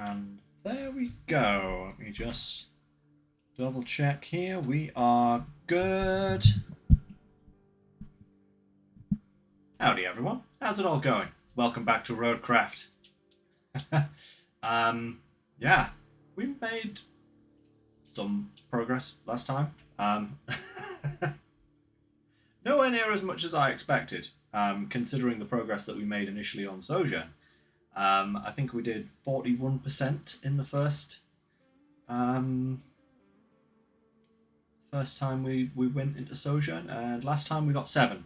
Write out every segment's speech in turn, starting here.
And there we go. Let me just double check here. We are good. Howdy, everyone. How's it all going? Welcome back to Roadcraft. Yeah, we made some progress last time. Nowhere near as much as I expected, considering the progress that we made initially on Sojourn. I think we did 41% in the first time we went into Sojourn, and last time we got 7.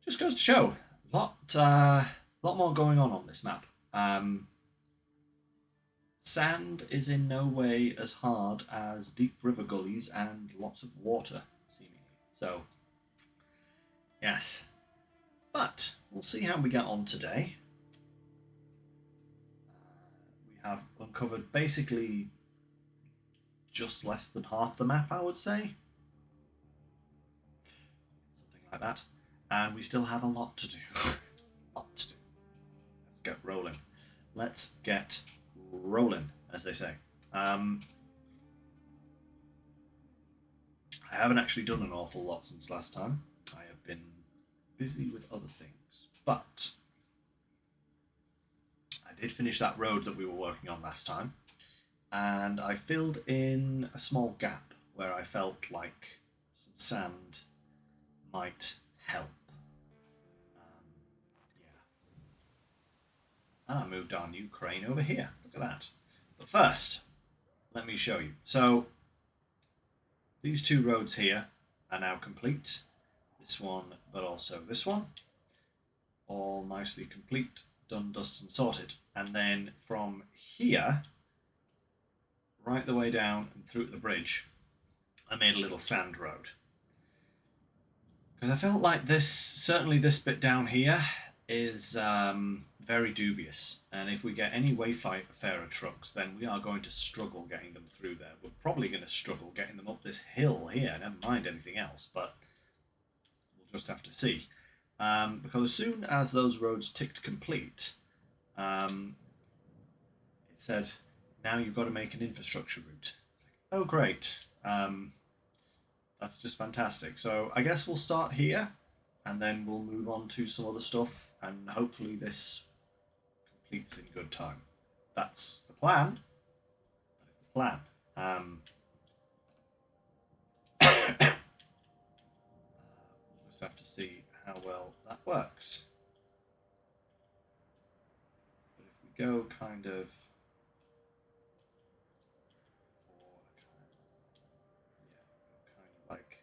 Just goes to show a lot more going on this map. Sand is in no way as hard as deep river gullies and lots of water, seemingly. So, yes. But we'll see how we get on today. We have uncovered basically just less than half the map, I would say. Something like that. And we still have a lot to do. Let's get rolling. Let's get rolling, as they say. I haven't actually done an awful lot since last time. I have been busy with other things. But I did finish that road that we were working on last time. And I filled in a small gap where I felt like some sand might help. And I moved our new crane over here. Look at that. But first, let me show you. So, these 2 roads here are now complete. This one, but also this one. All nicely complete, done, dusted, and sorted. And then from here, right the way down and through to the bridge, I made a little sand road. Because I felt like certainly this bit down here is very dubious, and if we get any Wayfarer trucks, then we are going to struggle getting them through there. We're probably going to struggle getting them up this hill here, never mind anything else, but we'll just have to see. Because as soon as those roads ticked complete, it said, now you've got to make an infrastructure route. It's like, oh great, that's just fantastic. So I guess we'll start here, and then we'll move on to some other stuff, and hopefully this completes in good time. That's the plan. That is the plan. We'll just have to see how well that works. But if we go kind of like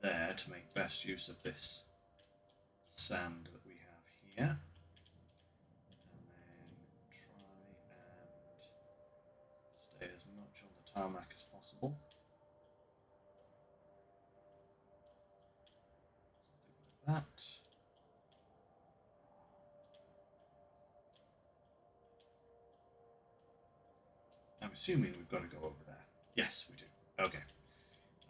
there to make best use of this sand that we have here. Stay as much on the tarmac as possible. Something like that. I'm assuming we've got to go over there. Yes, we do. Okay.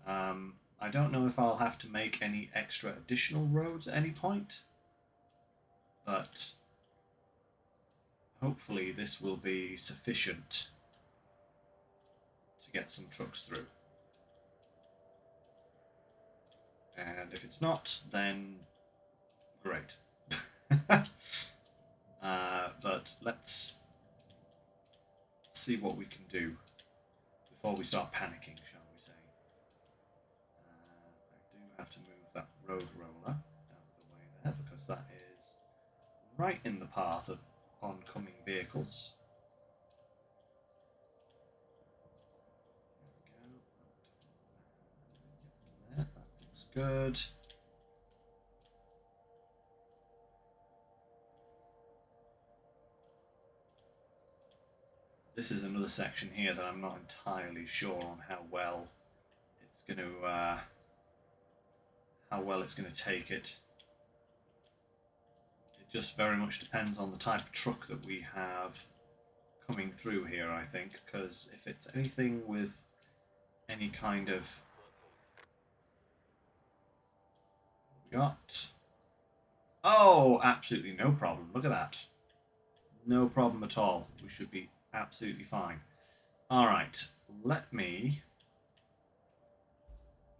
I don't know if I'll have to make any extra additional roads at any point, but hopefully this will be sufficient to get some trucks through. And if it's not, then great. But let's see what we can do before we start panicking, shall we say. I do have to move that road roller out of the way there, because that is right in the path of oncoming vehicles. There we go. That looks good. This is another section here that I'm not entirely sure on how well it's going to take it. It just very much depends on the type of truck that we have coming through here, I think, because if it's anything with any kind of got. Oh, absolutely no problem. Look at that. No problem at all. We should be absolutely fine. All right, let me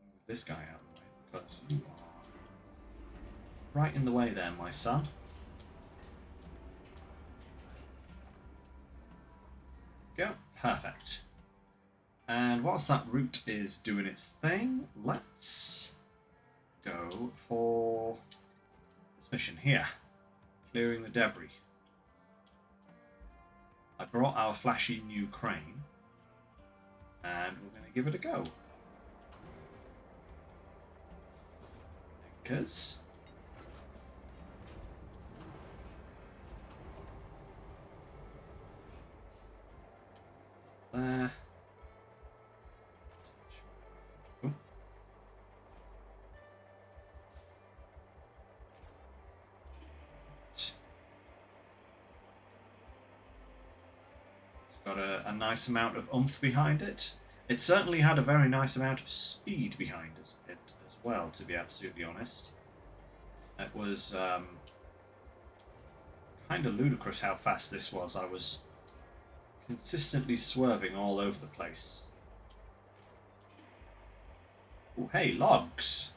move this guy out of the way because you are right in the way there, my son. Go. Perfect. And whilst that route is doing its thing, let's go for this mission here. Clearing the debris. I brought our flashy new crane. And we're going to give it a go. Because... there. Oh. It's got a nice amount of oomph behind it. It certainly had a very nice amount of speed behind it as well, to be absolutely honest. It was kind of ludicrous how fast this was. I was consistently swerving all over the place. Oh, hey, logs!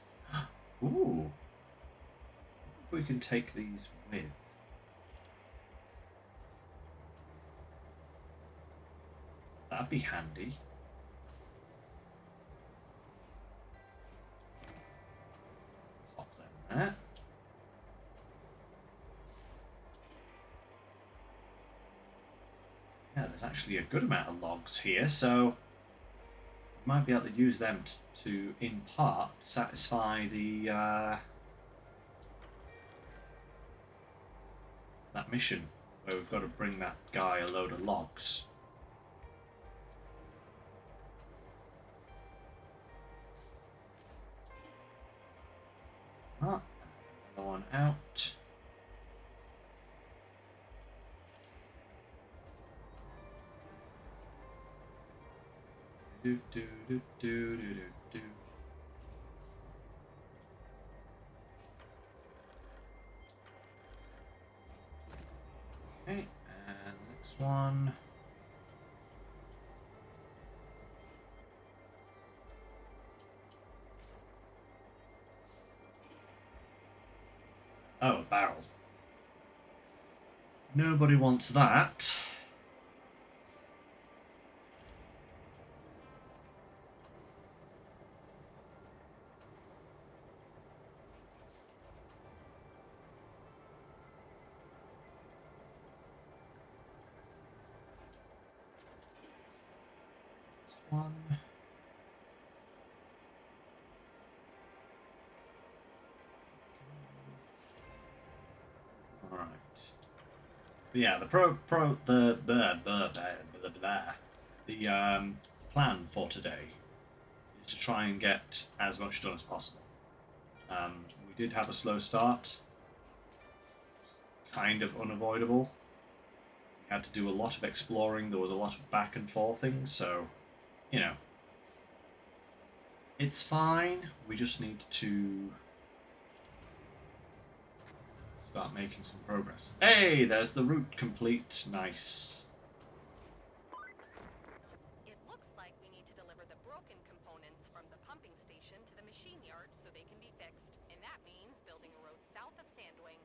Ooh. We can take these with. That'd be handy. Pop them there. Yeah, there's actually a good amount of logs here, so we might be able to use them to in part, satisfy the that mission where we've got to bring that guy a load of logs. Ah, another one out. Do do do do do do do. Okay, and next one. Oh, a barrel. Nobody wants that. One. All right. But yeah, the plan for today is to try and get as much done as possible. We did have a slow start, kind of unavoidable. We had to do a lot of exploring. There was a lot of back and forthing, so you know, it's fine. We just need to start making some progress. Hey, there's the route complete. Nice. It looks like we need to deliver the broken components from the pumping station to the machine yard so they can be fixed. And that means building a road south of Sandwing.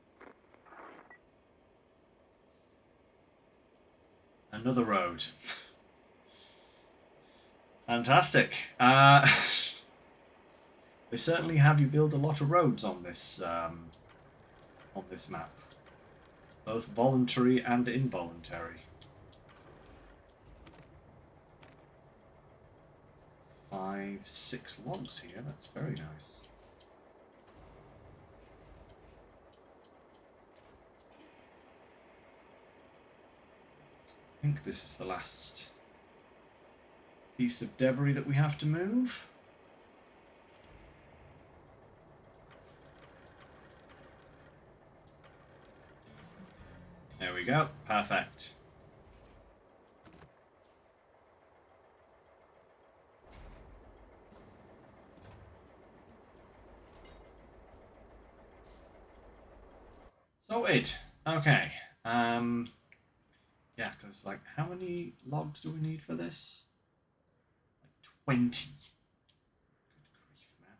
Another road. Fantastic. They certainly have you build a lot of roads on this map, both voluntary and involuntary. 5, 6 logs here. That's very nice. I think this is the last piece of debris that we have to move. There we go. Perfect. Sorted. Okay. Yeah, because, like, how many logs do we need for this? Like 20. Good grief, man.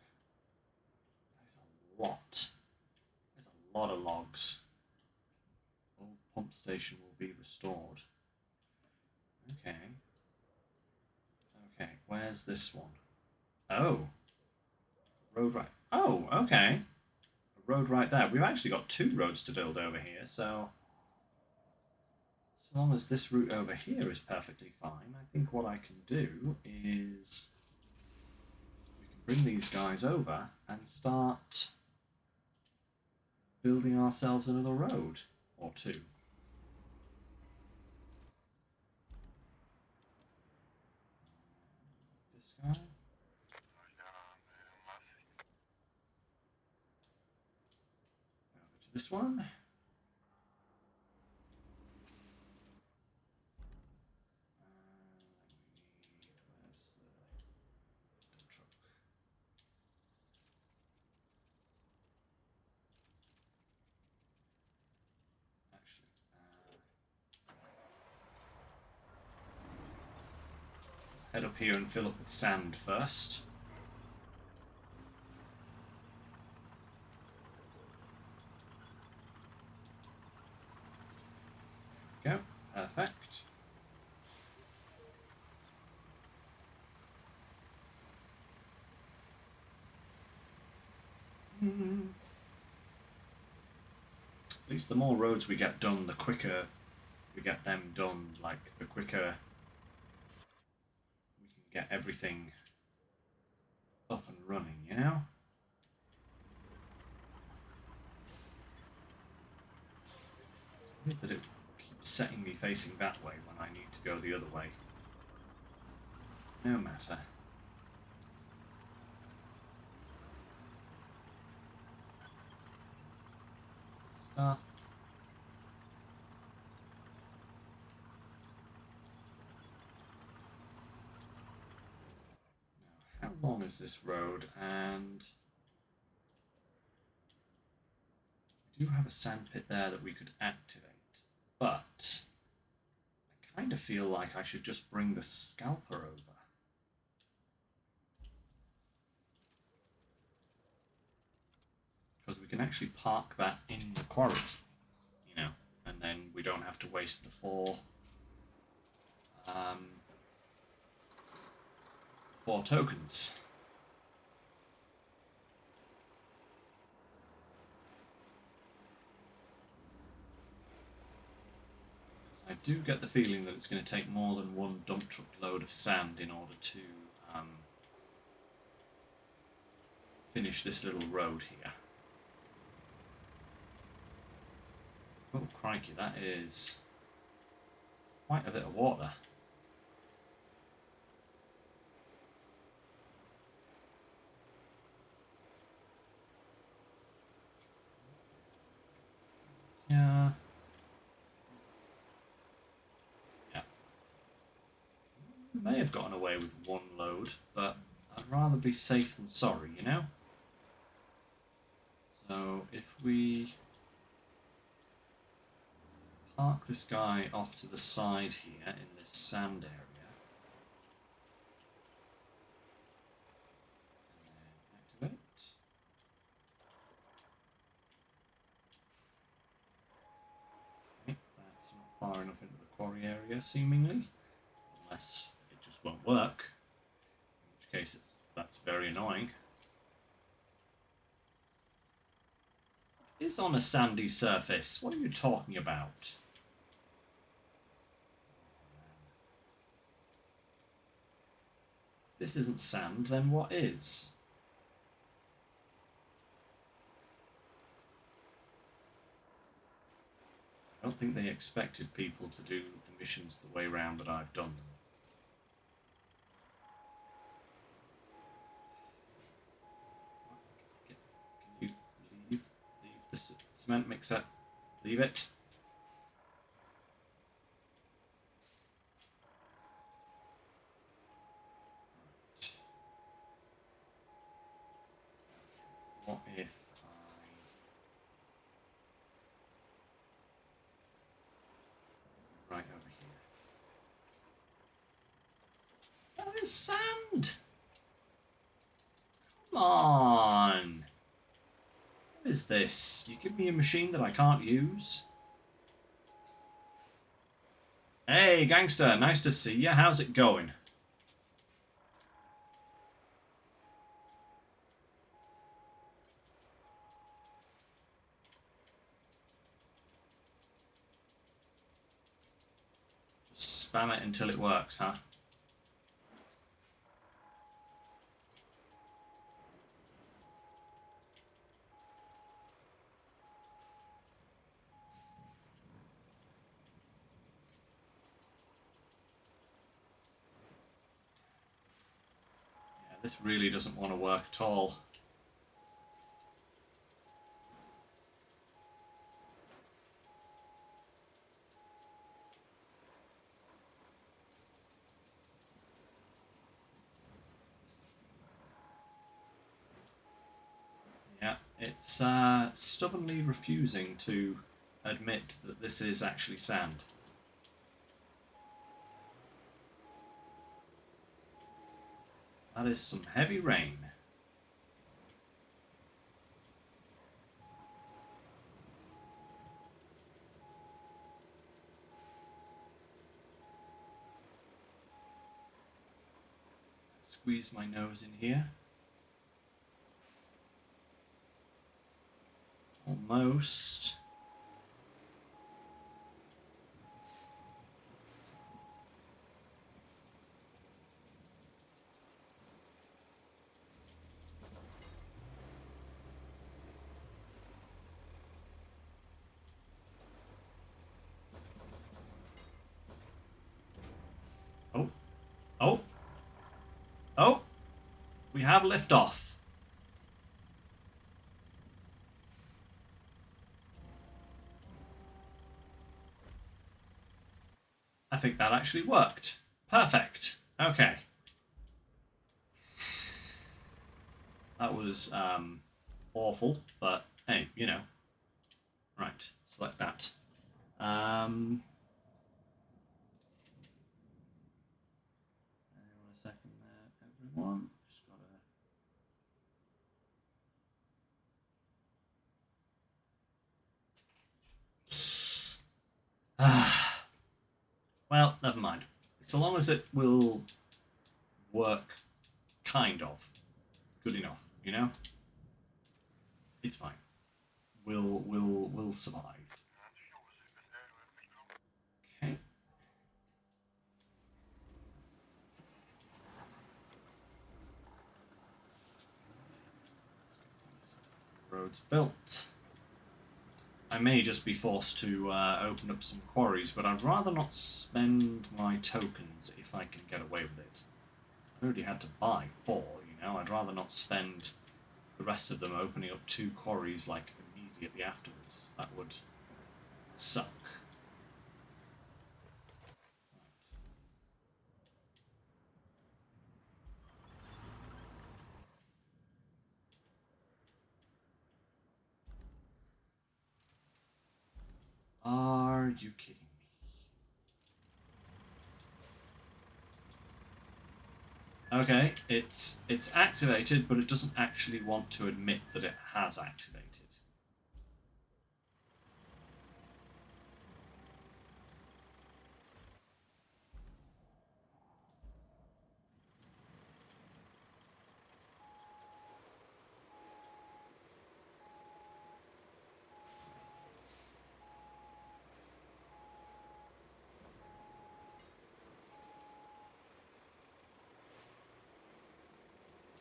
That is a lot. There's a lot of logs. Old pump station will be restored. Okay. Okay, where's this one? Oh. Road right. Oh, okay. A road right there. We've actually got 2 roads to build over here, so as long as this route over here is perfectly fine, I think what I can do is we can bring these guys over and start building ourselves another road or 2. This guy. Over to this one. Where's the dump truck? Actually, head up here and fill up with sand first. There we go. Perfect. At least the more roads we get done, the quicker we get them done. Like, the quicker we can get everything up and running, you know? It's weird that it keeps setting me facing that way when I need to go the other way. No matter. Stuff. Now, how long is this road? And we do have a sand pit there that we could activate, but I kind of feel like I should just bring the scalper over. Because we can actually park that in the quarry, you know, and then we don't have to waste the 4 tokens. I do get the feeling that it's going to take more than 1 dump truck load of sand in order to finish this little road here. Oh, crikey, that is quite a bit of water. Yeah. Yeah. We may have gotten away with 1 load, but I'd rather be safe than sorry, you know? So if we park this guy off to the side here in this sand area, and then activate. Okay, that's not far enough into the quarry area, seemingly, unless it just won't work, in which case that's very annoying. It is on a sandy surface. What are you talking about? If this isn't sand, then what is? I don't think they expected people to do the missions the way round that I've done them. Can you leave the cement mixer? Leave it. What if I right over freaking sand! Come on! What is this? You give me a machine that I can't use? Hey, gangster, nice to see you. How's it going? Spam it until it works, huh? Yeah, this really doesn't want to work at all. Yeah, it's stubbornly refusing to admit that this is actually sand. That is some heavy rain. Squeeze my nose in here. Almost. Oh. Oh. Oh. We have liftoff. I think that actually worked. Perfect. Okay. That was awful, but hey, you know. Right, select that. Hang on a second there, everyone. Just gotta. Well, never mind. So long as it will work, kind of, good enough, you know. It's fine. We'll survive. Okay. Roads built. I may just be forced to open up some quarries, but I'd rather not spend my tokens if I can get away with it. I already had to buy 4, you know. I'd rather not spend the rest of them opening up 2 quarries like immediately afterwards. That would suck. Are you kidding me? Okay, it's activated, but it doesn't actually want to admit that it has activated.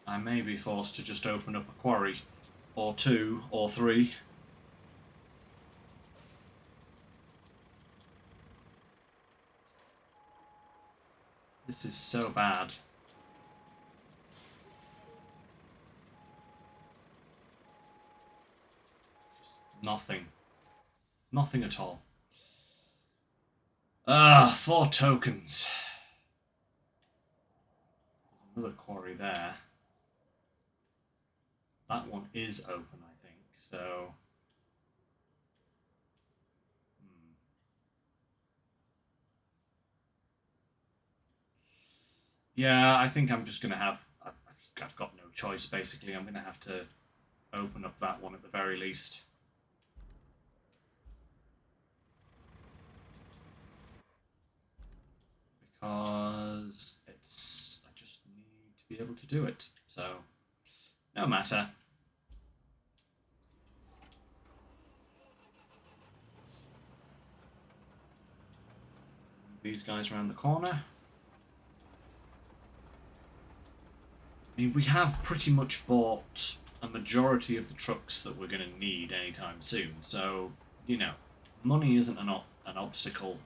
I may be forced to just open up a quarry, or 2, or 3. This is so bad. Just nothing. Nothing at all. 4 tokens. There's another quarry there. That one is open, I think, so... Yeah, I think I'm just going to have... I've got no choice, basically. I'm going to have to open up that one at the very least. Because I just need to be able to do it. So, no matter. Move these guys around the corner. I mean, we have pretty much bought a majority of the trucks that we're going to need anytime soon. So, you know, money isn't an obstacle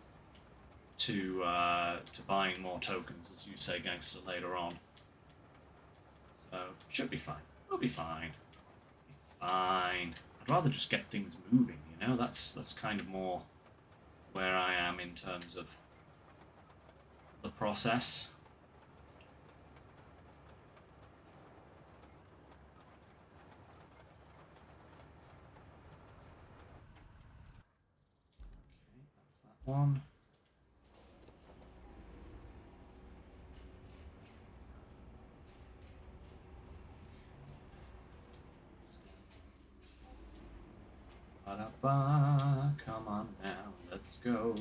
to buying more tokens, as you say, Gangster, later on. So, should be fine. We'll be fine. Be fine. I'd rather just get things moving, you know? That's kind of more where I am in terms of the process. Okay, that's that one. Ba-da-ba, come on now, let's go.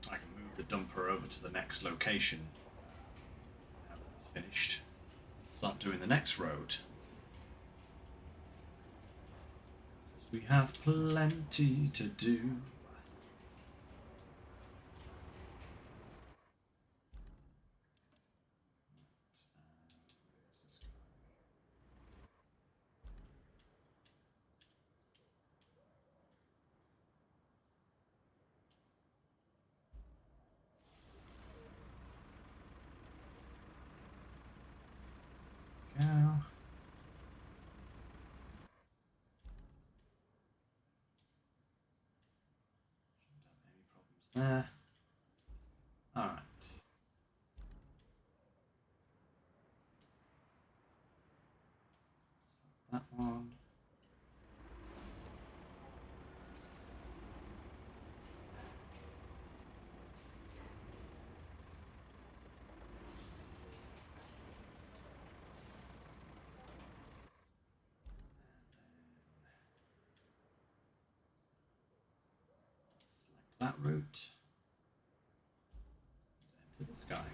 I can move the dumper over to the next location now that it's finished. Start doing the next road. Because we have plenty to do. Go. Shouldn't have any problems there. Alright. That one. Select that route. Enter the sky.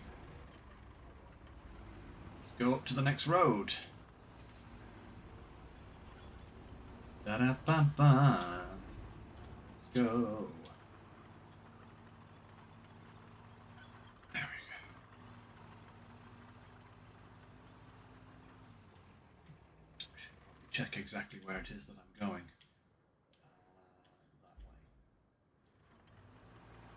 Let's go up to the next road. Da-da-ba-ba. Let's go. There we go. Should probably check exactly where it is that I'm going. That way.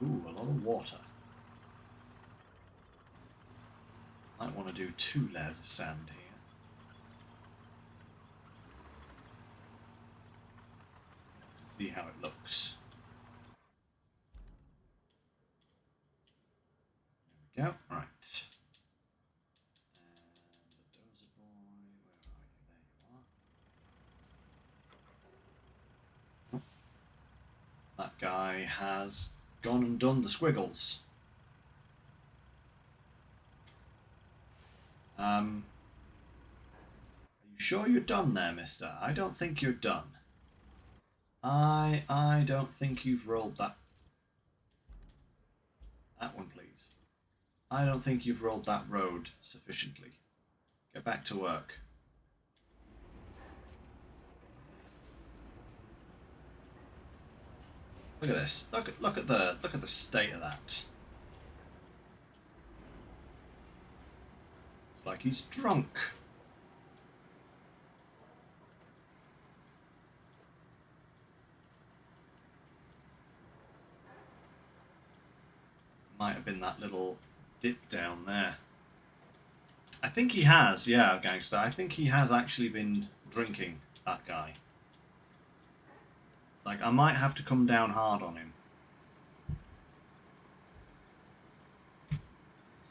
Ooh, a lot of water. Might want to do 2 layers of sand here. To see how it looks. There we go. Right. And the dozer boy, where are you? There you are. Oh. That guy has gone and done the squiggles. Are you sure you're done there, mister? I don't think you're done. I don't think you've rolled that. That one, please. I don't think you've rolled that road sufficiently. Get back to work. Look at this. Look at the state of that. It's like he's drunk. Might have been that little dip down there. I think he has, yeah, Gangster. I think he has actually been drinking, that guy. It's like, I might have to come down hard on him.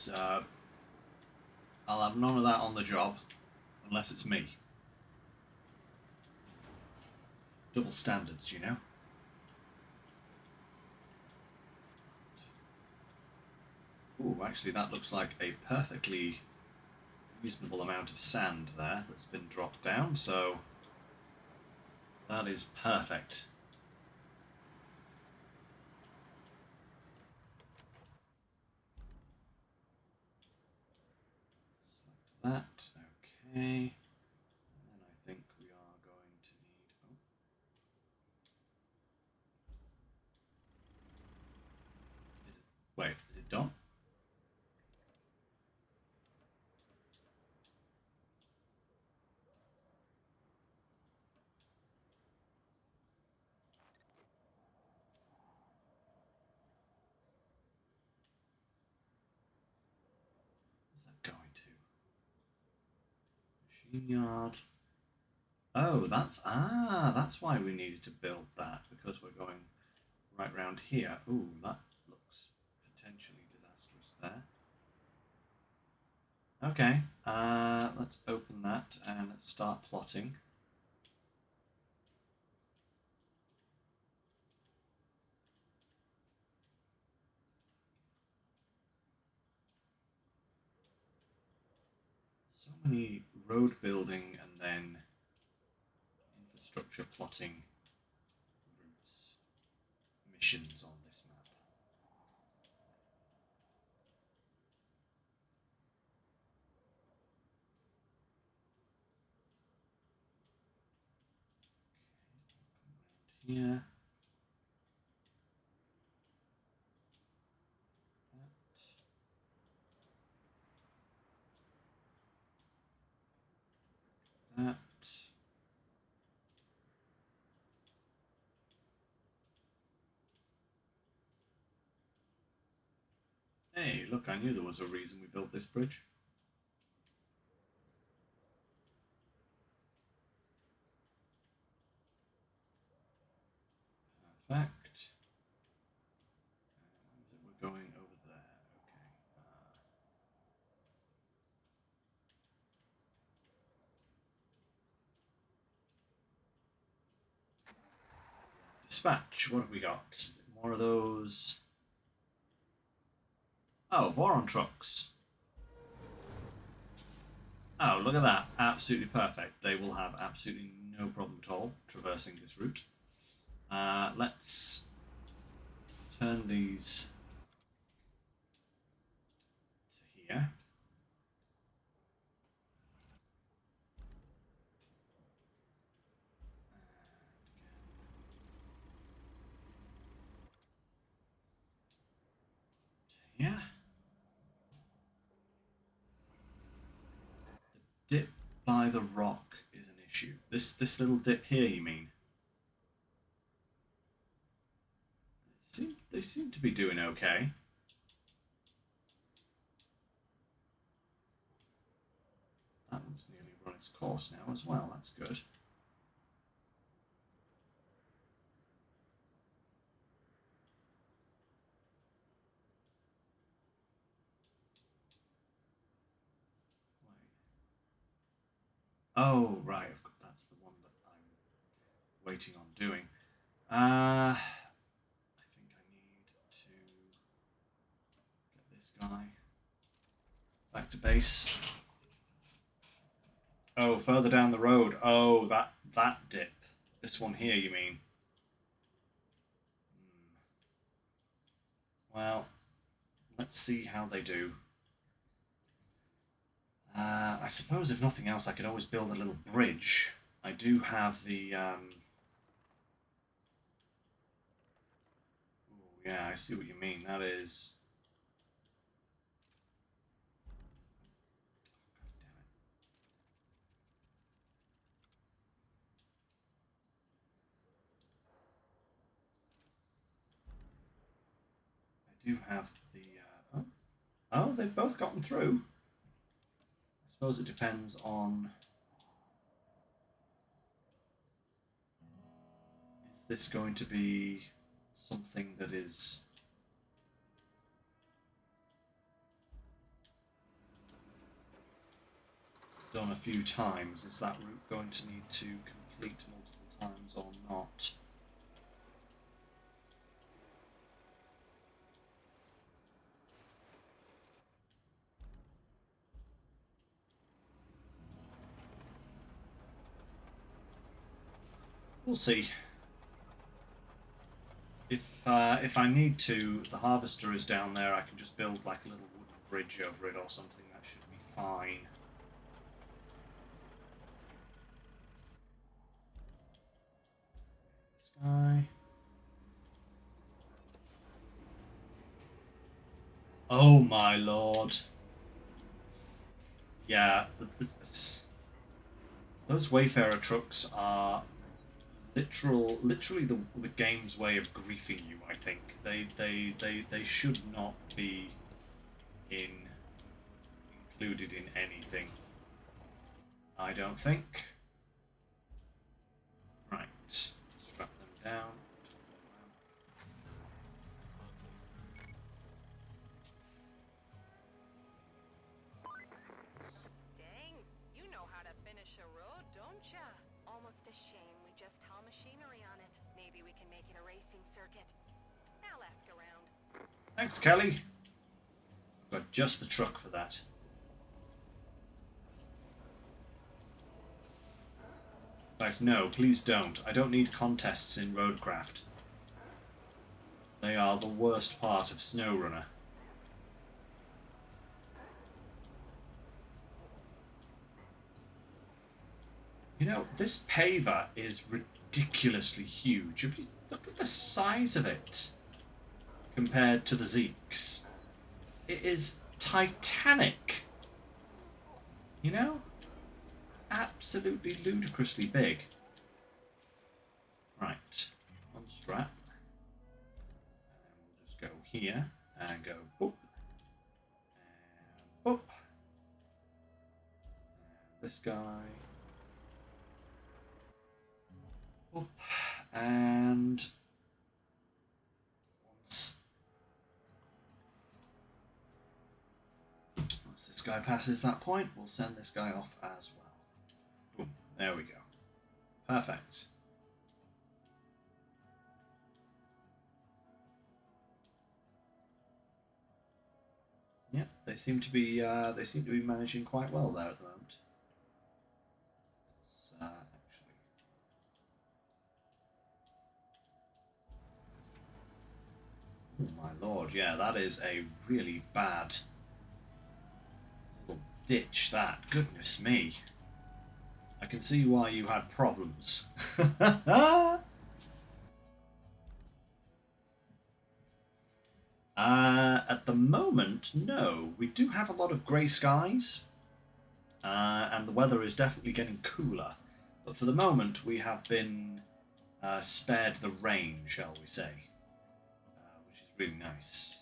Because I'll have none of that on the job unless it's me. Double standards, you know? Ooh, actually that looks like a perfectly reasonable amount of sand there that's been dropped down, so that is perfect. Select that, okay. And then I think we are going to need... Oh. Wait, is it done? Where's that going to? Machine yard. Oh, that's why we needed to build that, because we're going right round here. Ooh, that looks potentially disastrous there. Okay, let's open that and let's start plotting. So many road building and then infrastructure plotting routes missions on this map. Okay, come around here. That. Hey, look, I knew there was a reason we built this bridge. Perfect. We're going over there. Okay. Dispatch. What have we got? More of those. Oh, Voron trucks. Oh, look at that. Absolutely perfect. They will have absolutely no problem at all traversing this route. Let's turn these to here. And again to here. The dip by the rock is an issue. This little dip here, you mean? They seem to be doing okay. That one's nearly run its course now as well. That's good. Oh, right. That's the one that I'm waiting on doing. I think I need to get this guy back to base. Oh, further down the road. Oh, that dip. This one here, you mean? Well, let's see how they do. I suppose if nothing else, I could always build a little bridge. I do have the... Ooh, yeah, I see what you mean. That is... I do have the... Oh, they've both gotten through. I suppose it depends on... Is this going to be something that is... done a few times. Is that route going to need to complete multiple times or not? We'll see. If I need to, the harvester is down there. I can just build like a little wooden bridge over it or something. That should be fine. This guy. Oh my lord. Yeah, those Wayfarer trucks are literally the game's way of griefing you. I think they should not be included in anything. I don't think. Right, strap them down. Dang, you know how to finish a road, don't ya? Almost a shame we just haul machinery on it. Maybe we can make it a racing circuit. I'll ask around. Thanks, Kelly. I've got just the truck for that. In fact, no, please don't. I don't need contests in Roadcraft. They are the worst part of SnowRunner. You know, this paver is ridiculously huge. Look at the size of it compared to the Zeeks. It is titanic. You know? Absolutely ludicrously big. Right. One strap. And we'll just go here and go boop. And boop. And this guy. Boop. And once this guy passes that point, we'll send this guy off as well. Boom. There we go. Perfect. Yep, they seem to be managing quite well there at the moment. Let's actually. Oh my lord, yeah, that is a really bad little ditch. That, goodness me. I can see why you had problems. At the moment, no. We do have a lot of grey skies, and the weather is definitely getting cooler. But for the moment, we have been spared the rain, shall we say, which is really nice.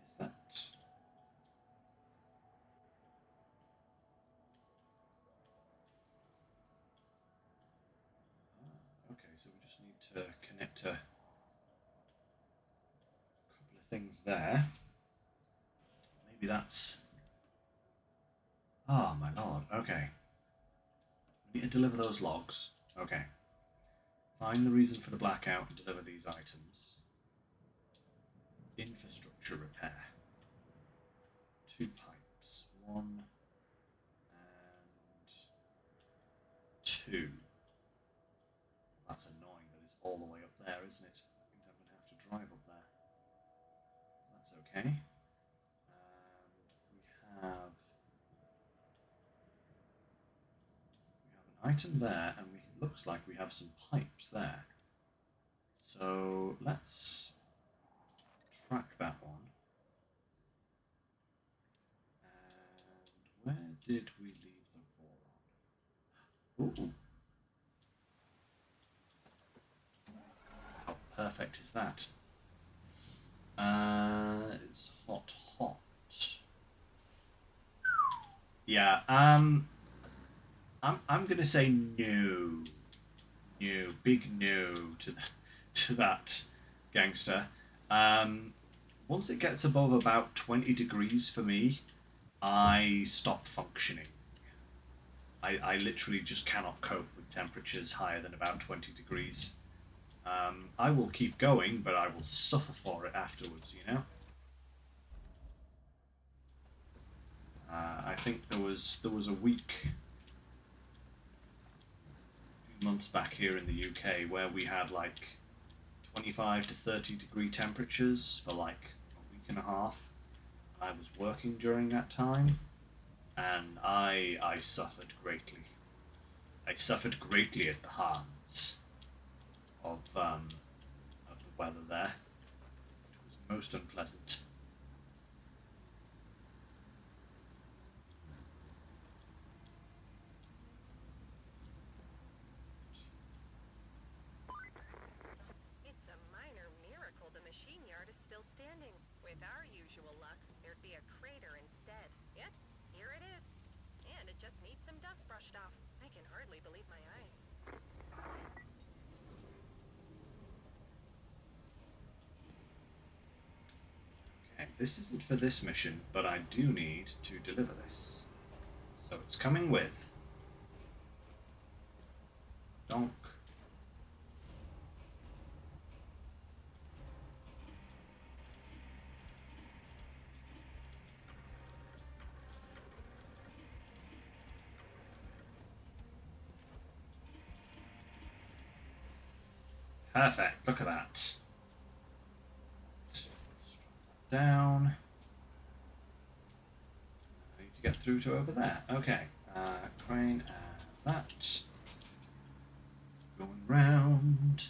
Is that? Okay, so we just need to connect a couple of things there. Maybe that's... Oh, my lord. Okay. We need to deliver those logs. Okay. Find the reason for the blackout and deliver these items. Infrastructure repair. 2 pipes. 1 and 2. That's annoying that it's all the way up there, isn't it? That means I'm going to have to drive up there. That's okay. And we have an item there, and it looks like we have some pipes there. So let's track that one. And where did we leave the Voron? Ooh. How perfect is that? It's hot. Yeah. I'm gonna say no, big no to that gangster. Once it gets above about 20 degrees for me, I stop functioning. I literally just cannot cope with temperatures higher than about 20 degrees. I will keep going, but I will suffer for it afterwards, you know? I think there was a week, a few months back here in the UK, where we had like 25 to 30-degree temperatures for like a week and a half. I was working during that time, and I suffered greatly. I suffered greatly at the hands of the weather there. It was most unpleasant. It's a minor miracle the machine yard is still standing. With our usual luck, there'd be a crater instead. Yet, here it is. And it just needs some dust brushed off. I can hardly believe my eyes. Okay, this isn't for this mission, but I do need to deliver this. So it's coming with Donk. Perfect, look at that. Let's drop that down. I need to get through to over there. Okay, crane and that. Going round.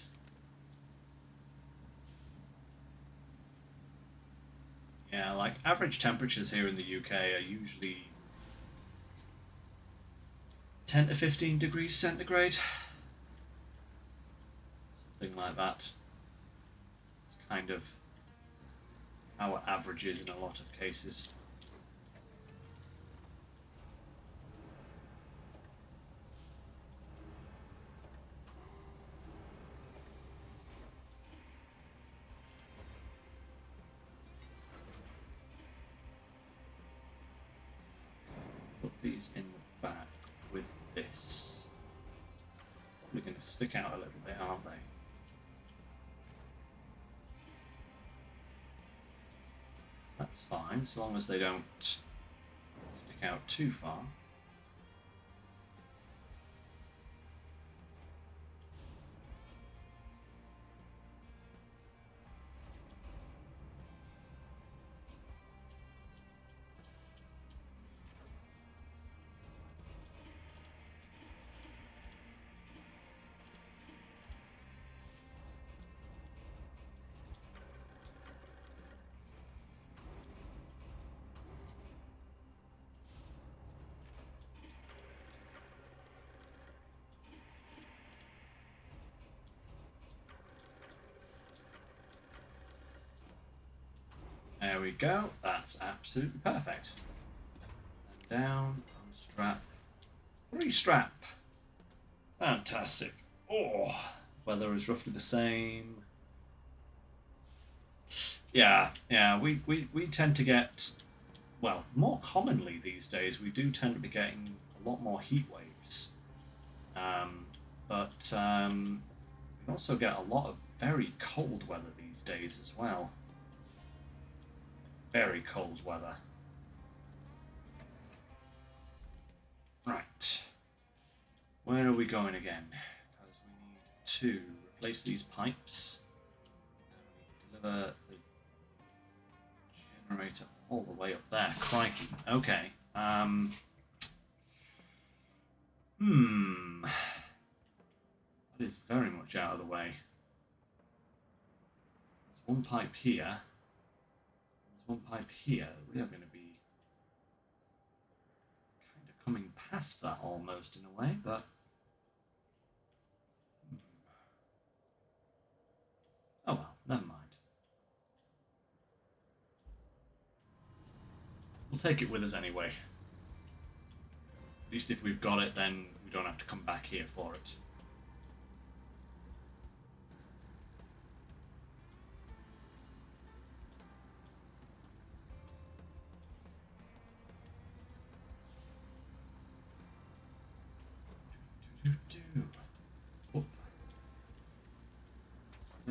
Yeah, like average temperatures here in the UK are usually 10 to 15 degrees centigrade. Something like that. It's kind of our averages in a lot of cases. Put these in the back with this. Probably going to stick out a little bit, aren't they? That's fine, as long as they don't stick out too far. There we go. That's absolutely perfect. And down, unstrap, restrap. Fantastic. Oh, weather is roughly the same. Yeah, we tend to get, well, more commonly these days, we do tend to be getting a lot more heat waves. But we also get a lot of very cold weather these days as well. Very cold weather. Right. Where are we going again? Because we need to replace these pipes. And deliver the generator all the way up there. Crikey. Okay. That is very much out of the way. There's one pipe here. There's one pipe here. We are going to be kind of coming past that almost in a way, but oh well, never mind. We'll take it with us anyway. At least if we've got it, then we don't have to come back here for it.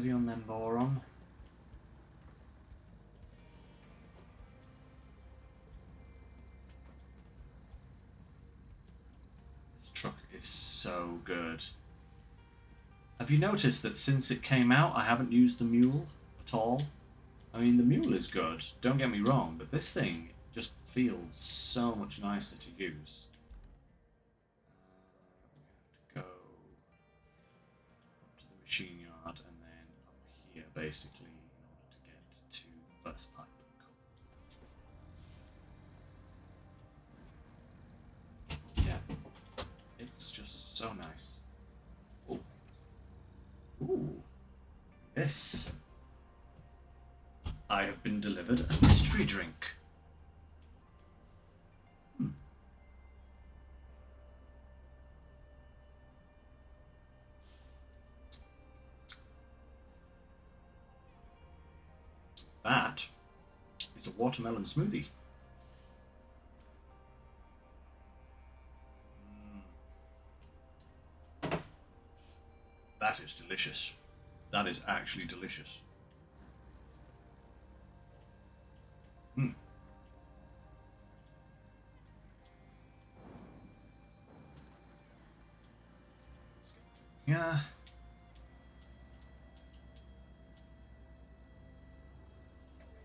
Steady on them, Boron. This truck is so good. Have you noticed that since it came out, I haven't used the mule at all? I mean, the mule is good, don't get me wrong, but this thing just feels so much nicer to use. We have to go up to the machine yard and then up here, basically, in order to get to the first pipe. Cool. Yeah, it's just so nice. Ooh. Ooh. This. I have been delivered a mystery drink. That is a watermelon smoothie. That is delicious. That is actually delicious. Yeah.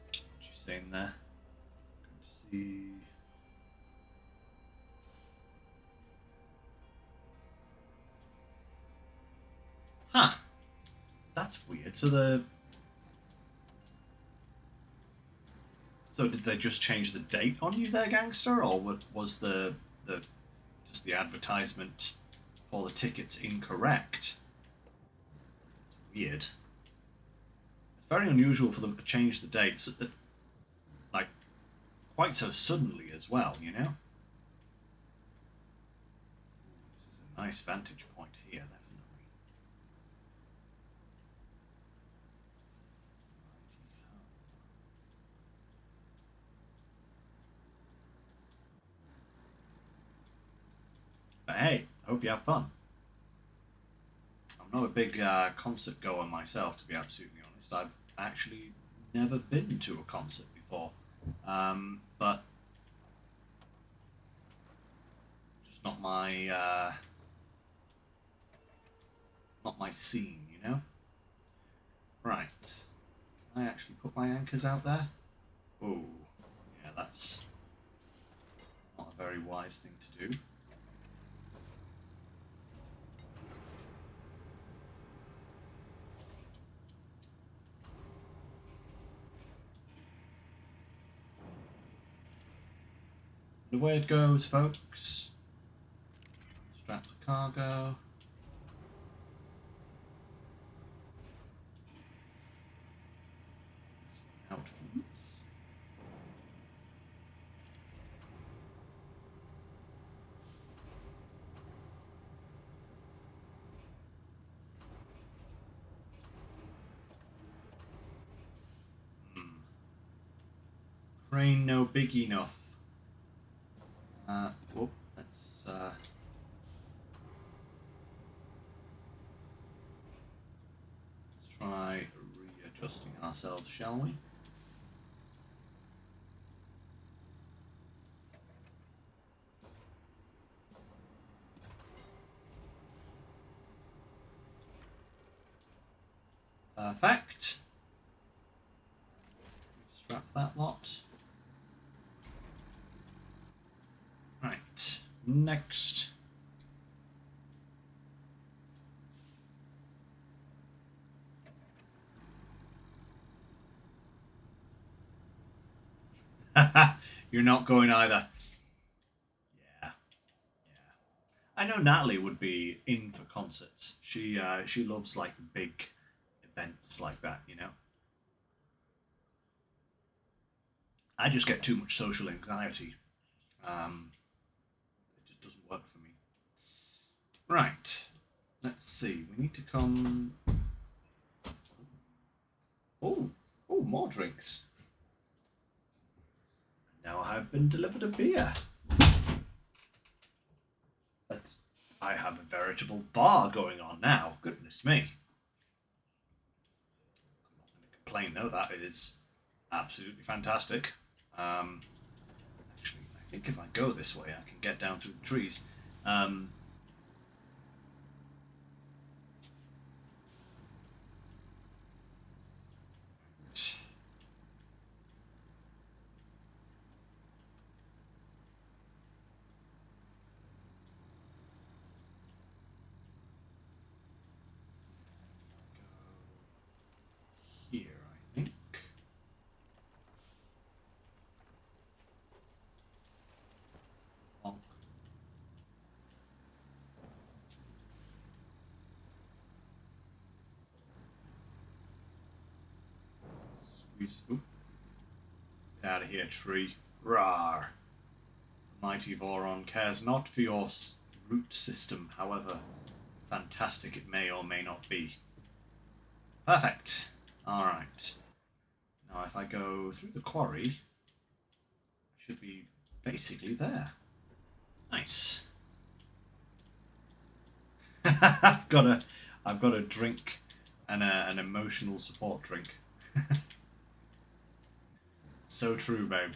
What you saying there? Good to see. Huh. That's weird. So did they just change the date on you there, gangster, or was the just the advertisement for the tickets incorrect? It's weird. It's very unusual for them to change the dates, like, quite so suddenly as well, you know? This is a nice vantage point here, definitely. But hey, I hope you have fun. I'm not a big concert goer myself, to be absolutely honest. I've actually never been to a concert before, but just not my scene, you know. Right, can I actually put my anchors out there? Oh, yeah, that's not a very wise thing to do. The way it goes, folks. Strap the cargo. This one out, please. Crane no big enough. Whoop, let's try readjusting ourselves, shall we? Perfect. Strap that lot. Right, next. You're not going either. Yeah. I know Natalie would be in for concerts. She loves like big events like that, you know. I just get too much social anxiety. It just doesn't work for me. Right. Let's see. We need to come. Oh, more drinks. Now I've been delivered a beer. I have a veritable bar going on now. Goodness me. plane, though. That is absolutely fantastic. Actually, I think if I go this way, I can get down through the trees. Here, I think. Bonk. Squeeze. Oop. Get out of here, tree. Rawr. The mighty Voron cares not for your root system, however fantastic it may or may not be. Perfect. Alright. Now if I go through the quarry, I should be basically there. Nice. I've got a drink and an emotional support drink. So true, babe.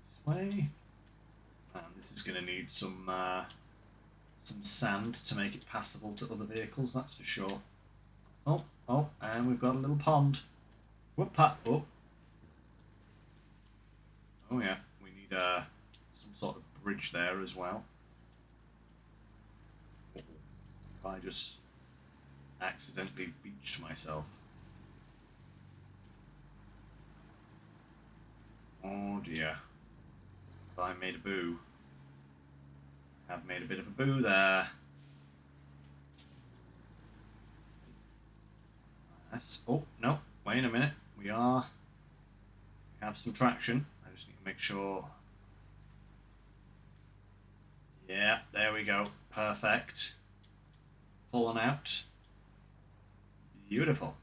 This way. And this is going to need some sand to make it passable to other vehicles, that's for sure. Oh, and we've got a little pond. Whoop, oh. Oh yeah, we need some sort of bridge there as well. If I just accidentally beached myself. Oh dear. If I made a boo. Have made a bit of a boo there. Yes. Oh, no. Wait a minute. We have some traction. I just need to make sure. Yeah, there we go. Perfect. Pulling out. Beautiful.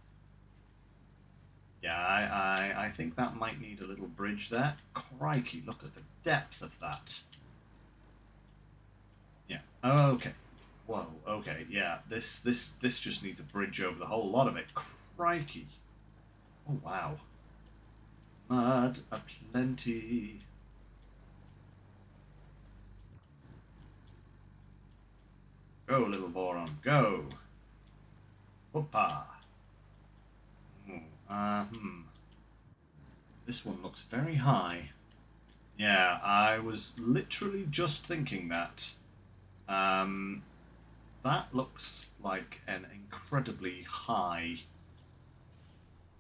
Yeah, I think that might need a little bridge there. Crikey, look at the depth of that. Yeah. Okay. Whoa. Okay. Yeah. This just needs a bridge over the whole lot of it. Crikey. Oh wow. Mud aplenty. Go, little Boron. Go. Whoopa. This one looks very high. Yeah, I was literally just thinking that. That looks like an incredibly high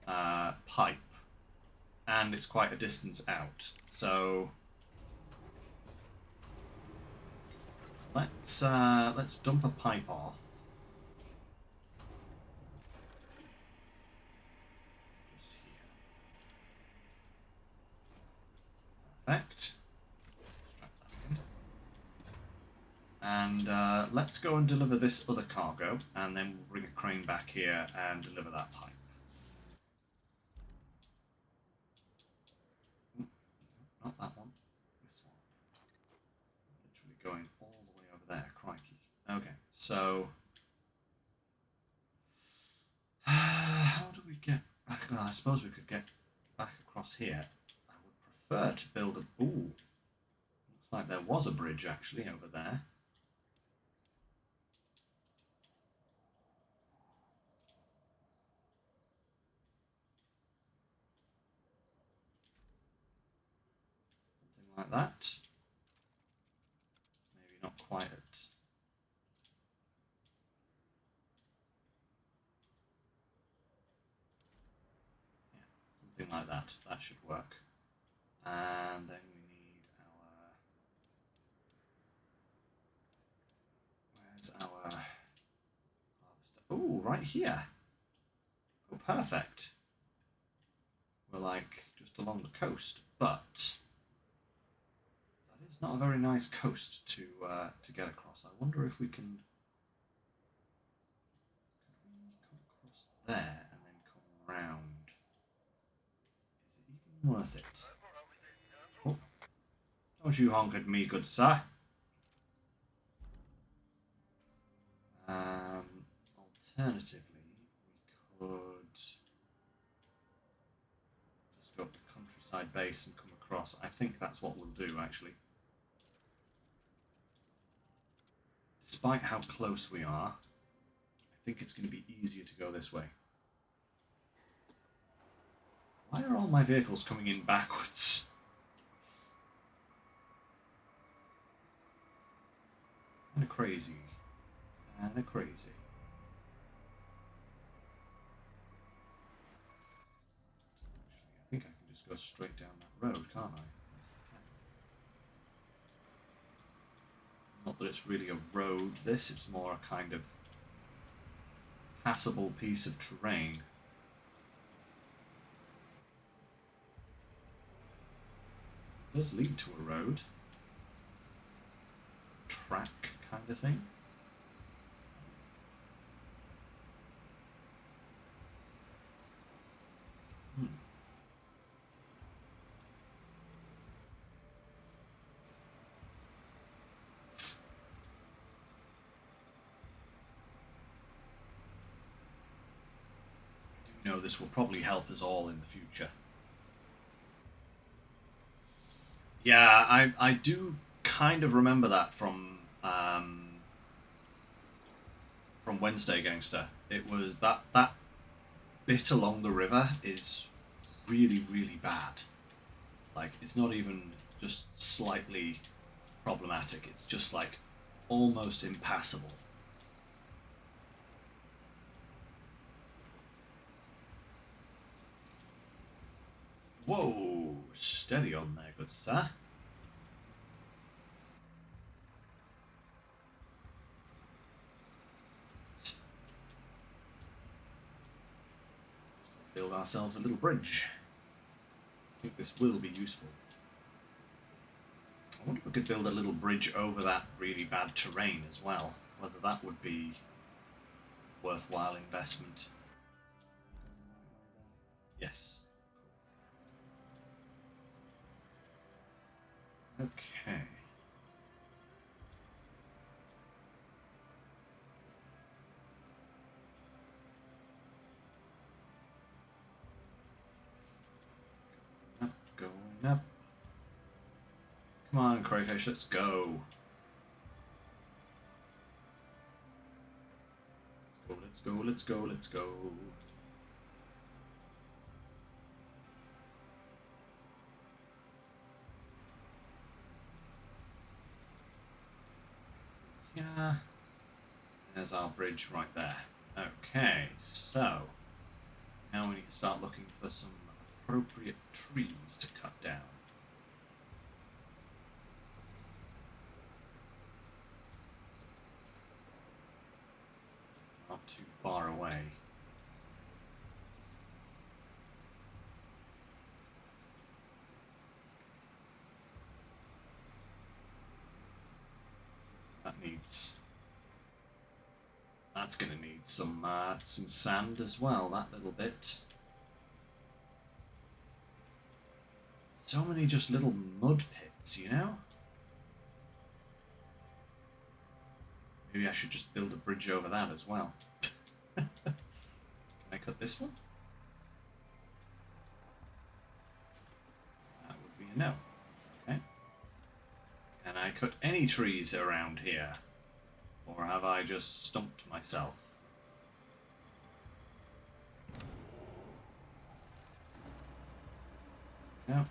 pipe, and it's quite a distance out. So let's dump a pipe off. Just here. Perfect. And let's go and deliver this other cargo, and then we'll bring a crane back here and deliver that pipe. Not that one. This one. Literally going all the way over there. Crikey. Okay, so how do we get back? Well, I suppose we could get back across here. I would prefer to build a... Ooh. Looks like there was a bridge, actually, over there. Something like that. Maybe not quite at... Something like that. That should work. And then we need our... Where's our harvester? Oh, right here. Oh, perfect. We're like just along the coast, but that is not a very nice coast to get across. I wonder if we can come across there and then come round. Is it even worth it? Oh, don't you honk at me, good sir. Alternatively, we could just go up the countryside base and come across. I think that's what we'll do, actually. Despite how close we are, I think it's going to be easier to go this way. Why are all my vehicles coming in backwards? Kinda crazy. Kinda crazy. I think I can just go straight down that road, can't I? Yes, I can. Not that it's really a road, this. It's more a kind of passable piece of terrain. It does lead to a road. Track kind of thing. I do know this will probably help us all in the future. Yeah, I do kind of remember that from Wednesday Gangster. It was that bit along the river is really, really bad. Like, it's not even just slightly problematic, it's just like almost impassable. Whoa, steady on there, good sir. Build ourselves a little bridge. I think this will be useful. I wonder if we could build a little bridge over that really bad terrain as well. Whether that would be worthwhile investment. Yes. Okay. Up, going up. Come on, crayfish, let's go. Let's go, let's go, let's go, let's go. Yeah. There's our bridge right there. Okay, so now we need to start looking for some appropriate trees to cut down. Not too far away. That's going to need some sand as well. That little bit. So many just little mud pits, you know. Maybe I should just build a bridge over that as well. Can I cut this one? That would be a no. Okay. Can I cut any trees around here? Or have I just stumped myself? No.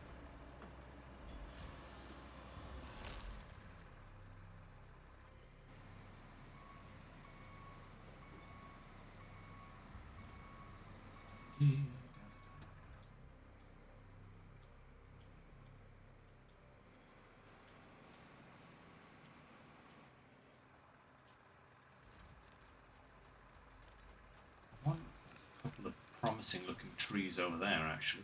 There's a couple of promising looking trees over there, actually.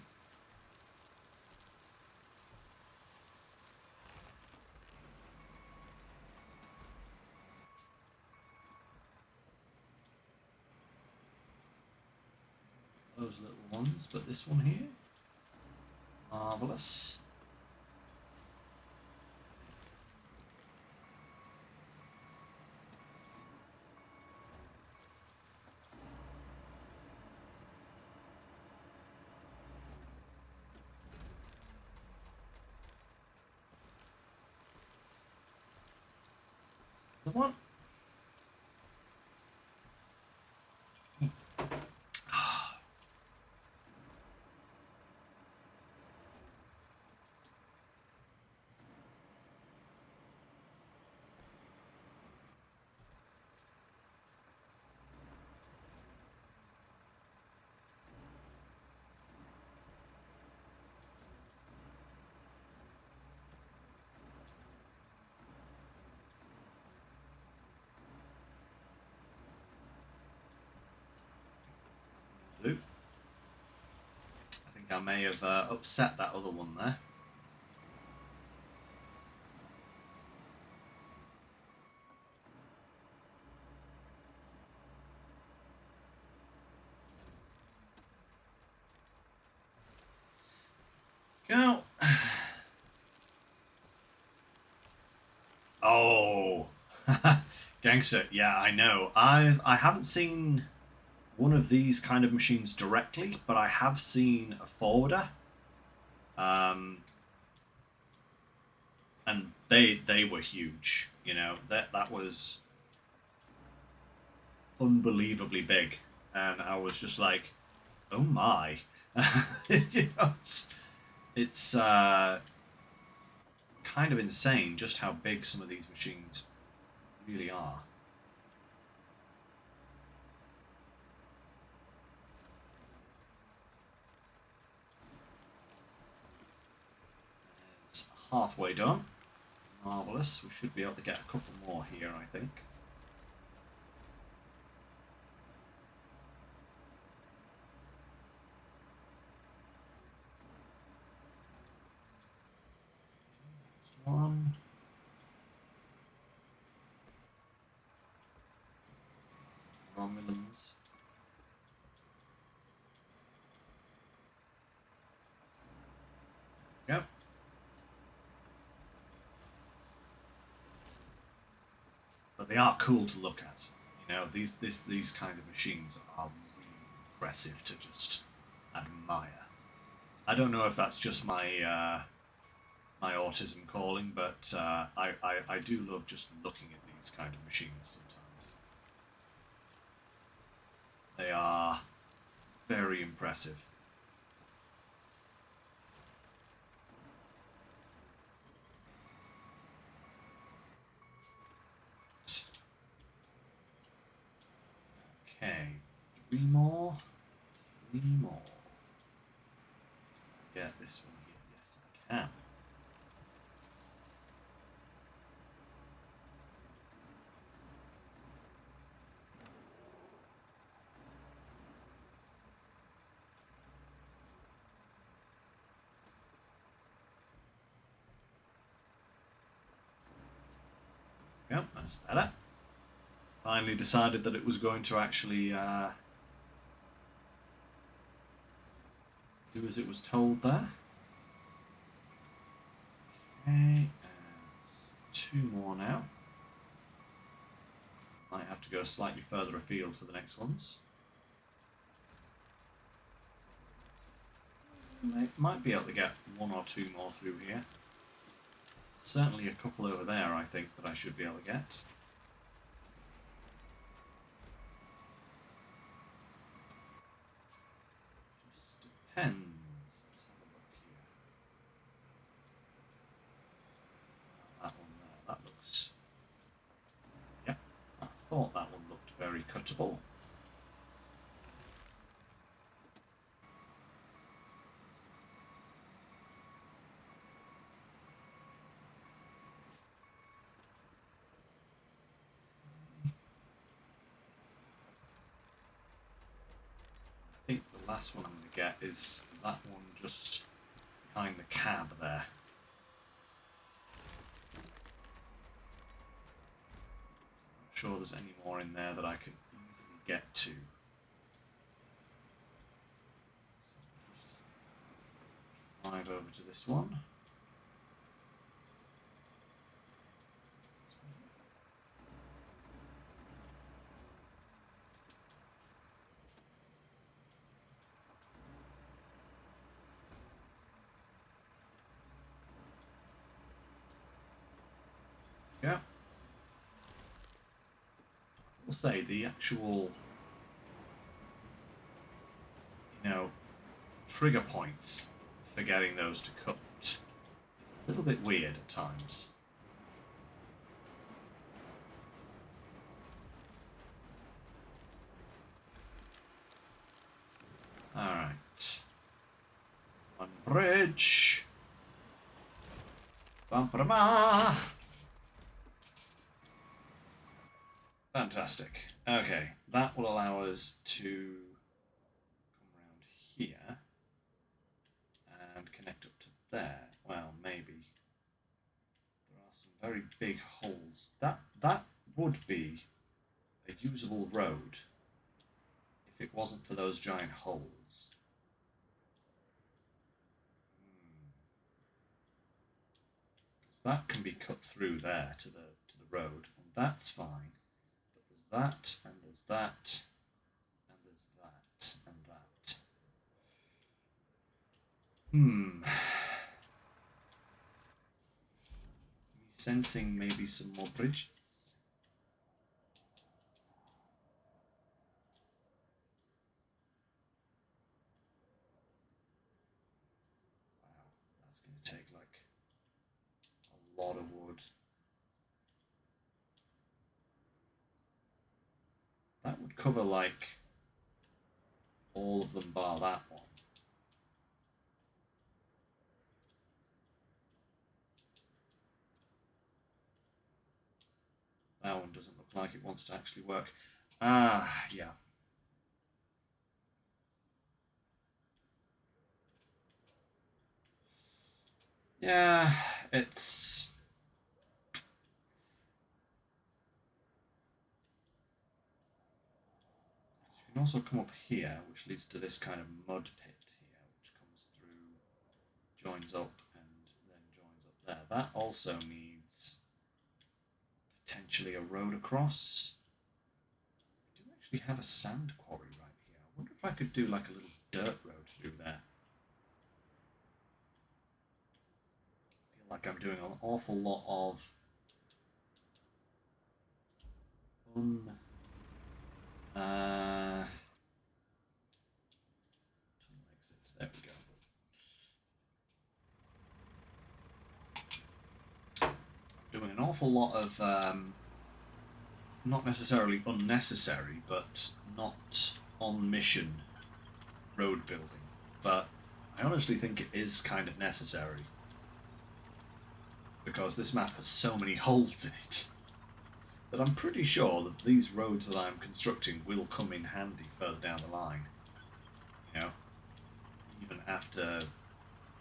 Those little ones, but this one here, marvellous. Another one. Blue. I think I may have upset that other one there. Go. Oh, gangster. Yeah, I know. I haven't seen one of these kind of machines directly, but I have seen a forwarder. And they were huge. You know, that was unbelievably big, and I was just like, oh my. You know, it's kind of insane just how big some of these machines really are. It's halfway done. Marvellous. We should be able to get a couple more here, I think. Next one. Romulans. Yep. But they are cool to look at. You know, these kind of machines are really impressive to just admire. I don't know if that's just my my autism calling, but I do love just looking at these kind of machines sometimes. They are very impressive. Okay, three more. Get this one here. Yes, I can. Yep, that's better. Finally decided that it was going to actually do as it was told there. Okay, two more now. Might have to go slightly further afield for the next ones. Might be able to get one or two more through here. Certainly a couple over there, I think, that I should be able to get. Just depends. Let's have a look here. That one there, that looks... Yep, I thought that one looked very cuttable. I think the last one I'm going to get is that one just behind the cab there. Not sure there's any more in there that I could easily get to. So just drive over to this one. Yeah. will say the actual, trigger points for getting those to cut is a little bit weird at times. Alright. On bridge. Bum-ba-da-ma. Fantastic. Okay, that will allow us to come around here and connect up to there. Well, maybe. There are some very big holes. That would be a usable road if it wasn't for those giant holes. Because that can be cut through there to the road, and that's fine. But there's that, and there's that, and there's that, and that. Sensing maybe some more bridges. Wow, that's going to take like a lot of wood. That would cover like all of them bar that one. That one doesn't look like it wants to actually work. Ah, yeah. Yeah, it's... You can also come up here, which leads to this kind of mud pit here, which comes through, joins up, and then joins up there. That also needs potentially a road across. I do actually have a sand quarry right here. I wonder if I could do like a little dirt road through there. I feel like I'm doing an awful lot of tunnel exits. There we go. Doing an awful lot of not necessarily unnecessary, but not on mission road building. But I honestly think it is kind of necessary, because this map has so many holes in it that I'm pretty sure that these roads that I'm constructing will come in handy further down the line. You know? Even after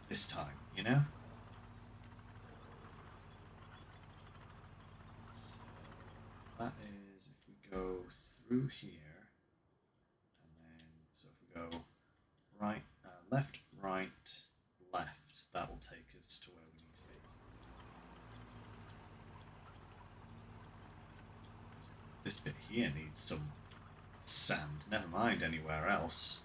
this time, you know? So that is if we go through here, and then, so if we go right, left, right, left, that will take us to where we need to be. This bit here needs some sand, never mind anywhere else.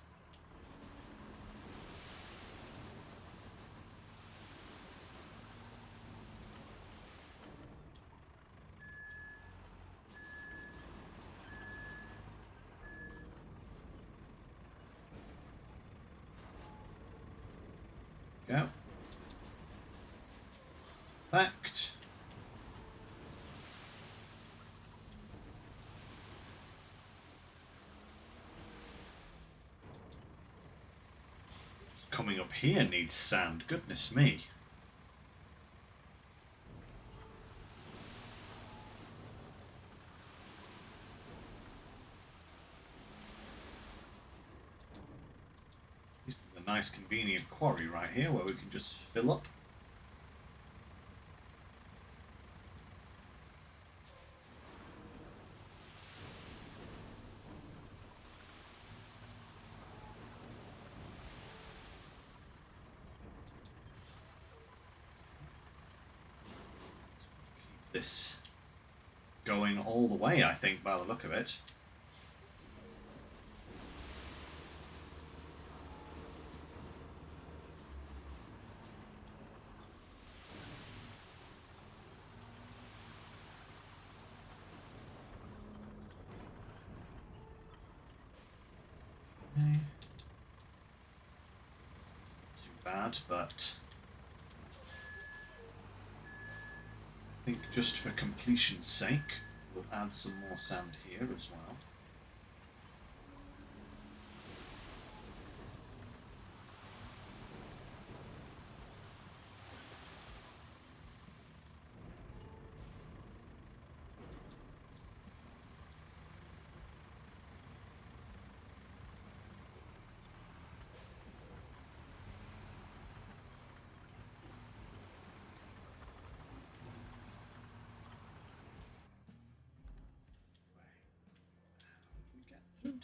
Go. Fact. Coming up here needs sand, goodness me. This is a nice convenient quarry right here where we can just fill up. Keep this going all the way, I think, by the look of it. bad, but I think just for completion's sake, we'll add some more sand here as well.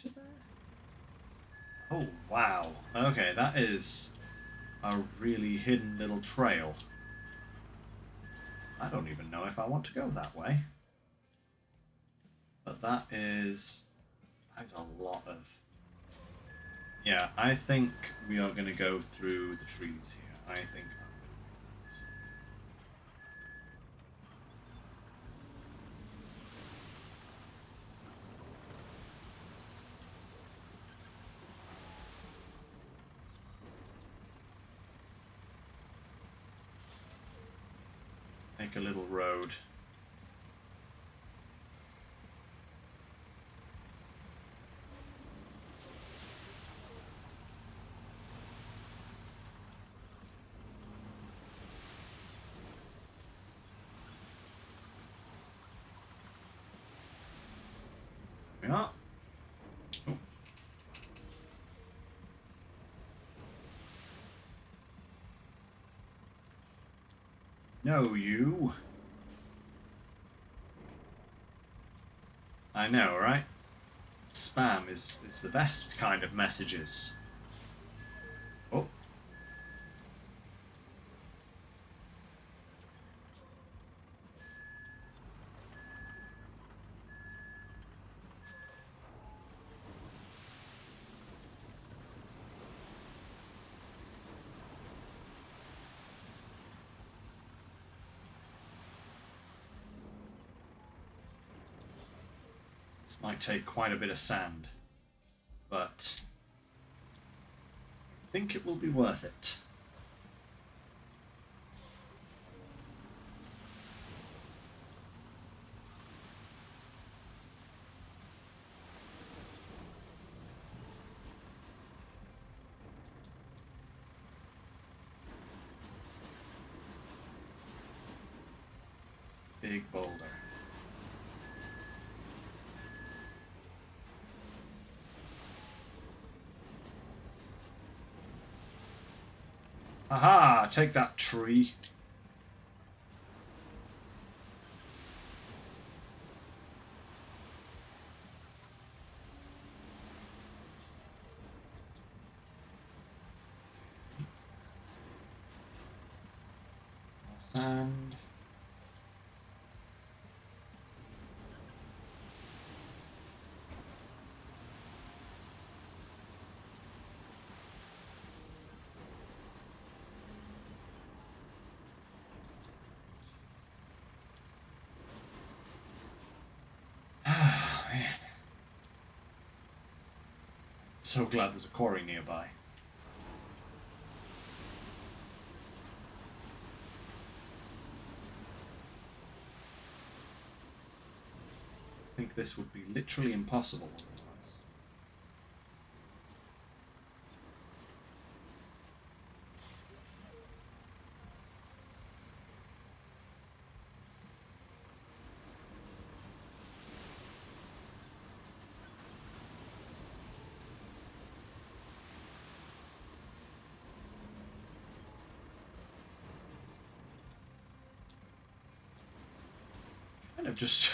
To there? Oh wow, okay, that is a really hidden little trail. I don't even know if I want to go that way, but that is a lot of... Yeah, I think we are going to go through the trees here. I think make a little road. We are. Oh. No, you. I know, right? Spam is the best kind of messages. Oh. This might take quite a bit of sand, but I think it will be worth it. Big boulder. Aha! Take that, tree. More sand. Ah, man. So glad there's a quarry nearby. I think this would be literally impossible otherwise. Kind of just...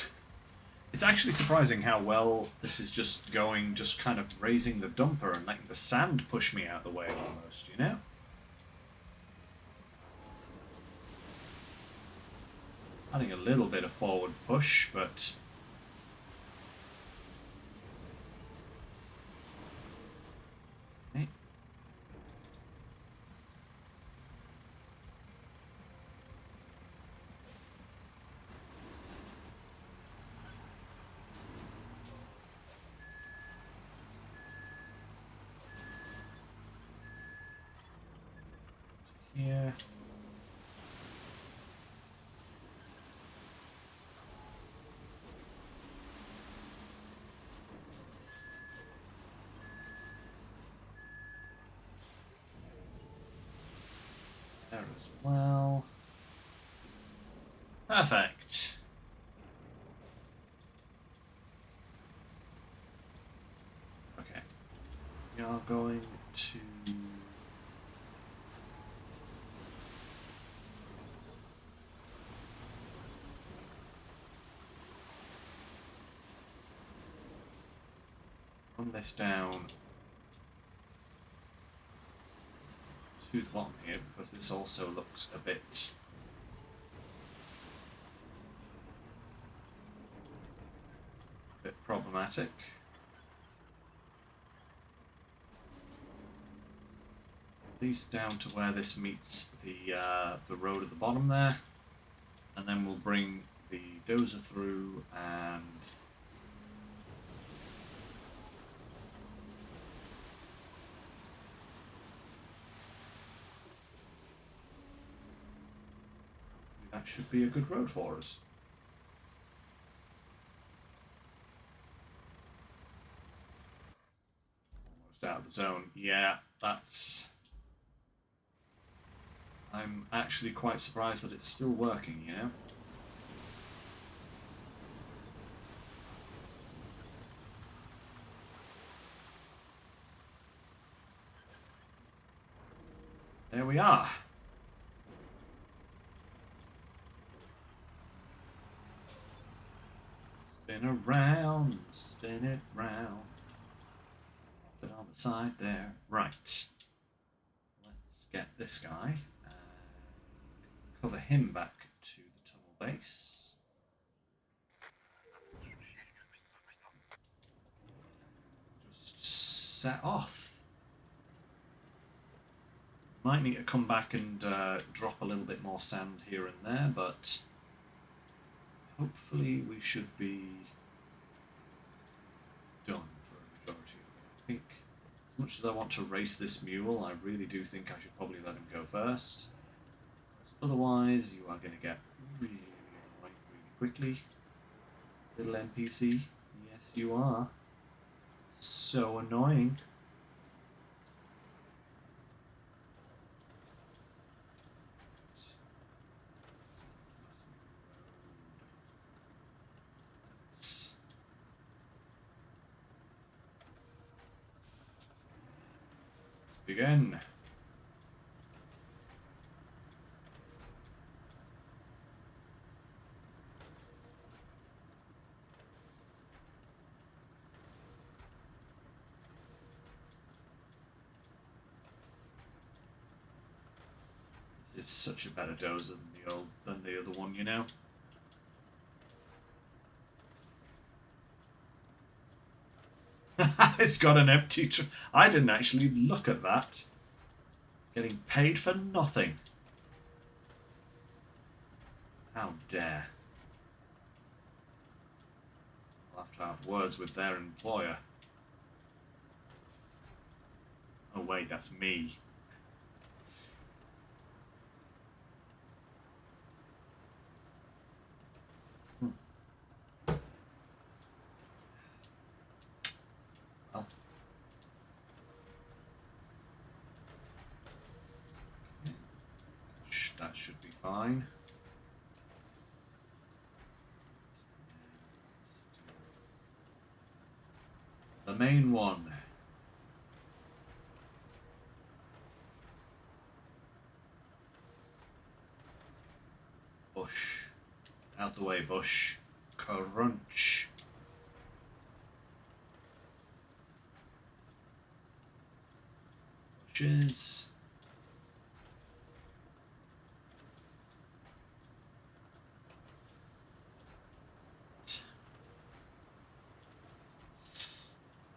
It's actually surprising how well this is just going, just kind of raising the dumper and letting the sand push me out of the way almost, you know? Adding a little bit of forward push, but... Okay. here. There as well. Perfect. Okay. We are going to run this down to the bottom here, because this also looks a bit problematic. At least down to where this meets the road at the bottom there, and then we'll bring the dozer through and that should be a good road for us. Almost out of the zone. Yeah, that's... I'm actually quite surprised that it's still working, you know? There we are. Spin around, spin it round. Put it on the side there. Right. Let's get this guy and cover him back to the tunnel base. Just set off. Might need to come back and drop a little bit more sand here and there, but hopefully we should be done for a majority of it. I think as much as I want to race this mule, I really do think I should probably let him go first. Otherwise, you are going to get really annoying really quickly. Little NPC. Yes, you are. So annoying. Let's begin. This is such a better dozer than the other one, you know. It's got an empty. I didn't actually look at that. Getting paid for nothing. How dare. I'll have to have words with their employer. Oh wait, that's me. Well. That should be fine. The main one. Bush. Out the way, Bush. Crunch. Bushes.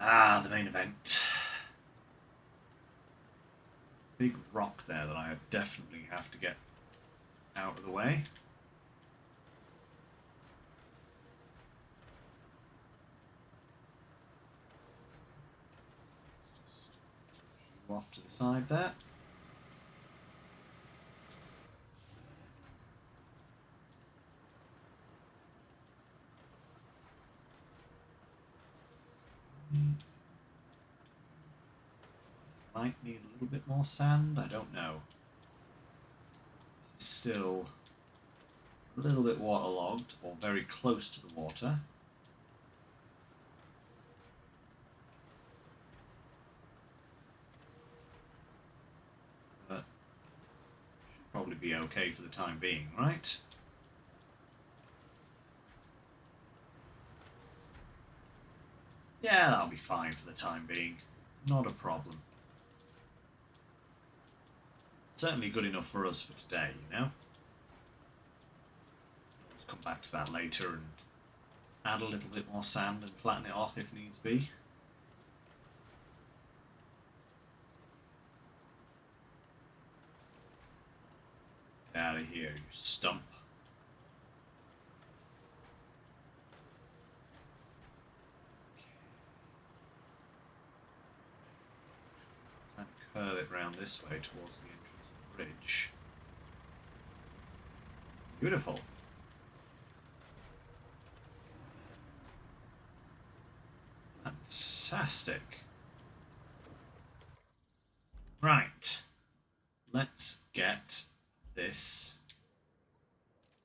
Ah, the main event. Big rock there that I definitely have to get out of the way. Let's just shoot off to the side there. might need a little bit more sand. I don't know. This is still a little bit waterlogged, or very close to the water. But should probably be okay for the time being, right? Yeah, that'll be fine for the time being. Not a problem. Certainly good enough for us for today, you know? Let's come back to that later and add a little bit more sand and flatten it off if needs be. Get out of here, you stump. And curve it round this way towards the entrance of the bridge. Beautiful. Fantastic. Right. Let's get this.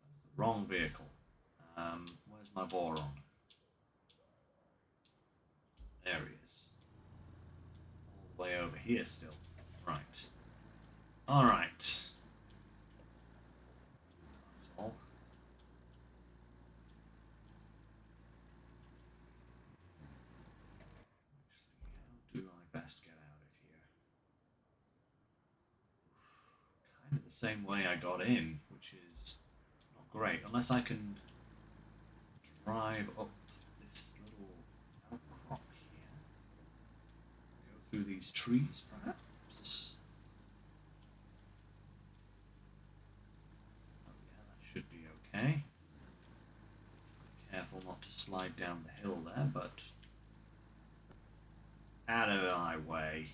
That's the wrong vehicle. Where's my Voron? There he is. All the way over here still. Right. Alright. All. Actually, how do I best get out of here? Kind of the same way I got in, which is not great. Unless I can drive up this little outcrop here. Go through these trees, perhaps. Oh yeah, that should be okay. Careful not to slide down the hill there, but out of my way.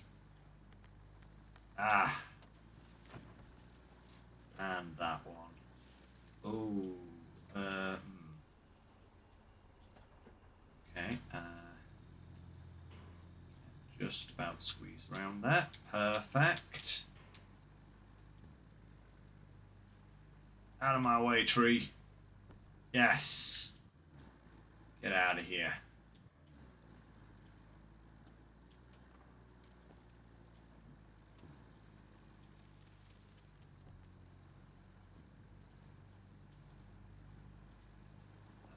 Ah. And that one. Oh. Okay. Just about squeeze around there. Perfect. Out of my way, tree. Yes. Get out of here.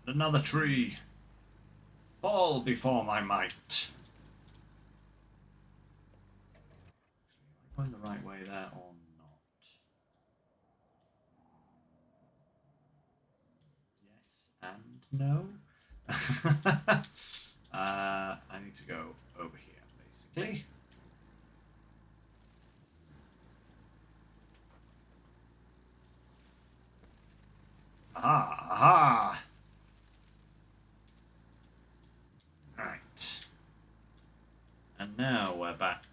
And another tree. Fall before my might. Am I going the right way there or not? Yes and no. I need to go over here, basically. Aha! Aha! Right. And now we're back.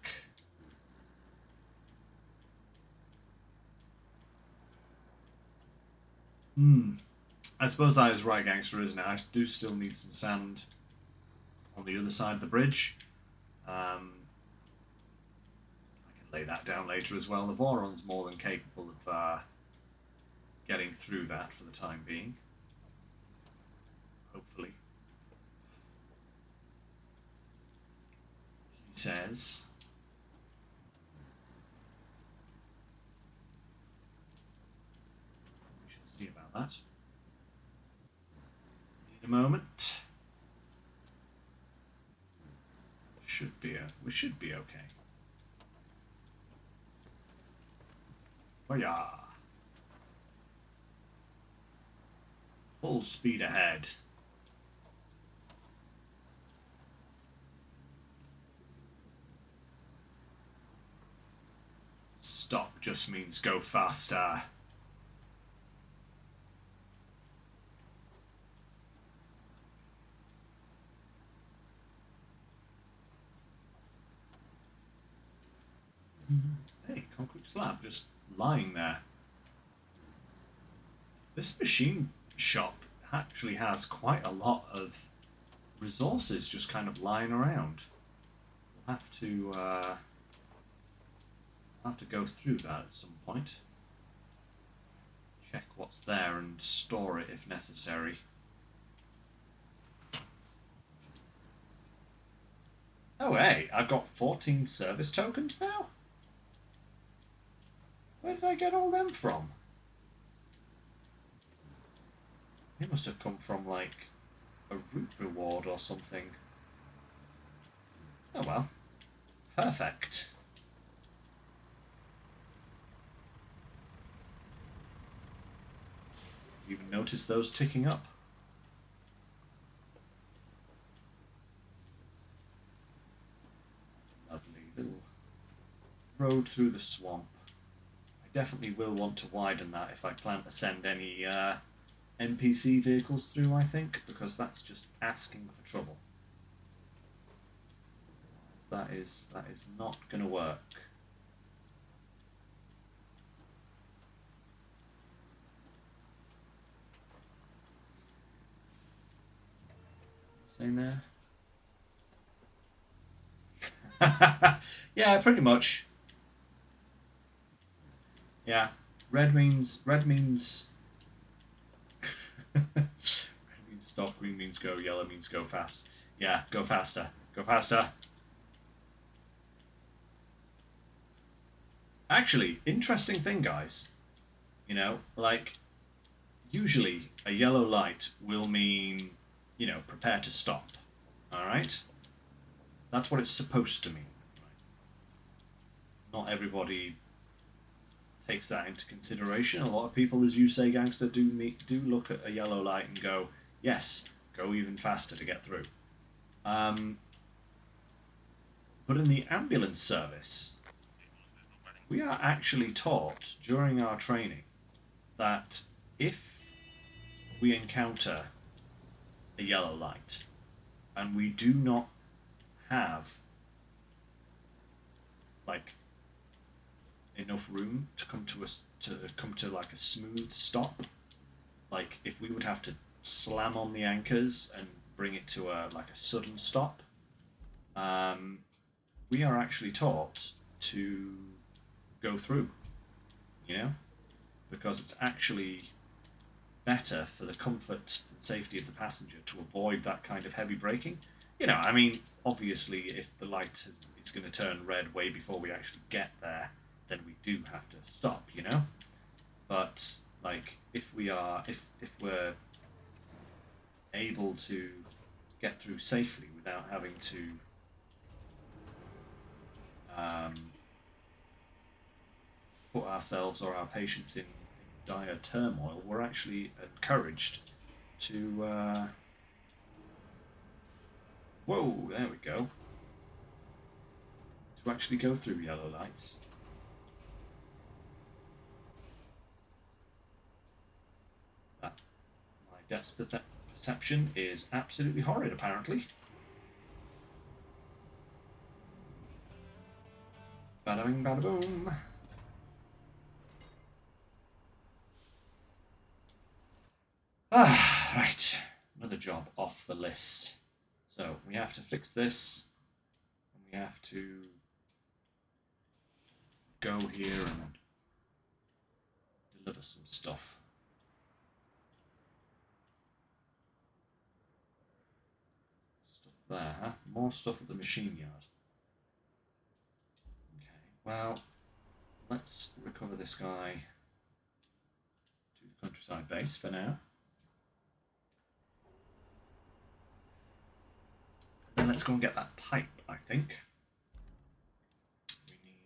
I suppose that is right, gangster, isn't it? I do still need some sand on the other side of the bridge. I can lay that down later as well. The Voron's more than capable of getting through that for the time being. Hopefully. He says. We shall see about that. Need a moment. We should be okay. Oh yeah. Full speed ahead. Stop just means go faster. Hey, concrete slab just lying there. This machine shop actually has quite a lot of resources just kind of lying around. We'll have to I'll have to go through that at some point. Check what's there and store it if necessary. Oh hey, I've got 14 service tokens now? Where did I get all them from? They must have come from, like, a route reward or something. Oh well. Perfect. You even notice those ticking up? Lovely little road through the swamp. I definitely will want to widen that if I plan to send any NPC vehicles through, I think, because that's just asking for trouble. That is not going to work. Saying there? Yeah, pretty much. Yeah, red means red means stop, green means go, yellow means go fast. Yeah, go faster. Go faster. Actually, interesting thing, guys. You know, like, usually a yellow light will mean, you know, prepare to stop. Alright? That's what it's supposed to mean. Not everybody takes that into consideration. A lot of people, as you say, gangster, do look at a yellow light and go, yes, go even faster to get through. But in the ambulance service, we are actually taught during our training that if we encounter a yellow light and we do not have, like, enough room to come to like a smooth stop, like if we would have to slam on the anchors and bring it to a sudden stop, we are actually taught to go through, you know, because it's actually better for the comfort and safety of the passenger to avoid that kind of heavy braking. You know, I mean, obviously, if the light is going to turn red way before we actually get there, then we do have to stop, you know. But like, if we're able to get through safely without having to put ourselves or our patients in dire turmoil, we're actually encouraged to whoa, there we go, to actually go through yellow lights. That, my depth perception is absolutely horrid, apparently. Bada bing, bada boom. Ah, right. Another job off the list. So we have to fix this, and we have to go here and deliver some stuff. Stuff there, huh? More stuff at the machine yard. Okay, well, let's recover this guy to the countryside base for now. Then let's go and get that pipe, I think. We need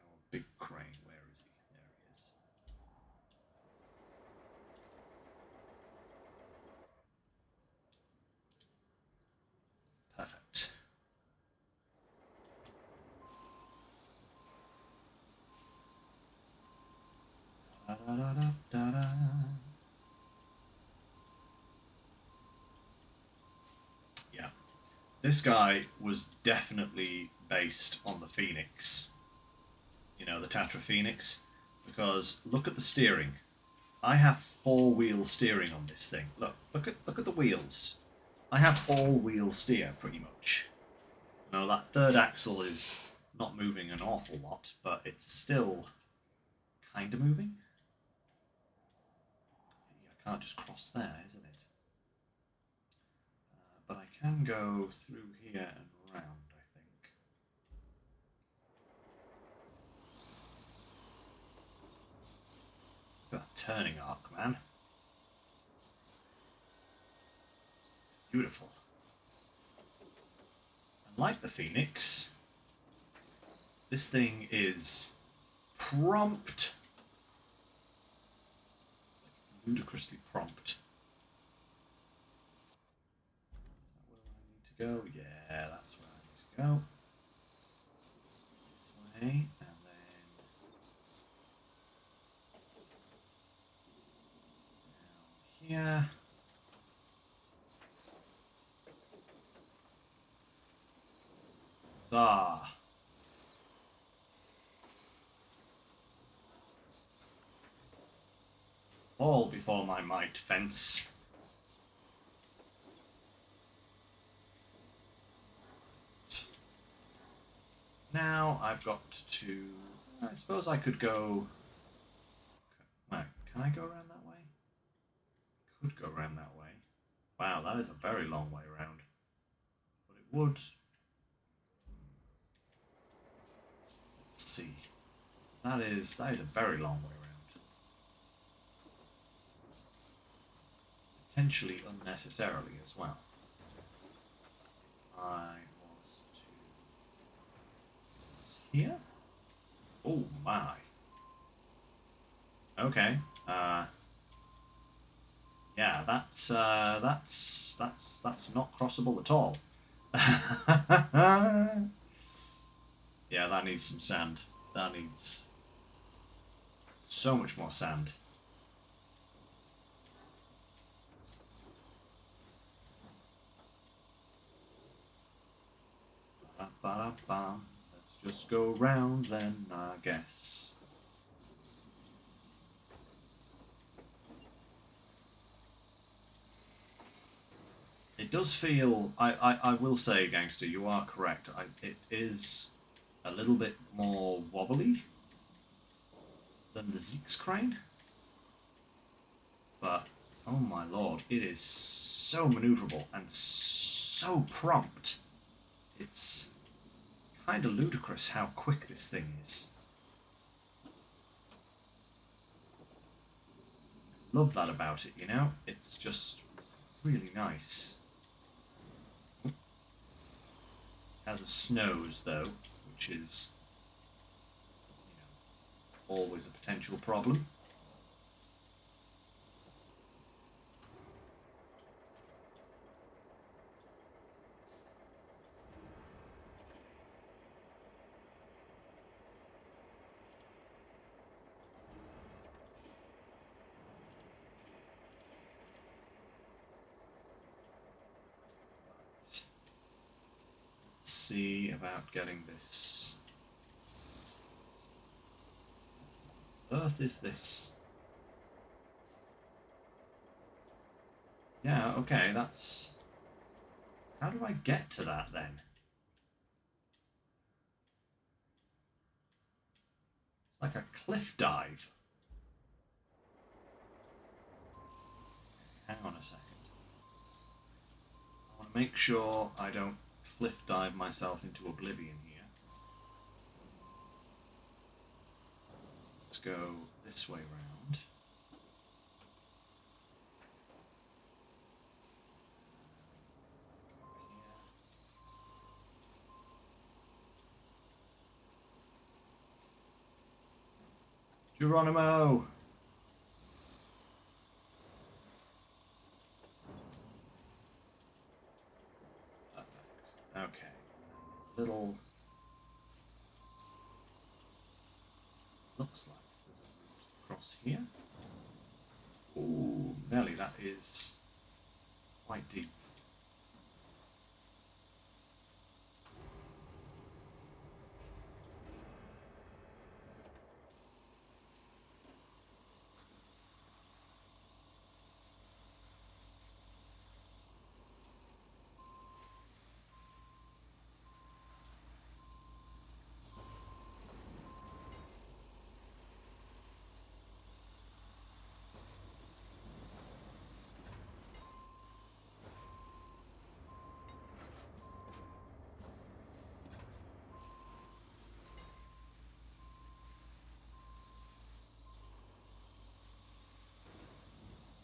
our big crane. Where is he? There he is. Perfect. Da, da, da, da, da. Yeah. This guy was definitely based on the Phoenix. You know, the Tatra Phoenix. Because look at the steering. I have four-wheel steering on this thing. Look at the wheels. I have all-wheel steer pretty much. You know, that third axle is not moving an awful lot, but it's still kind of moving. I can't just cross there, isn't it? But I can go through here and around, I think. That turning arc, man. Beautiful. And like the Phoenix, this thing is prompt. Like, ludicrously prompt. Is that where I need to go? Yeah, that's where I need to go. This way, and then down here. Huzzah! All before my might, fence. Now I've got to... I suppose I could go... Wait, can I go around that way? Could go around that way. Wow, that is a very long way around. But it would... Let's see. That is a very long way around. Potentially unnecessarily as well. I was to... here? Oh my. Okay. Yeah, that's not crossable at all. Yeah, that needs some sand. That needs so much more sand. Ba-da-ba-da-bum. Let's just go round then, I guess. It does feel... I will say, Gangster, you are correct. It is a little bit more wobbly than the Zeke's crane. But, oh my lord, it is so maneuverable and so prompt. It's kind of ludicrous how quick this thing is. Love that about it, you know? It's just really nice. Has a snooze, though, which is, you know, always a potential problem. See about getting this. What earth is this? Yeah, okay, that's... How do I get to that then? It's like a cliff dive. Hang on a second. I want to make sure I don't cliff dive myself into oblivion here. Let's go this way round. Geronimo! Perfect. Okay. There's a little... Looks like there's a route across here. Ooh, Nelly, that is quite deep.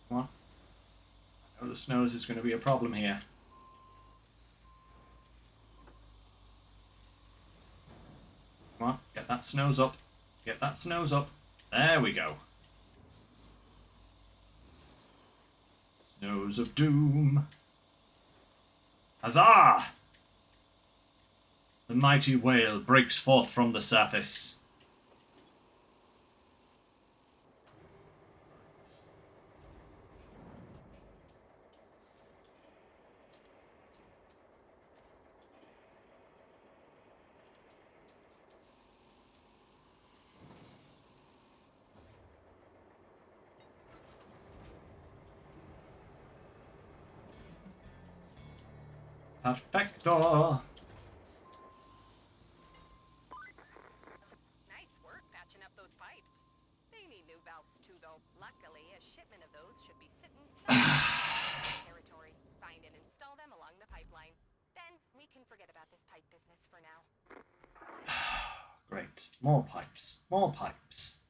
Come on. I know the snows is going to be a problem here. Come on, get that snows up. Get that snows up. There we go. Snows of doom. Huzzah! The mighty whale breaks forth from the surface. Perfecto! Nice work patching up those pipes. They need new valves too, though. Luckily, a shipment of those should be sitting somewhere in territory. Find and install them along the pipeline. Then we can forget about this pipe business for now. Great. More pipes. More pipes.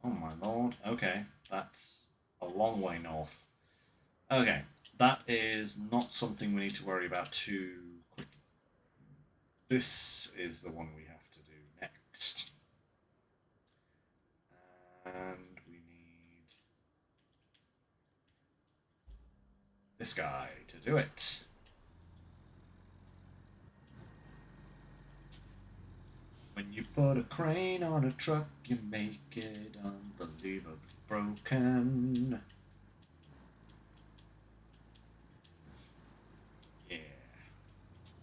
Oh my lord. Okay, that's a long way north. Okay, that is not something we need to worry about too quickly. This is the one we have to do next. And we need this guy to do it. When you put a crane on a truck, you make it unbelievably broken. Yeah.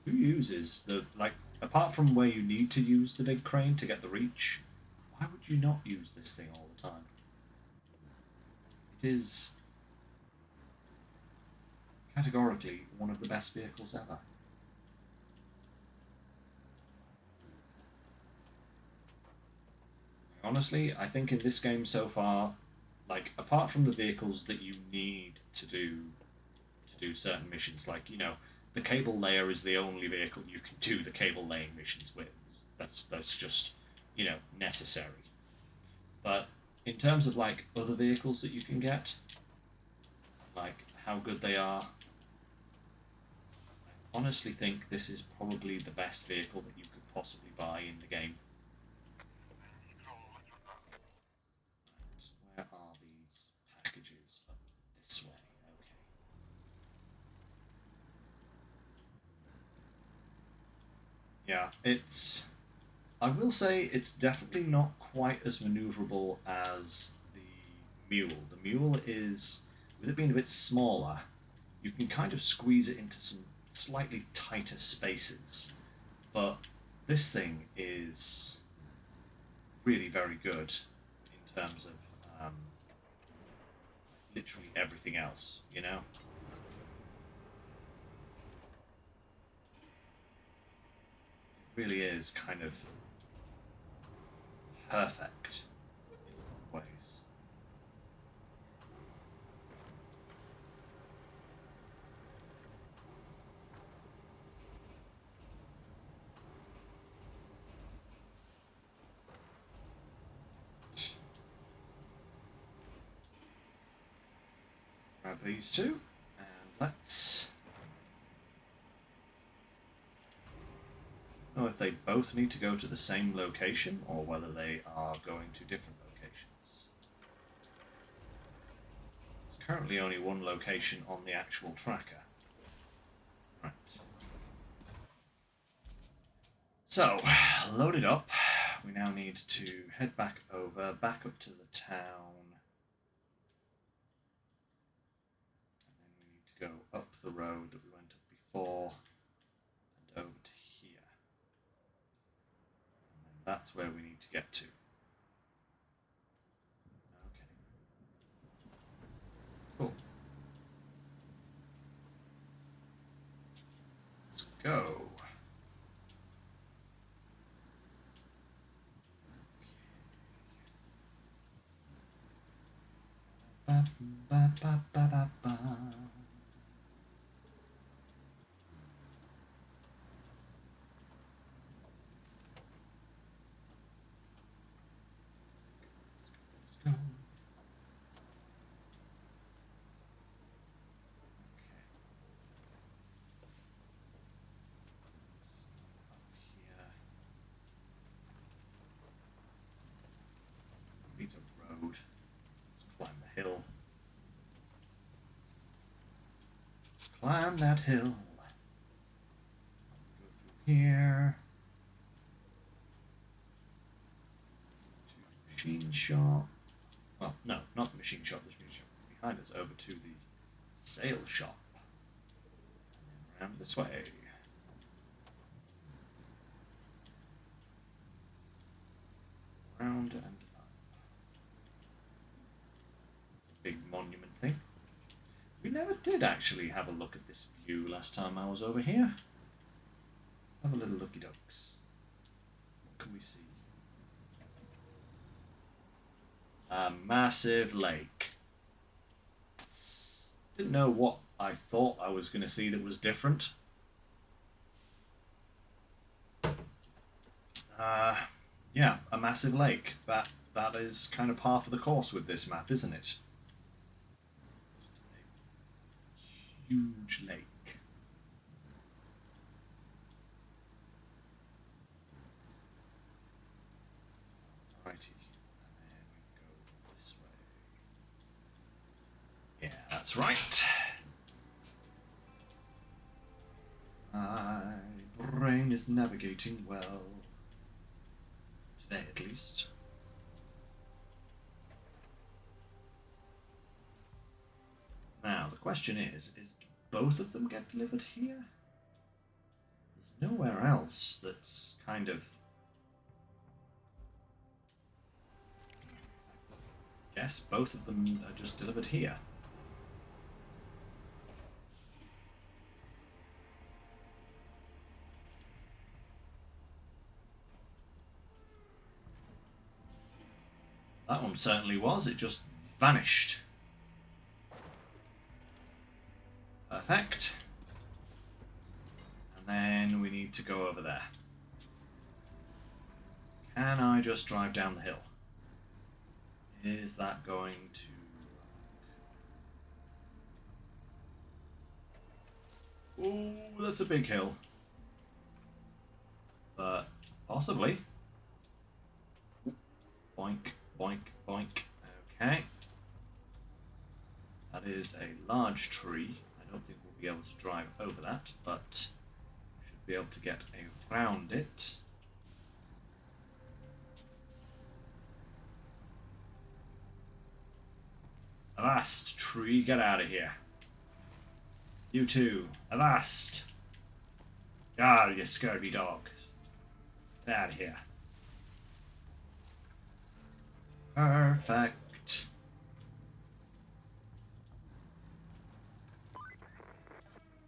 Who uses the, like, apart from where you need to use the big crane to get the reach, why would you not use this thing all the time? It is categorically one of the best vehicles ever. Honestly, I think in this game so far, like, apart from the vehicles that you need to do certain missions, like, you know, the cable layer is the only vehicle you can do the cable laying missions with. That's just, you know, necessary. But in terms of like other vehicles that you can get, like how good they are, I honestly think this is probably the best vehicle that you could possibly buy in the game. Right, where are these packages? Up this way. Okay. Yeah, it's. I will say it's definitely not quite as maneuverable as the mule. The mule is, with it being a bit smaller, you can kind of squeeze it into some slightly tighter spaces. But this thing is really very good in terms of literally everything else, you know? It really is kind of perfect in ways. Grab these two, and let's know if they both need to go to the same location or whether they are going to different locations. There's currently only one location on the actual tracker. Right. So, loaded up. We now need to head back over, back up to the town. And then we need to go up the road that we went up before and over to here. And then that's where we need to get to. Okay. Cool. Let's go. Ba, ba, ba, ba, ba, ba. Let's go. climb that hill. Go through here. To the machine shop. Well, no, not the machine shop. There's a machine shop behind us. Over to the sail shop. And then around this way. Round and up. It's a big monument thing. We never did actually have a look at this view last time I was over here. Let's have a little looky ducks. What can we see? A massive lake. Didn't know what I thought I was going to see that was different. Yeah, a massive lake. That is kind of par for the course with this map, isn't it? A huge lake. Alrighty, and then we go this way. Yeah, that's right. My brain is navigating well. Today, at least. Now, the question is do both of them get delivered here? There's nowhere else that's kind of... I guess both of them are just delivered here. That one certainly was. It just vanished. Perfect. And then we need to go over there. Can I just drive down the hill? Is that going to work? Ooh, that's a big hill. But possibly. Boink, boink, boink. Okay. That is a large tree. I don't think we'll be able to drive over that, but we should be able to get around it. Avast, tree, get out of here. You too, avast. Ah, you scurvy dog. Get out of here. Perfect.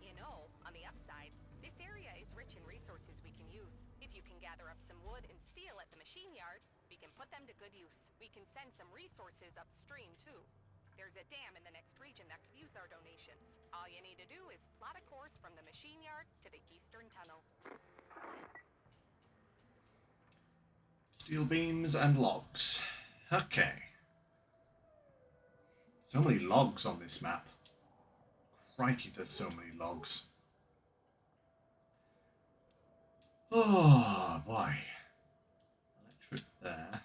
You know, on the upside, this area is rich in resources we can use. If you can gather up some wood and steel at the machine yard, we can put them to good use. We can send some resources upstream, too. There's a dam in the next region that could use our donations. All you need to do is plot a course from the machine yard to the eastern tunnel. Steel beams and logs. Okay. So many logs on this map. Crikey, there's so many logs. Oh, boy. Electric there. And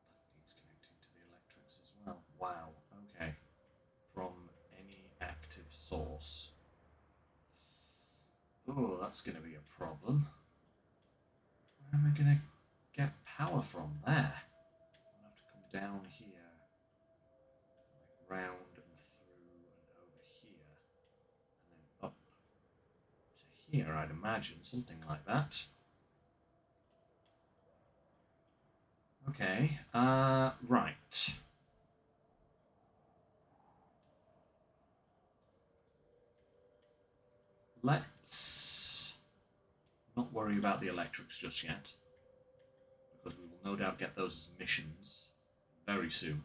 that needs connecting to the electrics as well. Wow, okay. From any active source. Oh, that's going to be a problem. Where am I going to get power from there? I'll have to come down here, like round and through and over here, and then up to here, I'd imagine, something like that. Okay, right. Let's not worry about the electrics just yet, because we will no doubt get those as missions very soon.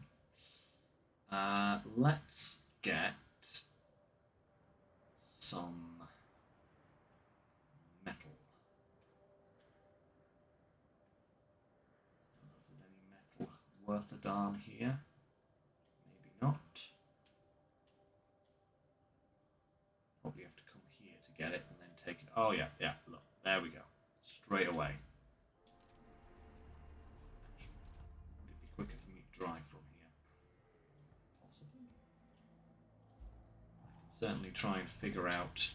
Let's get some metal. I don't know if there's any metal worth a darn here. Maybe not. Probably have to come here to get it and then take it. Oh yeah, yeah, look, there we go. Straight away. Actually, would it be quicker for me to drive from here? Possibly. certainly try and figure out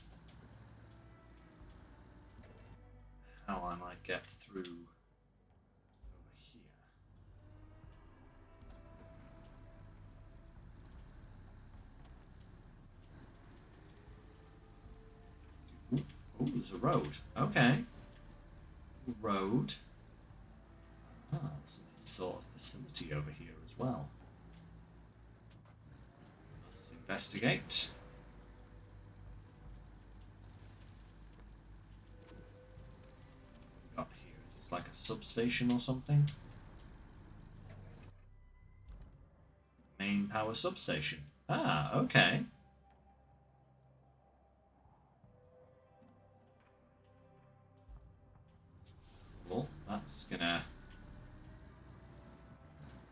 how I might get through over here. Oh, there's a road. Okay. Road. Ah, some sort of facility over here as well. Let's investigate. What have we got here? Is this like a substation or something? Main power substation. Ah, okay. Well, that's gonna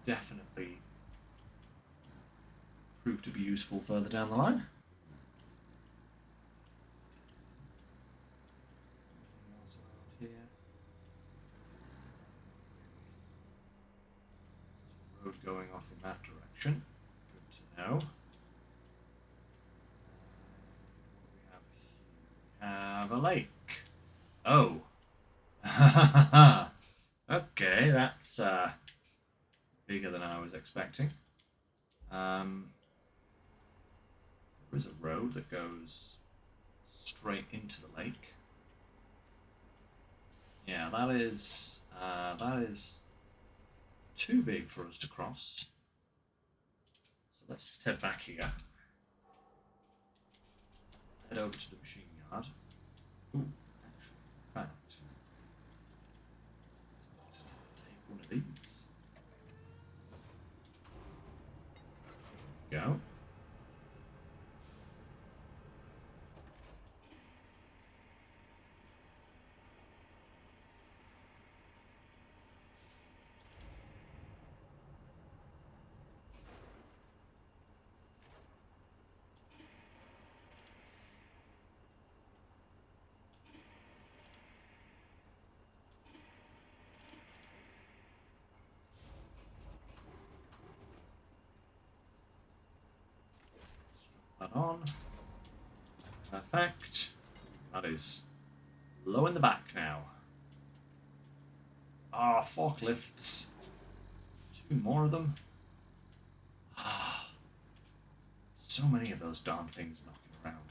definitely prove to be useful further down the line. Anything else around here? There's a road going off in that direction. Good to know. What do we have here? We have a lake. Oh. Okay, that's bigger than I was expecting. There is a road that goes straight into the lake. Yeah, that is too big for us to cross. So let's just head back here. Head over to the machine yard. Ooh, actually, in fact, let's take one of these. There we go. Strap that on. Perfect. That is low in the back now. Ah, forklifts. 2 more of them. Ah, so many of those darn things knocking around.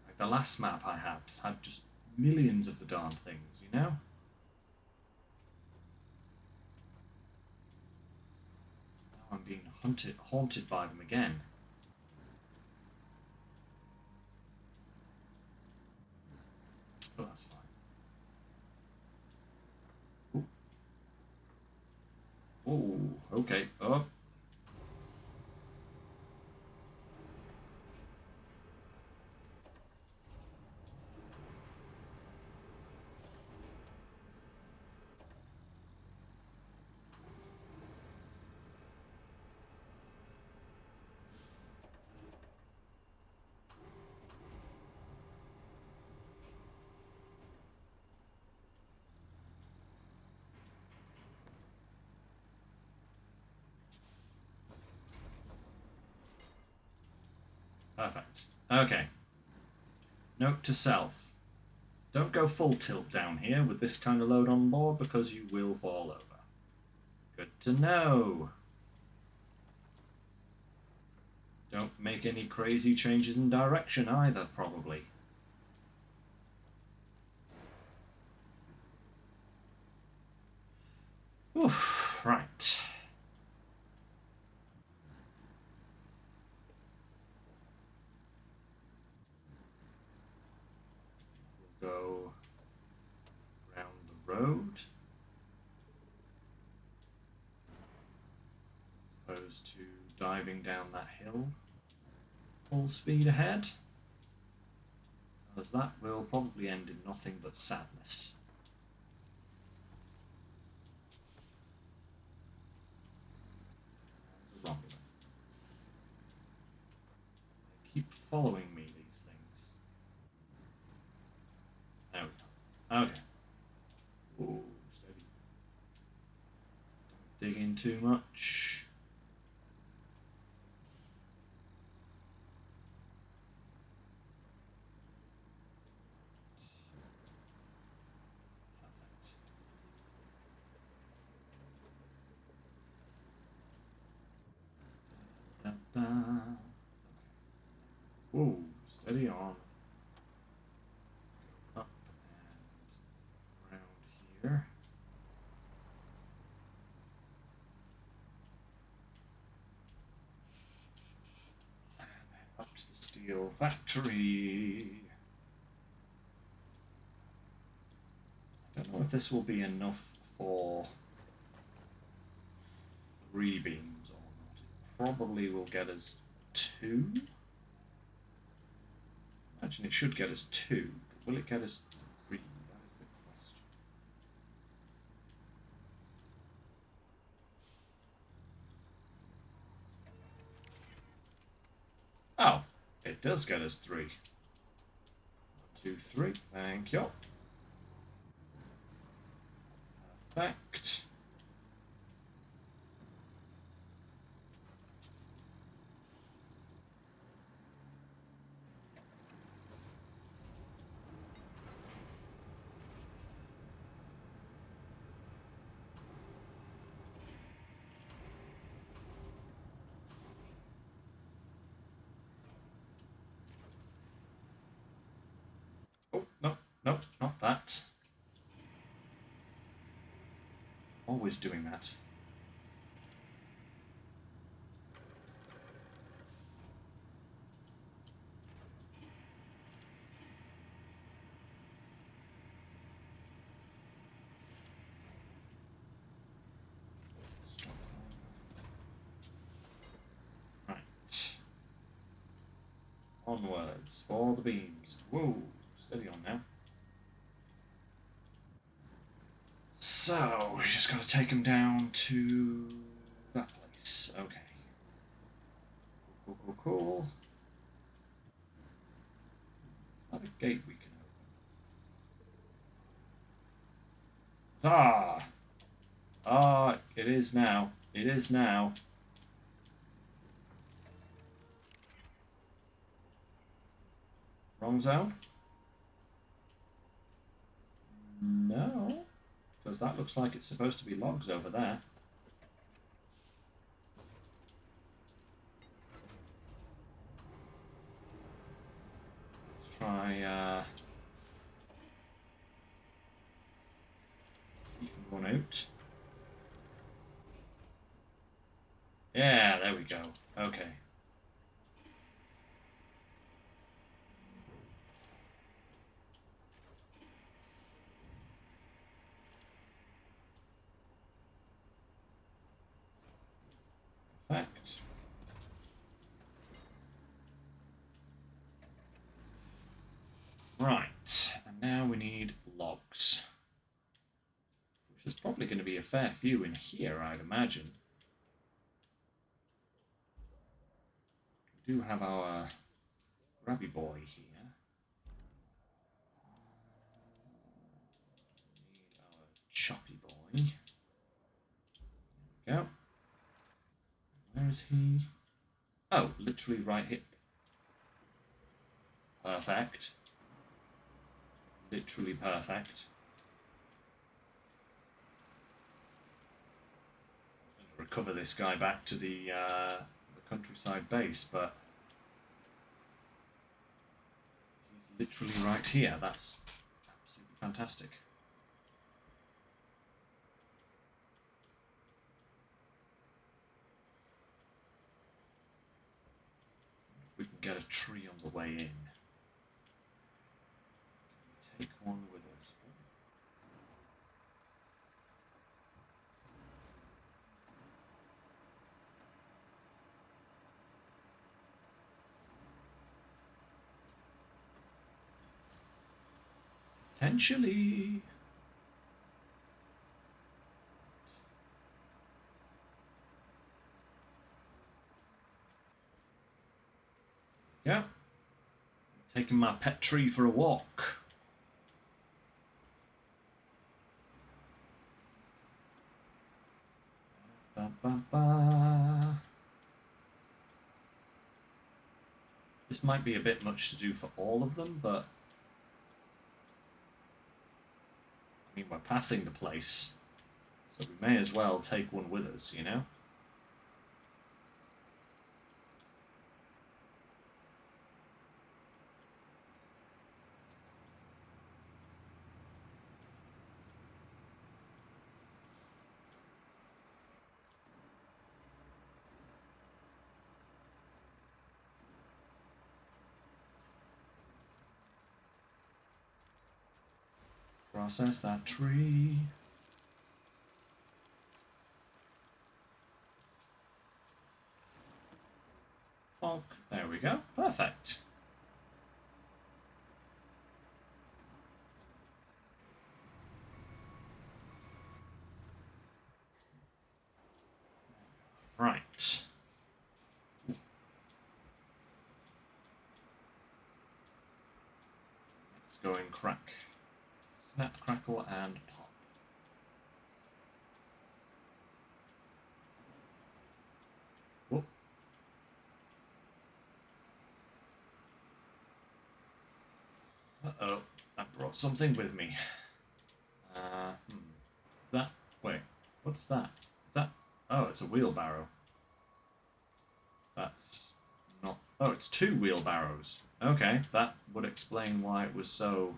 Like the last map I had just millions of the darn things, you know? Now I'm being haunted by them again. But that's fine. Ooh. Oh, okay. Oh. Perfect. Okay. Note to self. Don't go full tilt down here with this kind of load on board because you will fall over. Good to know. Don't make any crazy changes in direction either, probably. Oof, right. We'll go around the road. As opposed to diving down that hill full speed ahead. Because that will probably end in nothing but sadness. There's a Romulan. They keep following me, these things. There we go. Okay. Ooh, steady. Don't dig in too much. Steady on. Go up and around here. And then up to the steel factory. I don't know if this will be enough for 3 beams or not. It probably will get us 2. Imagine it should get us 2, but will it get us 3? That is the question. Oh, it does get us 3. 1, 2, 3. Thank you. Perfect. Oh, no, no, not that. Always doing that. Stop that. Right. Onwards for the beams. Whoa, steady on now. So, we just got to take them down to that place. Okay. Cool, cool, cool. Is that a gate we can open? Ah! Ah, it is now. It is now. Wrong zone? No. Because that looks like it's supposed to be logs over there. Let's try even one out. Yeah, there we go. Okay. Perfect. Right, and now we need logs. Which is probably going to be a fair few in here, I'd imagine. We do have our grabby boy here. We need our choppy boy. There we go. Where is he? Oh, literally right here. Perfect. Literally perfect. I'm going to recover this guy back to the countryside base, but he's literally right here. That's absolutely fantastic. We can get a tree on the way in. Can we take one with us? Potentially. Yeah. Taking my pet tree for a walk. Ba, ba, ba. This might be a bit much to do for all of them, but I mean, we're passing the place, so we may as well take one with us, you know? Process that tree. Bonk. There we go. Perfect. Right. Let's go and crack. Snap, crackle, and pop. Whoop. Uh-oh. I brought something with me. Is that... Wait. What's that? Is that... Oh, it's a wheelbarrow. That's not... Oh, it's 2 wheelbarrows. Okay, that would explain why it was so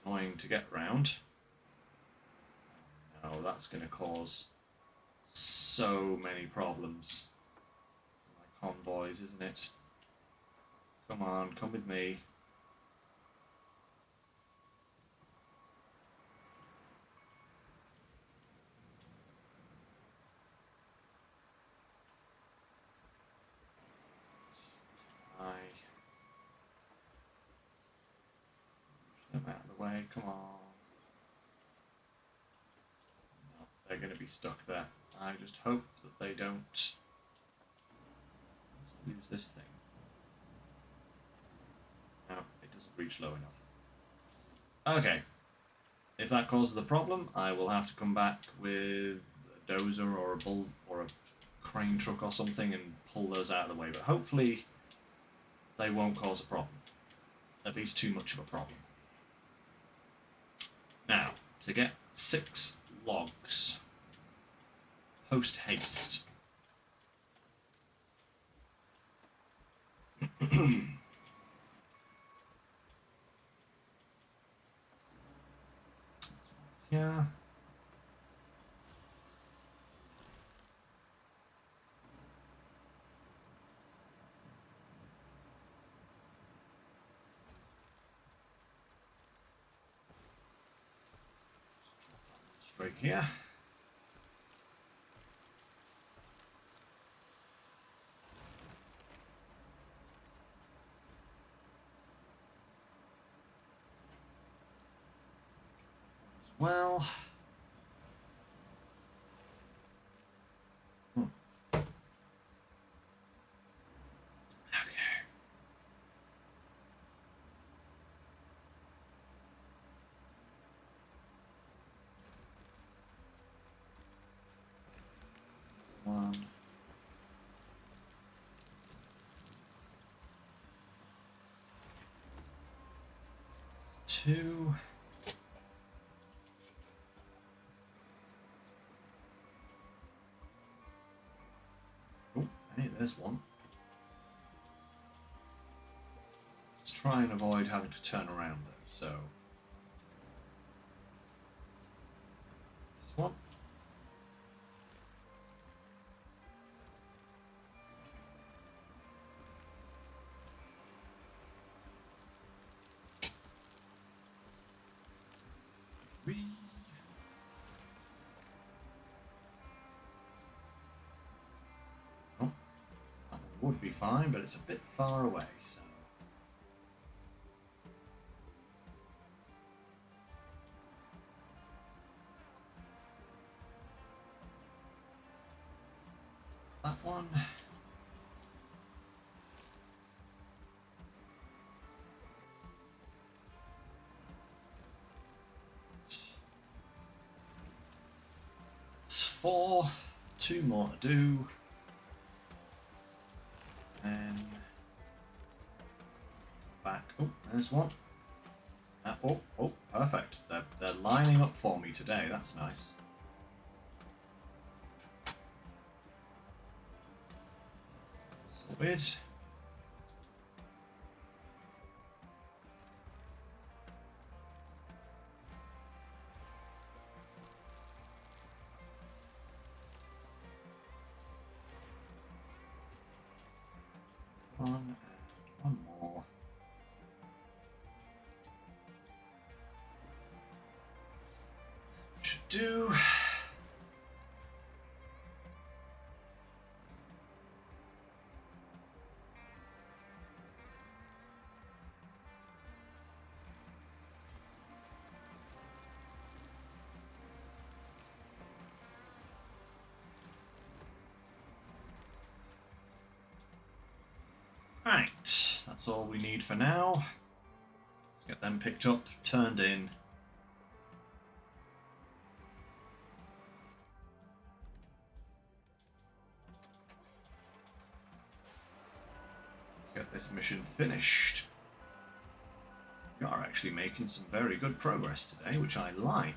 annoying to get round. No, that's going to cause so many problems. My convoys, isn't it? Come on, come with me. Push them out of the way, come on. No, they're going to be stuck there. I just hope that they don't... Let's use this thing. No, it doesn't reach low enough. Okay. If that causes the problem, I will have to come back with a dozer or a bull or a crane truck or something and pull those out of the way. But hopefully they won't cause a problem. At least too much of a problem. Now, to get 6 logs. Post haste. Yeah. Straight here. Well. Okay. 1. 2. Oh, hey, there's 1. Let's try and avoid having to turn around though, so... This 1. Whee! Oh, that one would be fine, but it's a bit far away, so... That one... It's 4. 2 more to do. And... Back. Oh, there's 1. Oh, perfect. They're lining up for me today. That's nice. Sorted. One more. do. Right, that's all we need for now. Let's get them picked up, turned in. Let's get this mission finished. We are actually making some very good progress today, which I like.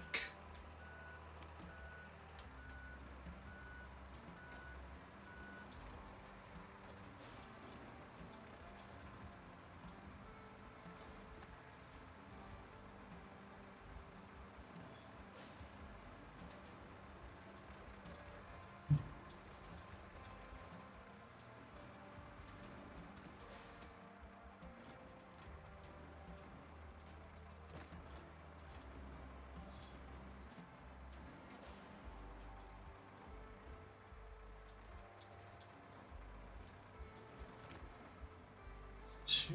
Two.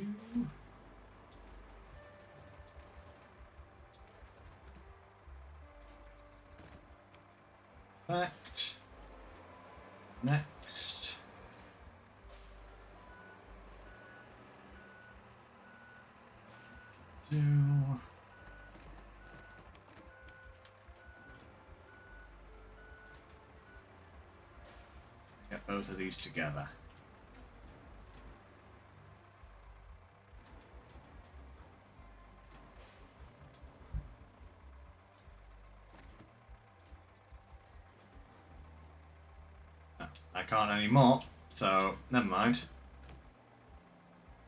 Fact. Next. Do. Get both of these together. I can't anymore, so never mind.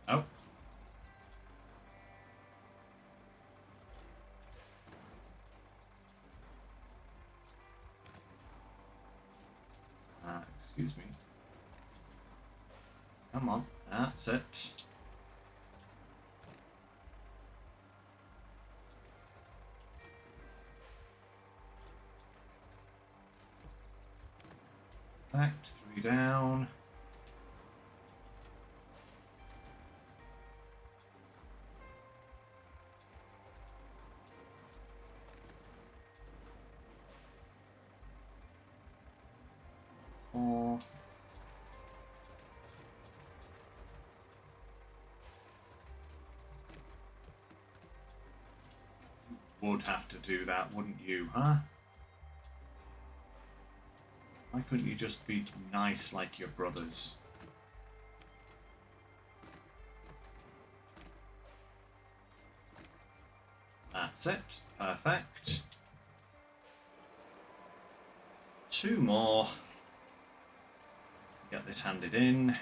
Oh. Excuse me. Come on, that's it. Fact, 3 down. Four. Would have to do that, wouldn't you, huh? Why couldn't you just be nice like your brothers? That's it. Perfect. 2 more. Get this handed in.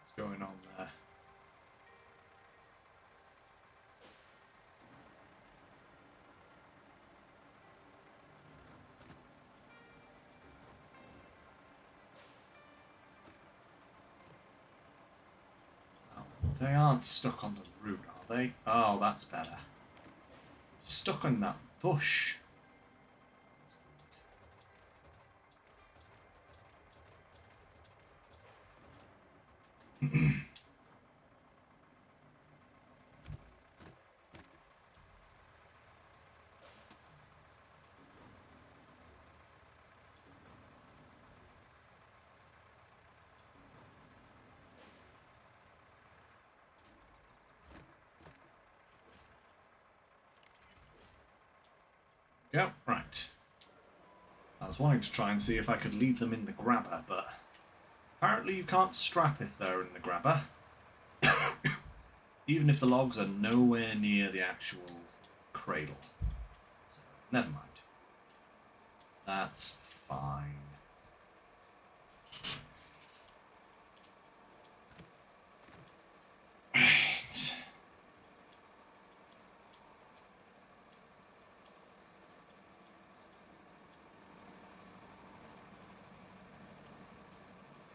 What's going on there? They aren't stuck on the root, are they? Oh, that's better. Stuck on that bush. Go, right. I was wanting to try and see if I could leave them in the grabber, but apparently you can't strap if they're in the grabber. Even if the logs are nowhere near the actual cradle. So, never mind. That's fine.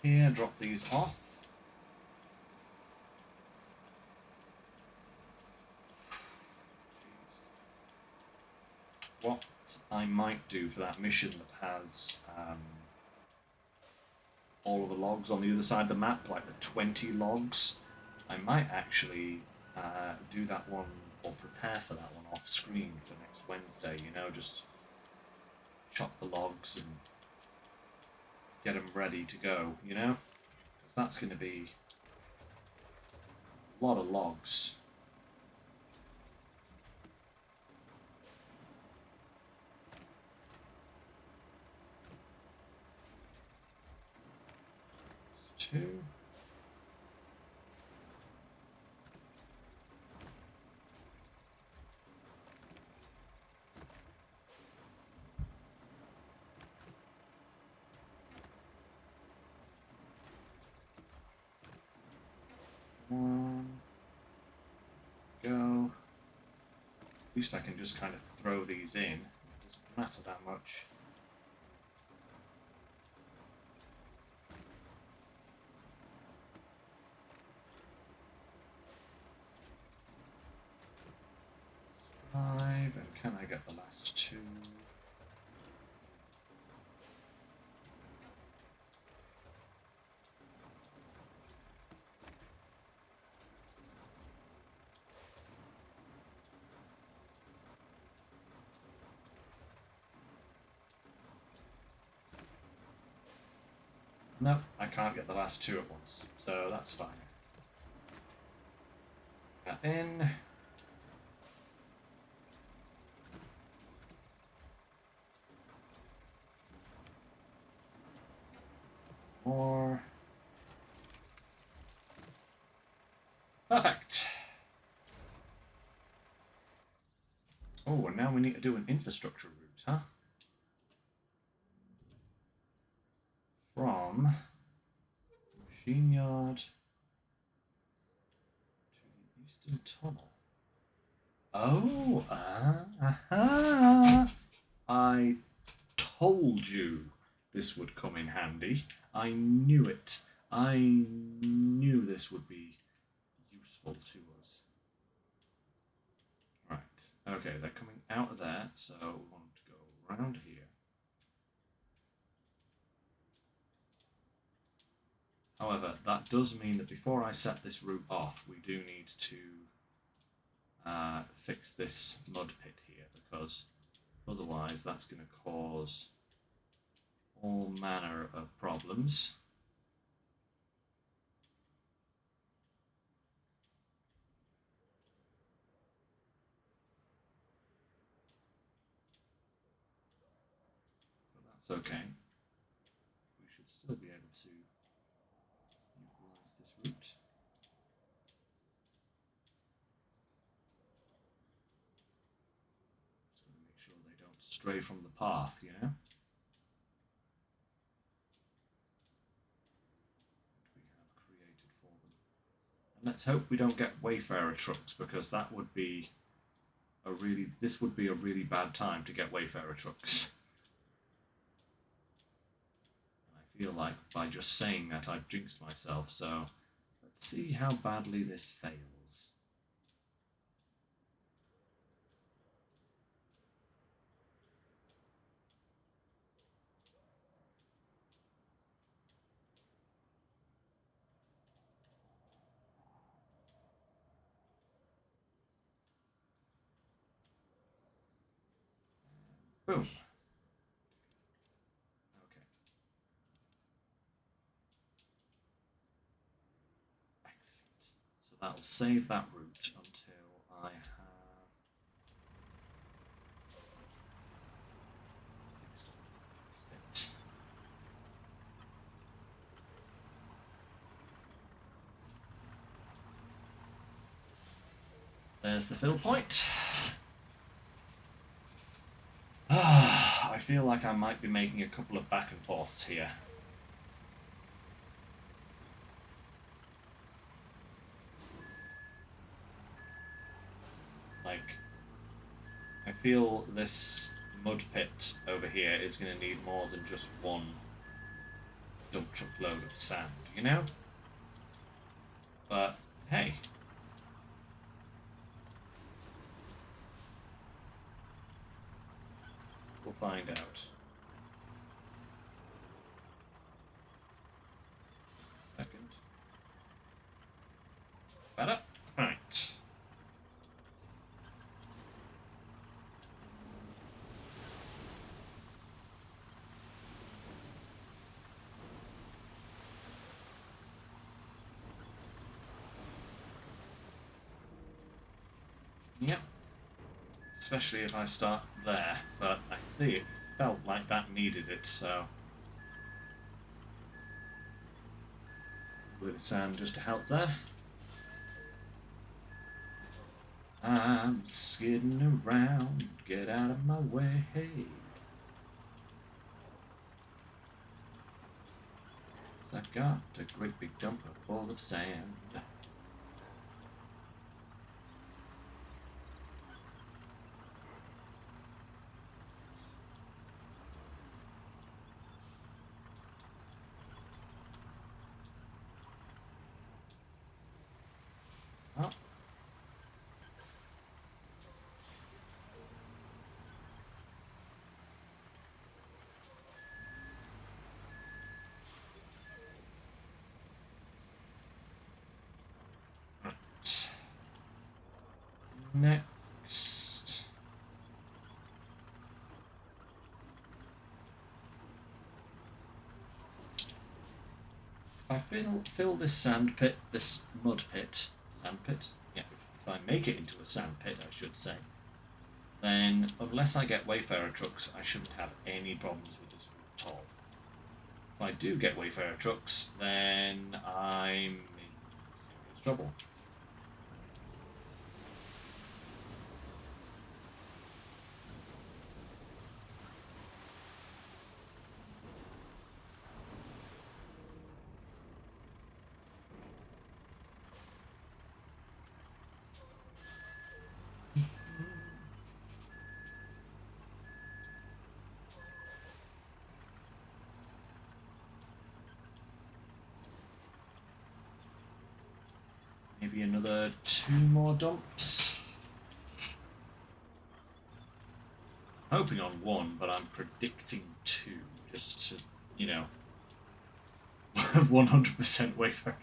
here, drop these off. Jeez. What I might do for that mission that has all of the logs on the other side of the map, like the 20 logs, I might actually do that one, or prepare for that one off screen for next Wednesday, you know, just chop the logs and get them ready to go, you know? Because that's going to be a lot of logs. It's 2. Go. At least I can just kind of throw these in. It doesn't matter that much. That's 5, and can I get the last 2? No, I can't get the last 2 at once, so that's fine. That in. More. Perfect. Oh, and now we need to do an infrastructure route, huh? From machine yard to the eastern tunnel. Oh, I told you this would come in handy. I knew it. I knew this would be useful to us. Right. Okay, they're coming out of there, so we want to go around here. However, that does mean that before I set this route off, we do need to fix this mud pit here, because otherwise that's going to cause all manner of problems. But that's okay. We should still be able to utilize this route. Just got to make sure they don't stray from the path, you know? That we have created for them. And let's hope we don't get Wayfarer trucks, because that would be this would be a really bad time to get Wayfarer trucks. And I feel like by just saying that I've jinxed myself, so let's see how badly this fails. Boom. Okay. Excellent. So that'll save that route until I have fixed this bit. There's the fill point. I feel like I might be making a couple of back and forths here. Like, I feel this mud pit over here is going to need more than just one dump truck load of sand, you know? But, hey. We'll find out. Second. Better? Right. Yep. Especially if I start there, but I think it felt like that needed it, so... With sand just to help there. I'm skidding around, get out of my way. I got a great big dumper full of sand. Oh. Right. Next. If I fill this sand pit, this mud pit, sand pit? Yeah, if I make it into a sand pit, I should say, then unless I get Wayfarer trucks, I shouldn't have any problems with this route at all. If I do get Wayfarer trucks, then I'm in serious trouble. Maybe another 2 more dumps. Hoping on 1, but I'm predicting 2, just to, you know, 100% Wayfarer.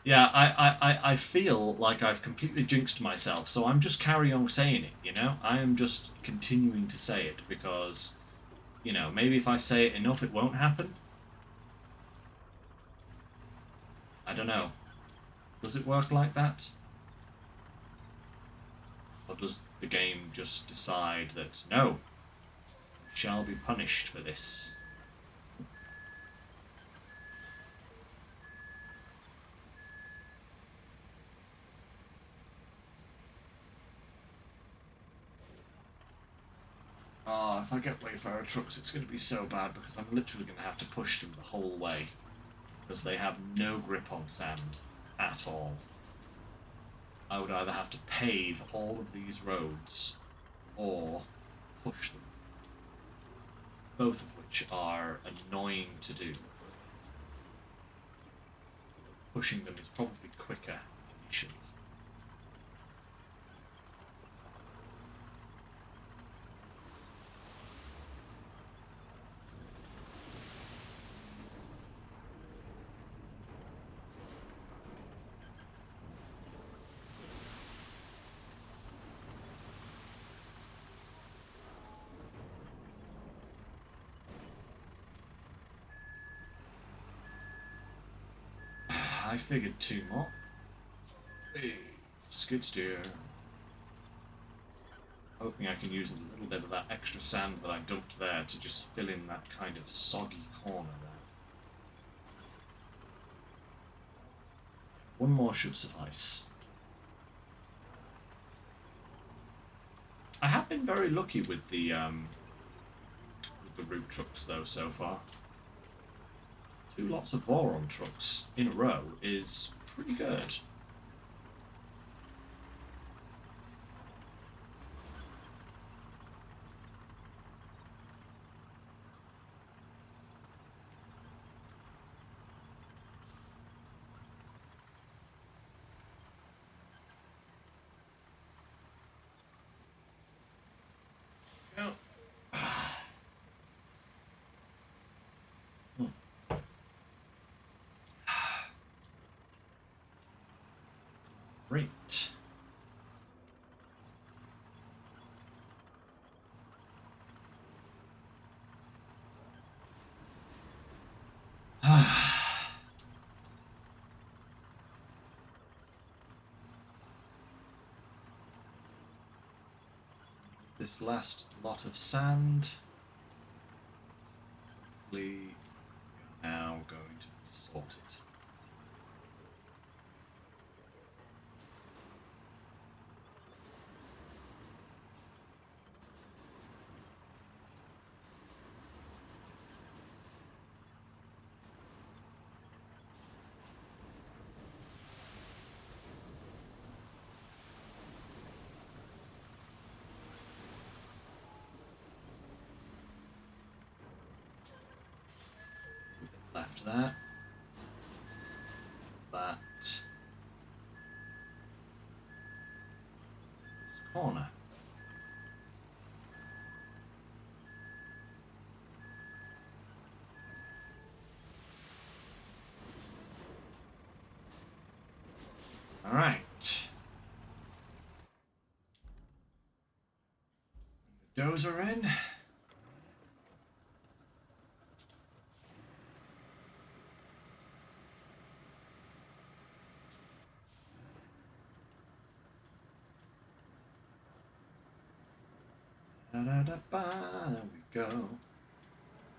Yeah, I feel like I've completely jinxed myself, so I'm just carry on saying it, you know? I am just continuing to say it because, you know, maybe if I say it enough it won't happen? I don't know. Does it work like that? Or does the game just decide that, no, you shall be punished for this? Oh, if I get Wayfarer trucks, it's going to be so bad because I'm literally going to have to push them the whole way. Because they have no grip on sand at all. I would either have to pave all of these roads or push them. Both of which are annoying to do. Pushing them is probably quicker initially. I figured 2 more. Hey, skid steer. Hoping I can use a little bit of that extra sand that I dumped there to just fill in that kind of soggy corner there. 1 more should suffice. I have been very lucky with the root trucks though so far. 2 lots of Voron trucks in a row is pretty good. Great. This last lot of sand. Hopefully, we are now going to be sorted. Left that. That. This corner. Alright. The dozer in. There we go.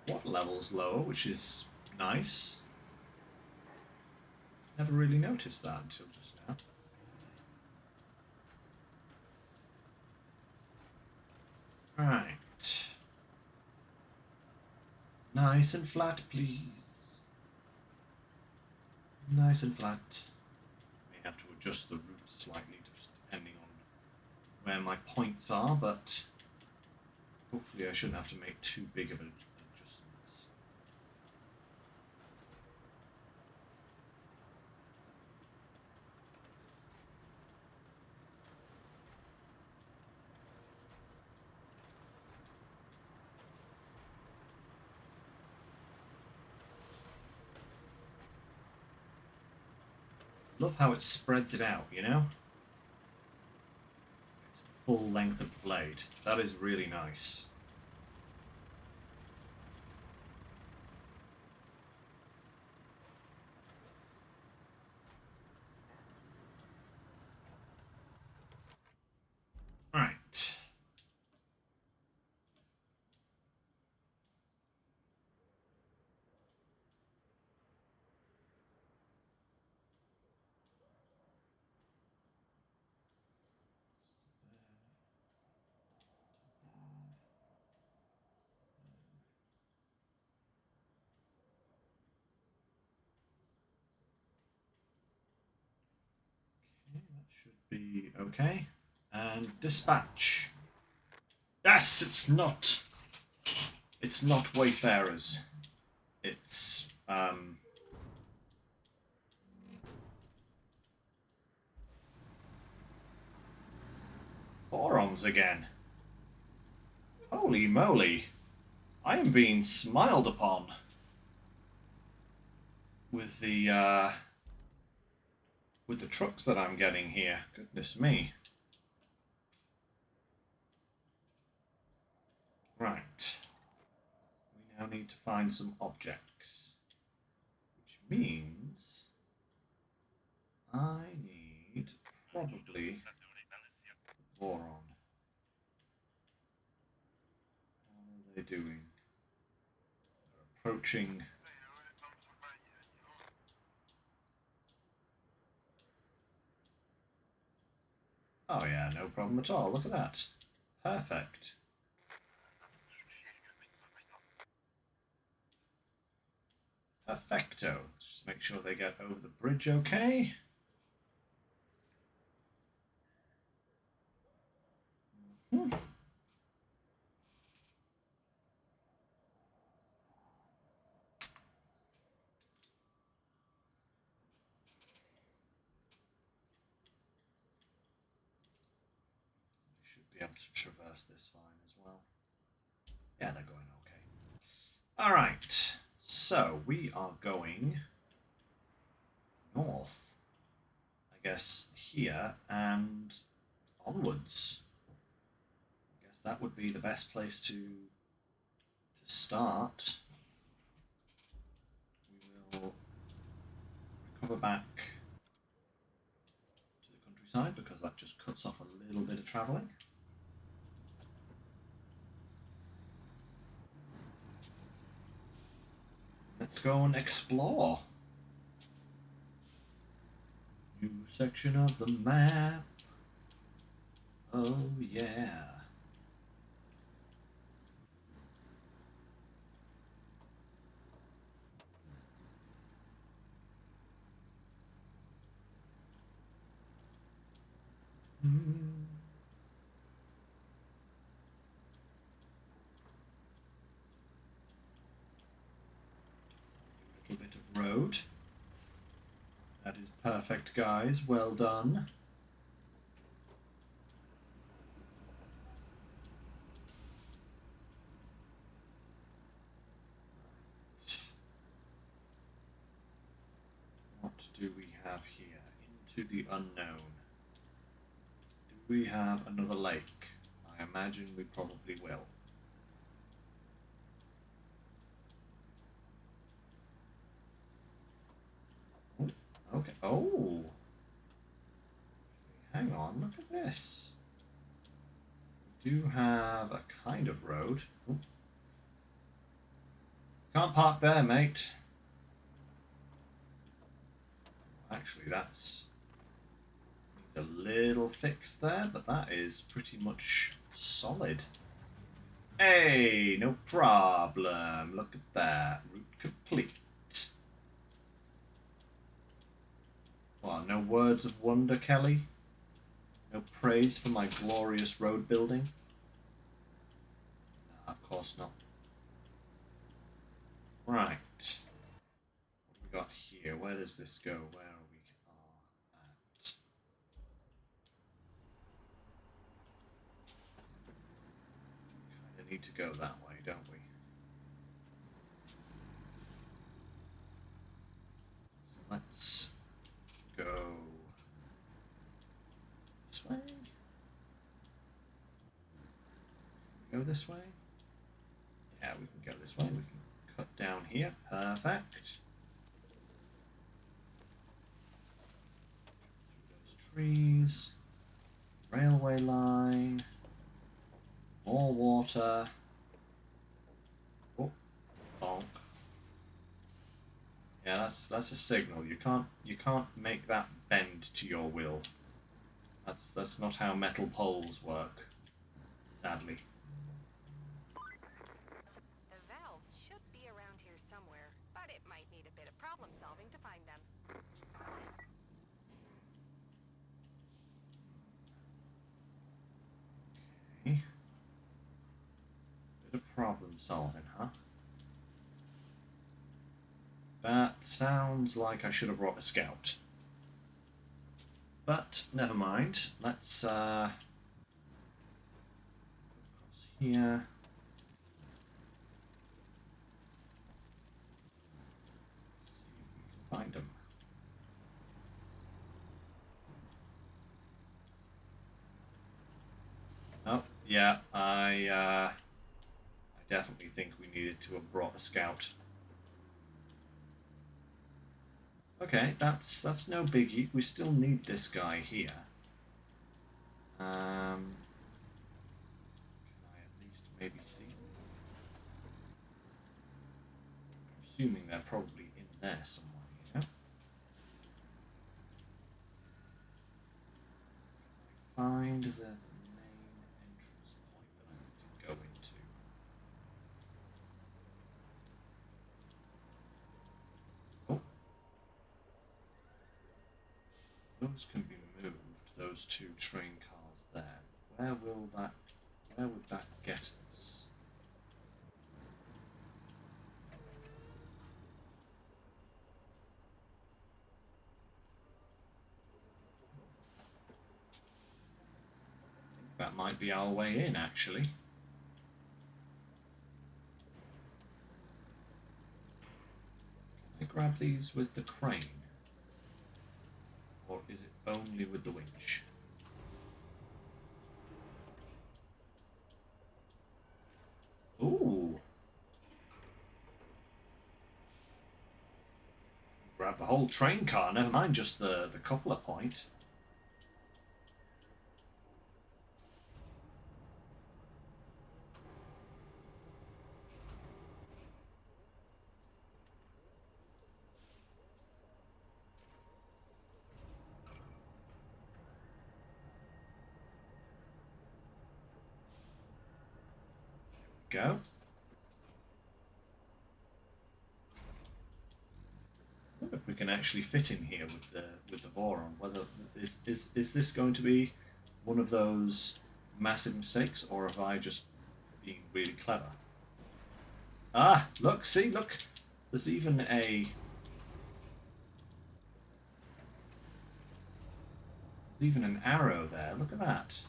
What level's lower, which is nice. Never really noticed that until just now. Right. Nice and flat, please. Nice and flat. May have to adjust the route slightly, just depending on where my points are, but hopefully I shouldn't have to make too big of an adjustments. Love how it spreads it out, you know? Full length of the blade. That is really nice. Right. Okay, that should be okay. And dispatch. Yes, it's not. It's not Wayfarers. It's Forums again. Holy moly. I am being smiled upon with the trucks that I'm getting here. Goodness me. Right. We now need to find some objects, which means I need probably Voron. How are they doing? They're approaching. Oh yeah, no problem at all. Look at that. Perfect. Perfecto. Let's just make sure they get over the bridge okay. Hmm. Should be able to traverse this fine as well. Yeah, they're going okay. All right. So we are going north, I guess, here and onwards. I guess that would be the best place to start. We will recover back to the countryside because that just cuts off a little bit of travelling. Let's go and explore. New section of the map. Oh yeah. A little bit of road. That is perfect, guys. Well done. What do we have here? Into the unknown. Do we have another lake? I imagine we probably will. Oh, okay. Oh! Hang on, look at this. We do have a kind of road. Ooh. Can't park there, mate. Actually, that's needs a little fix there, but that is pretty much solid. Hey, no problem. Look at that. Route complete. Well, no words of wonder, Kelly? No praise for my glorious road building? Nah, of course not. Right. What have we got here? Where does this go? Where are we at? Kind of need to go that way, don't we? So let's go this way. Go this way? Yeah, we can go this way. We can cut down here. Perfect. Through those trees. Railway line. More water. Oh, bonk. Yeah, that's a signal. You can't make that bend to your will. That's not how metal poles work. Sadly. The valves should be around here somewhere, but it might need a bit of problem solving to find them. Okay. Bit of problem solving, huh? That sounds like I should have brought a scout. But never mind. Let's go across here. Let's see if we can find them. Oh, yeah, I definitely think we needed to have brought a scout. Okay, that's no biggie. We still need this guy here. Can I at least maybe see? I'm assuming they're probably in there somewhere, you know? Find the main entrance point that I need to go into. Oh. Those can be moved, those two train cars there. Where would that get us? I think that might be our way in, actually. Can I grab these with the crane? Or is it only with the winch? Ooh. Grab the whole train car, never mind just the coupler point. Go. I wonder if we can actually fit in here with the Voron. Whether is this going to be one of those massive mistakes, or have I just been really clever? Ah, look, see, look. There's even an arrow there. Look at that.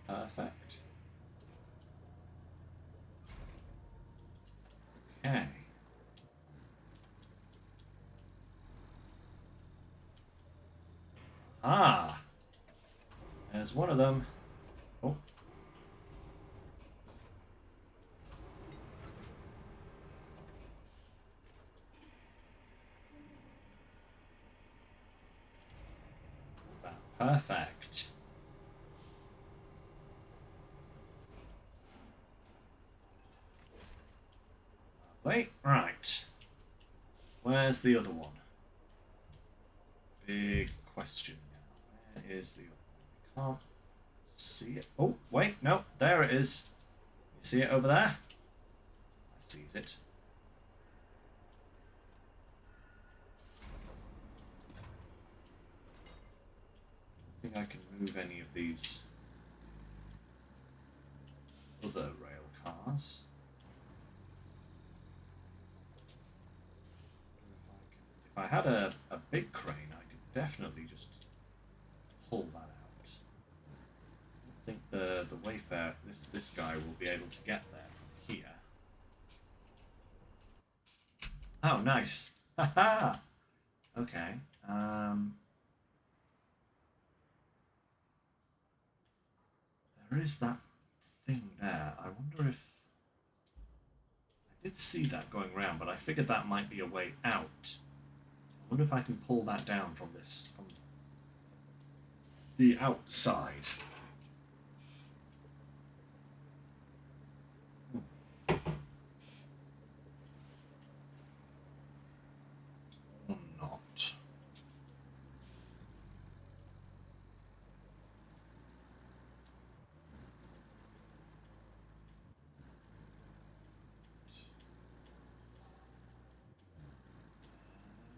Perfect. Okay. Ah, there's one of them. Oh. Perfect. Wait, right. Where's the other one? Big question now. Where is the other one? We can't see it. Oh, wait, no, there it is. You see it over there? I sees it. I don't think I can move any of these other rail cars. If I had a big crane, I could definitely just pull that out. I think the Wayfarer, this guy will be able to get there from here. Oh, nice. Haha. Okay. There is that thing there. I wonder if I did see that going around, but I figured that might be a way out. I wonder if I can pull that down from the outside. Or not.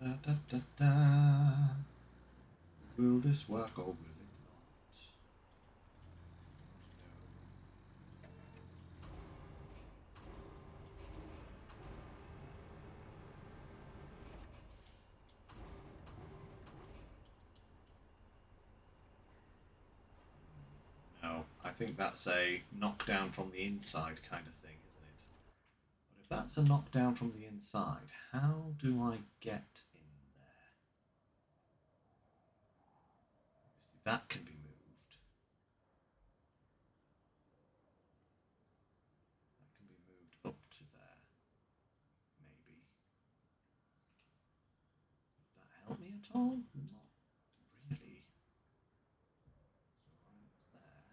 Da, da, da, da. Will this work or will it not? No, I think that's a knockdown from the inside kind of thing, isn't it? But if that's a knockdown from the inside, how do I get in there? Obviously, that can be moved. That can be moved up to there. Maybe. Would that help me at all? Not really. So right there.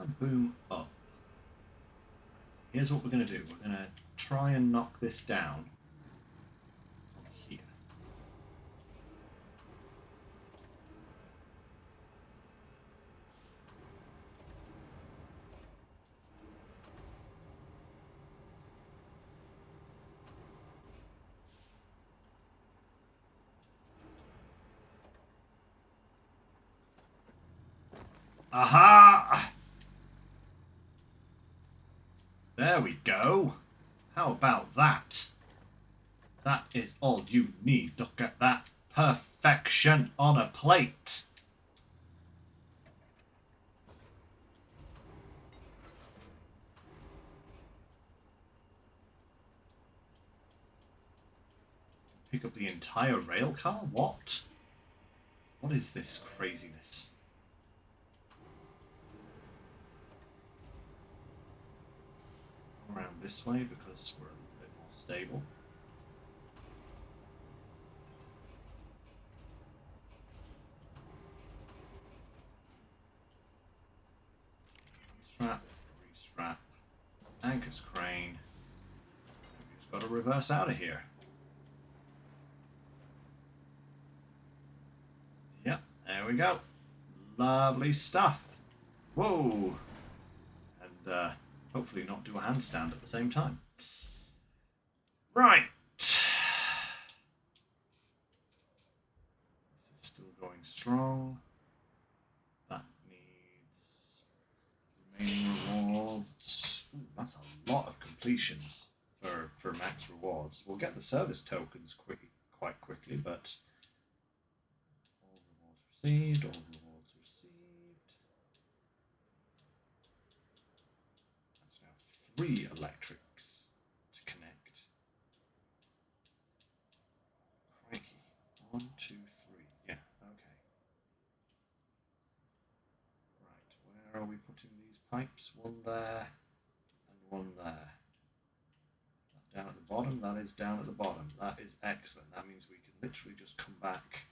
I boom up. Here's what we're going to do. We're going to try and knock this down from here. Aha! There we go. How about that? That is all you need. Look at that. Perfection on a plate. Pick up the entire rail car? What? What is this craziness? Around this way because we're a bit more stable. Strap, restrap, anchors crane. We just got to reverse out of here. Yep, there we go. Lovely stuff. Whoa! And hopefully not do a handstand at the same time. Right. This is still going strong. That needs remaining rewards. Ooh, that's a lot of completions for max rewards. We'll get the service tokens quite quickly, but all rewards received, all rewards received. That's now 3 electrics to connect. Crikey. 1, 2, 3. Yeah, okay. Right, where are we putting these pipes? One there and one there. Down at the bottom? That is down at the bottom. That is excellent. That means we can literally just come back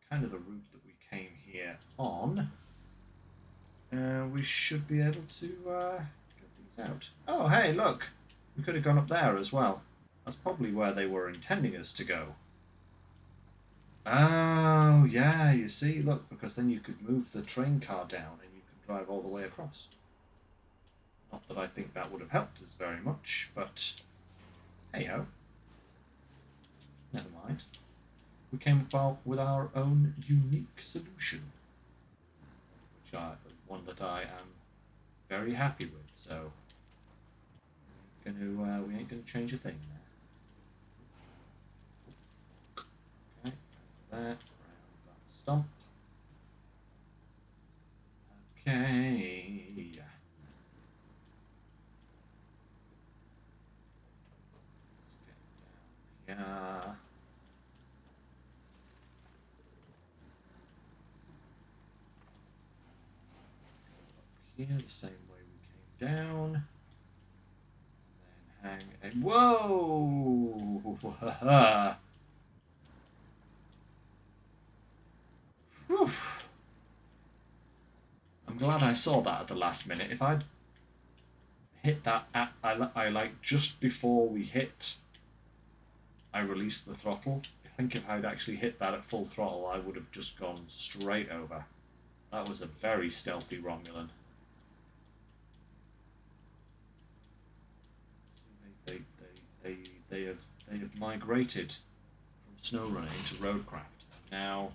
kind of the route that we came here on. We should be able to get these out. Oh, hey, look! We could have gone up there as well. That's probably where they were intending us to go. Oh, yeah, you see? Look, because then you could move the train car down and you can drive all the way across. Not that I think that would have helped us very much, but hey-ho. Never mind. We came about with our own unique solution, which one that I am very happy with, so we ain't gonna change a thing there. Okay, there, round that stump. Okay. Let's get down here. Here, the same way we came down. And then hang a... Whoa! Whew. I'm glad I saw that at the last minute. If I'd hit that I like just before we hit, I released the throttle. I think if I'd actually hit that at full throttle, I would have just gone straight over. That was a very stealthy Romulan. They have migrated from SnowRunner into Roadcraft. Now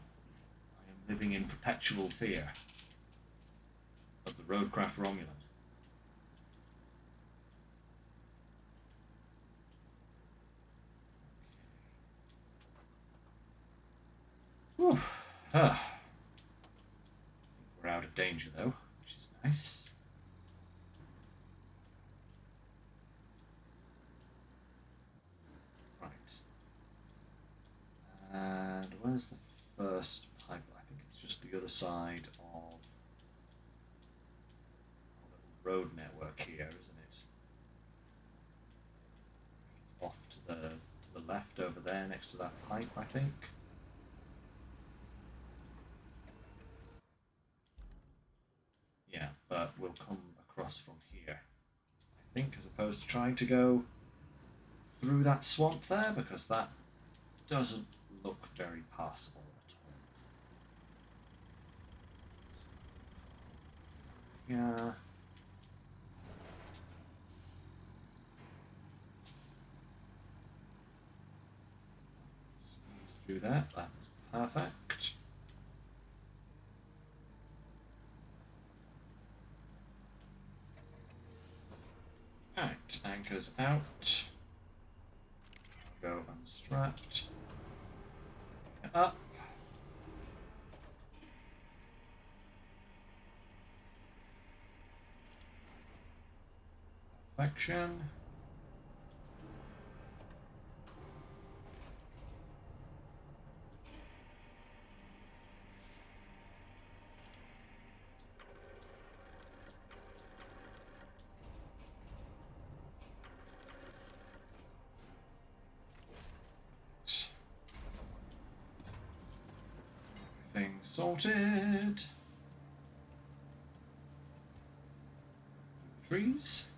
I am living in perpetual fear of the Roadcraft Romulan. Whew. I think we're out of danger though, which is nice. And where's the first pipe? I think it's just the other side of the road network here, isn't it? It's off to the left over there, next to that pipe, I think. Yeah, but we'll come across from here, I think, as opposed to trying to go through that swamp there, because that doesn't look very passable at all. Yeah. Squeeze through that. That's perfect. Right, anchors out. Go unstrapped. Up. Perfection. Everything sorted. Trees.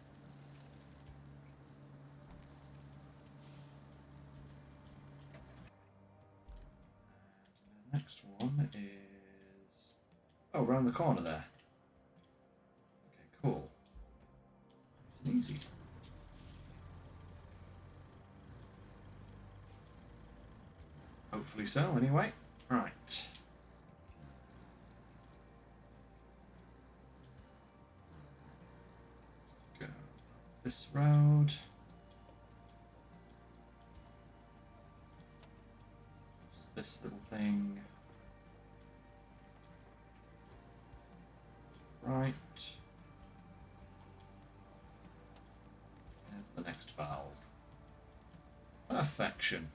And the next one is... oh, around the corner there. Okay, cool. Nice and easy. Hopefully so, anyway. Right. Go this road. What's this little thing? Right. There's the next valve. Perfection.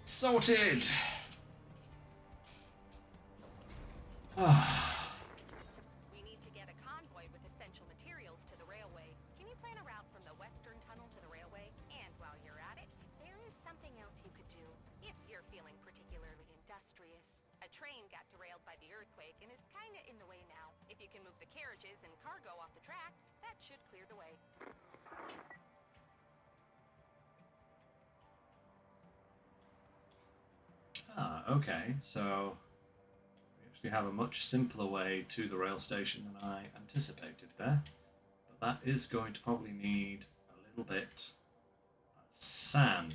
Sorted! We need to get a convoy with essential materials to the railway. Can you plan a route from the western tunnel to the railway? And while you're at it, there is something else you could do, if you're feeling particularly industrious. A train got derailed by the earthquake and is kinda in the way now. If you can move the carriages and cargo off the track, that should clear the way. Okay, so we actually have a much simpler way to the rail station than I anticipated there. But that is going to probably need a little bit of sand.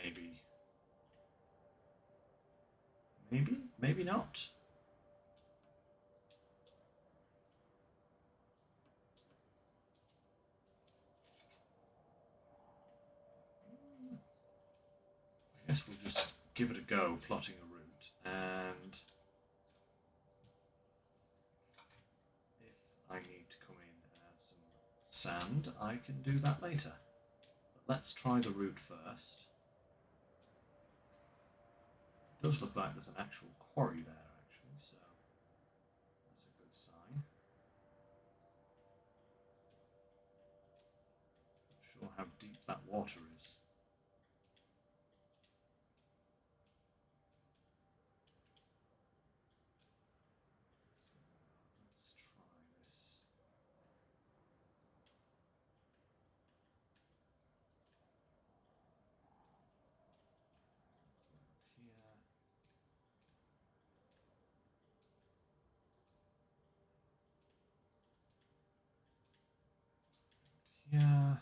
Maybe. Maybe not. I guess we'll just give it a go, plotting a route, and if I need to come in and add some sand, I can do that later. But let's try the route first. It does look like there's an actual quarry there, actually, so that's a good sign. Not sure how deep that water is. Let's try this. Here. Here. And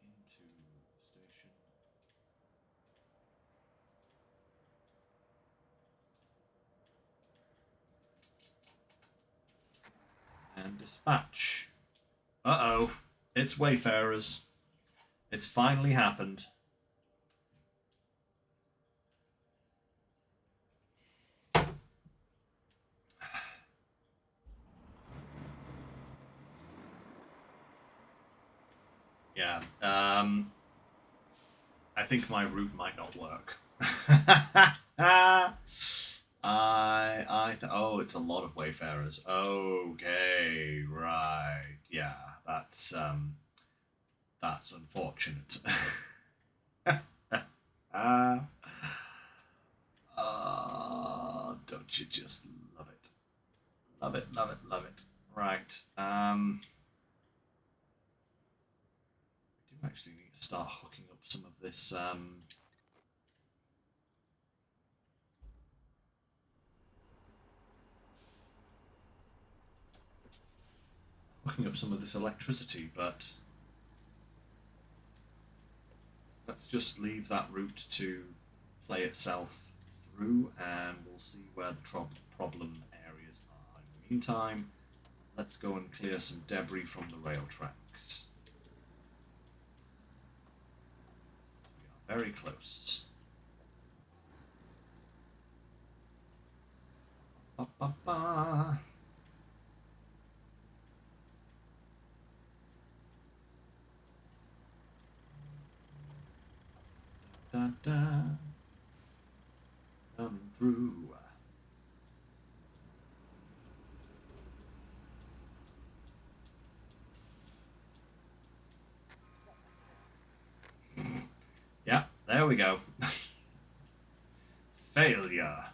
then into the station. And dispatch. Uh-oh. It's Wayfarers. It's finally happened. Yeah. I think my route might not work. I Oh, it's a lot of wayfarers. Okay, right. Yeah, that's unfortunate. uh, don't you just love it? Love it, love it, love it. Right. I do actually need to start hooking up some of this electricity, but let's just leave that route to play itself through, and we'll see where the problem areas are. In the meantime, let's go and clear some debris from the rail tracks. We are very close. Ba, ba, ba. Da, da. Coming through. Yeah, there we go. Failure.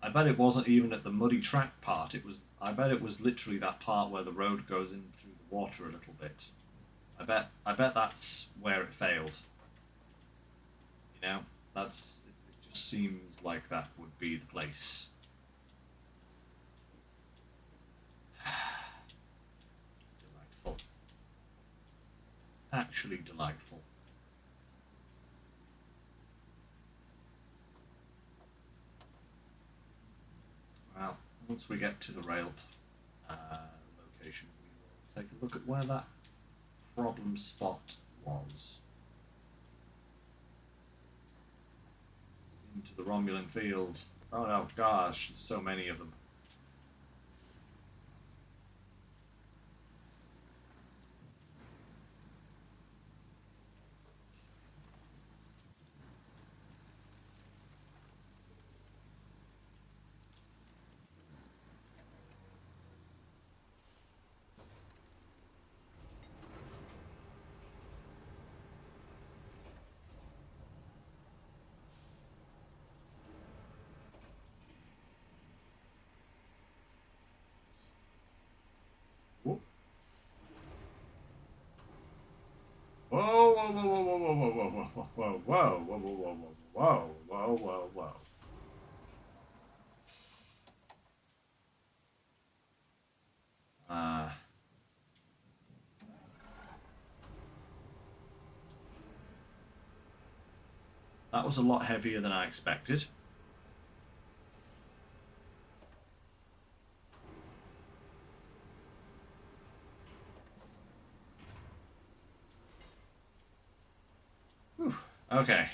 I bet it wasn't even at the muddy track part. I bet it was literally that part where the road goes in through the water a little bit. I bet that's where it failed. You know, it just seems like that would be the place. Delightful. Actually delightful. Well, once we get to the rail location, we will take a look at where that problem spot was. Into the Romulan field. Oh no, gosh, there's so many of them. Whoa. Whoa, whoa, whoa, whoa, whoa, whoa, whoa, whoa, whoa, whoa, whoa, whoa, whoa, whoa, whoa, whoa. That was a lot heavier than I expected. Whew. Okay.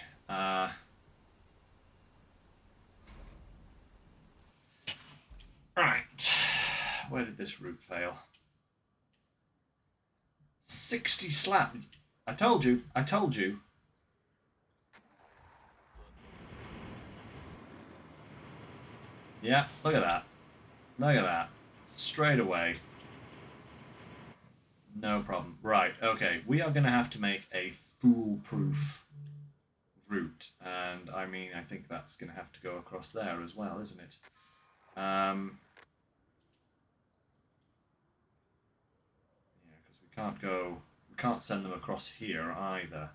Right. Where did this route fail? 60 slap. I told you. I told you. Yeah, look at that. Look at that. Straight away. No problem. Right, okay. We are going to have to make a foolproof route. And I mean, I think that's going to have to go across there as well, isn't it? Yeah, because we can't send them across here either.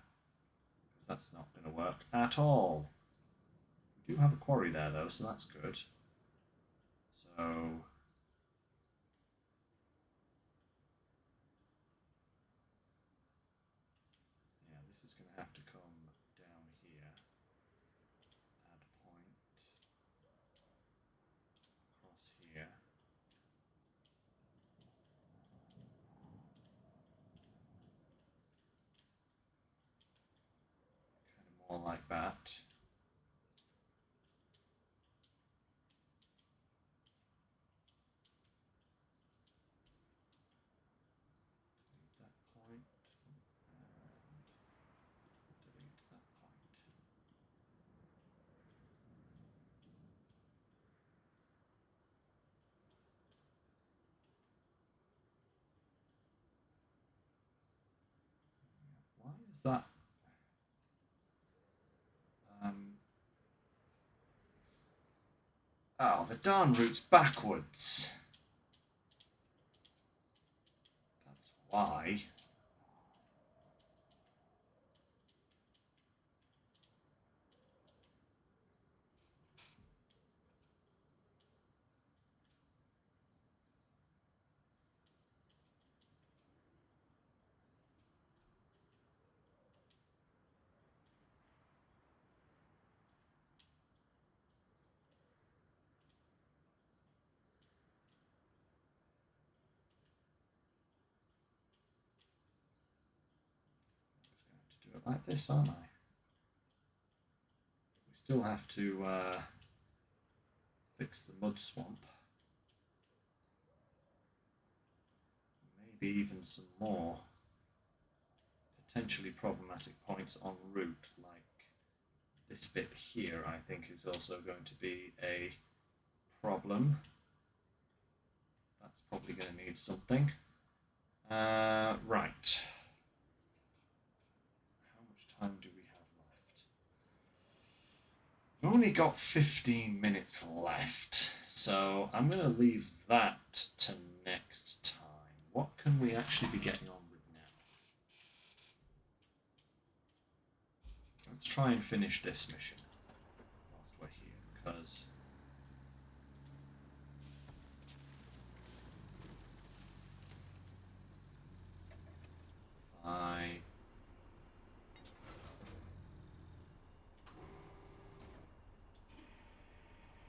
Because that's not going to work at all. We do have a quarry there though, so that's good. So yeah, this is going to have to come down here. Add a point across here. Kind of more like that. Delete that point. And delete that point. that? Oh, the darn route's backwards. That's why. I'm just going to have to do it like this, aren't I? We still have to fix the mud swamp. Maybe even some more potentially problematic points en route, like this bit here, I think is also going to be a problem. That's probably going to need something. Right. How much time do we have left? We've only got 15 minutes left, so I'm going to leave that to next time. What can we actually be getting on with now? Let's try and finish this mission whilst we're here, because I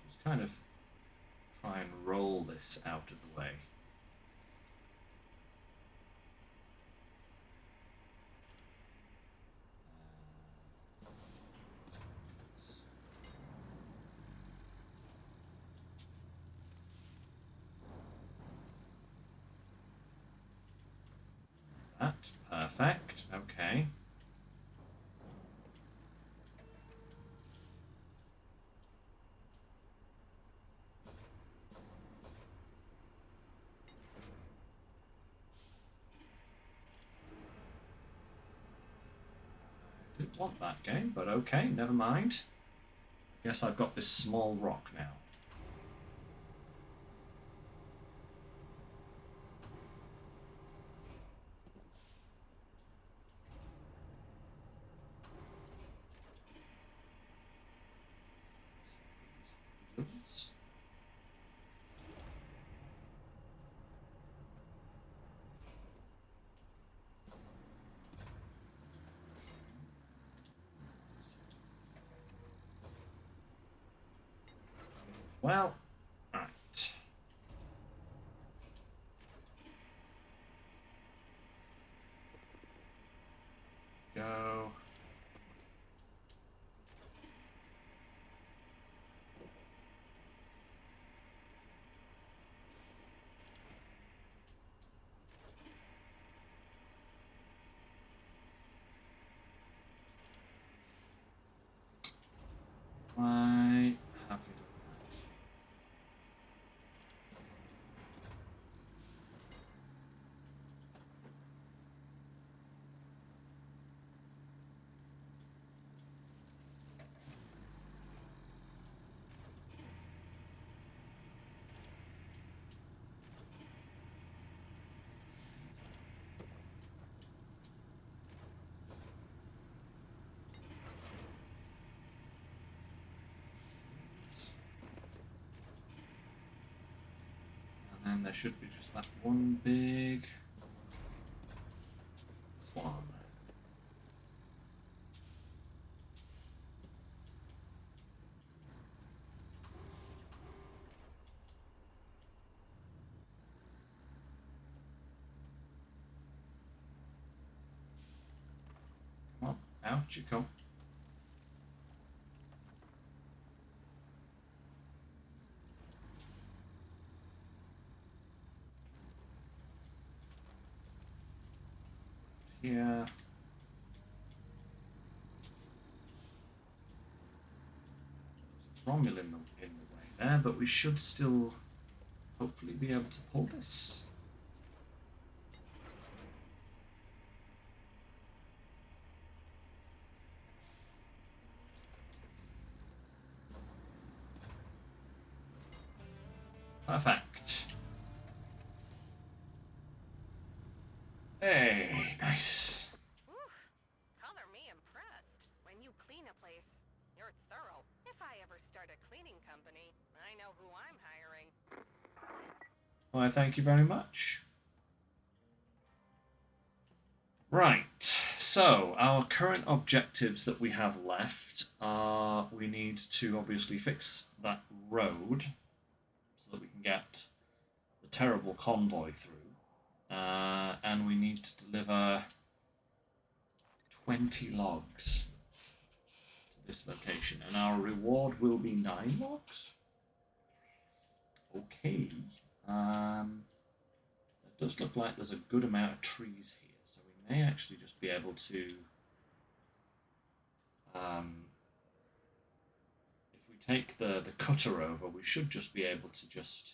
just kind of try and roll this out of the way. That, perfect, okay. Didn't want that game, but okay, never mind. Guess I've got this small rock now. Oops. Well, right. Go. Why have you done that? And then there should be just that one big swan. Come on, out you come. Here. Romulan in the way there, but we should still hopefully be able to pull this. Perfect. Hey, nice. Oof. Color me impressed. When you clean a place, you're thorough. If I ever start a cleaning company, I know who I'm hiring. Why, thank you very much. Right, so our current objectives that we have left are we need to obviously fix that road so that we can get the terrible convoy through. And we need to deliver 20 logs to this location. And our reward will be 9 logs. Okay. It does look like there's a good amount of trees here. So we may actually just be able to... if we take the cutter over, we should just be able to just...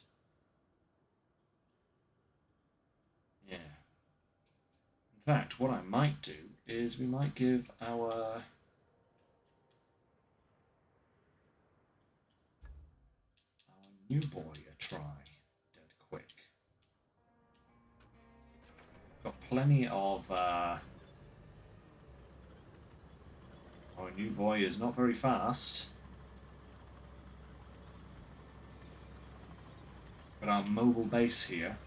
Yeah. In fact, what I might do is we might give our new boy a try dead quick. Got plenty of... our new boy is not very fast. But our mobile base here.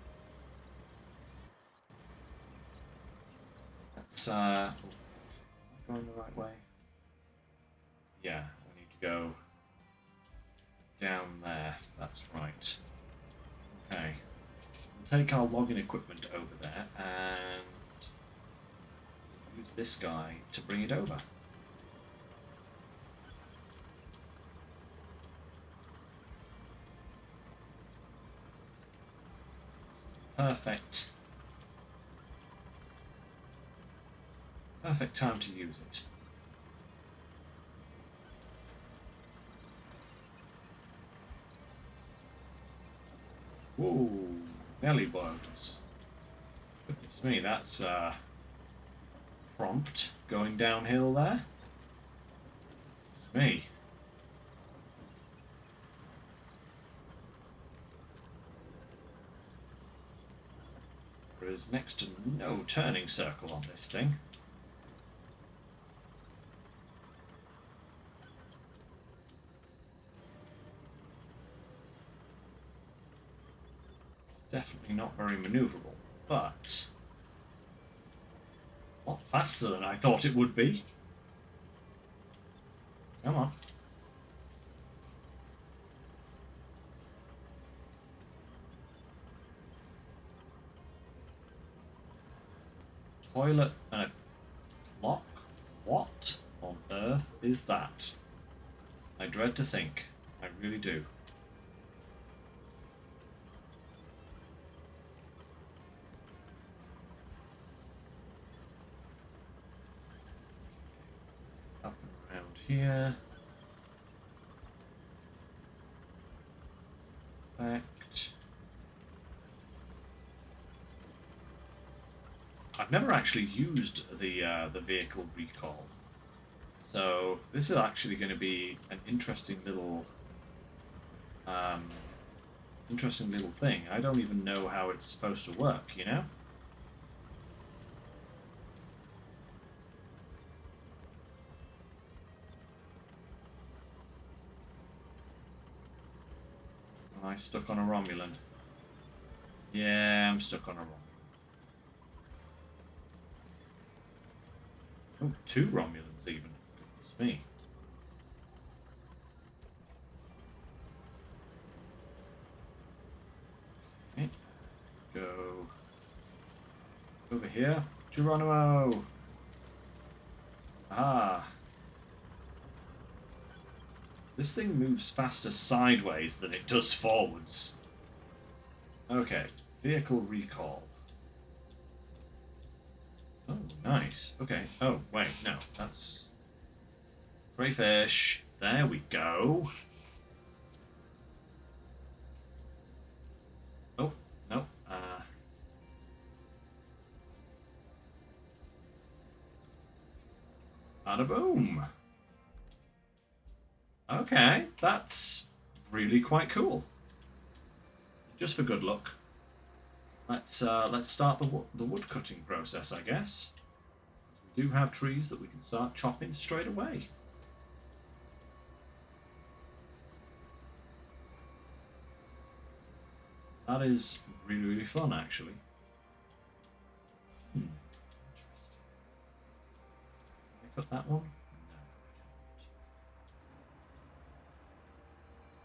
That's... oh, going the right way? Yeah, I need to go down there. That's right. Okay. We'll take our logging equipment over there and use this guy to bring it over. Perfect. Perfect time to use it. Whoa, belly bugs. Goodness me, that's prompt going downhill there. It's me. There is next to no turning circle on this thing. Definitely not very maneuverable, but a lot faster than I thought it would be. Come on. Toilet and a clock? What on earth is that? I dread to think. I really do. Up and around here. Perfect. I've never actually used the vehicle recall, so this is actually going to be an interesting little thing. I don't even know how it's supposed to work, you know? Am I stuck on a Romulan? Yeah, I'm stuck on a Romulan. Oh, 2 Romulans even. Goodness me. Okay. Go over here. Geronimo! Ah. This thing moves faster sideways than it does forwards. Okay. Vehicle recall. Oh, nice. Okay. Oh, wait, no. That's... crayfish. There we go. Oh, no. Bada boom. Okay, that's really quite cool. just for good luck, let's start the wood cutting process, I guess. We do have trees that we can start chopping straight away. That is really, really fun, actually. Interesting. Can I cut that one? No, I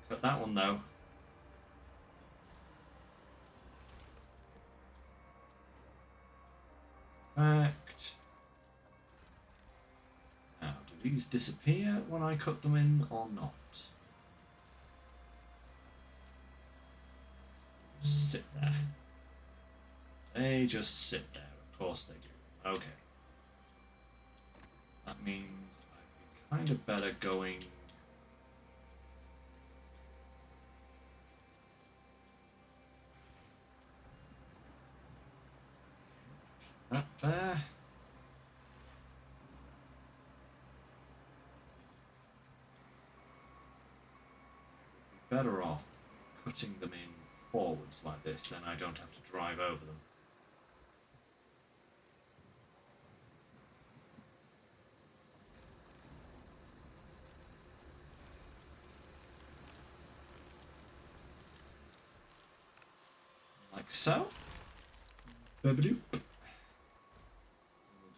can't. Cut that one, though. Fact. Now, do these disappear when I cut them in or not? Just sit there. They just sit there. Of course they do. Okay. That means I'd be kind of better going... That there. Better off cutting them in forwards like this, then I don't have to drive over them. Like so. Burbadoop.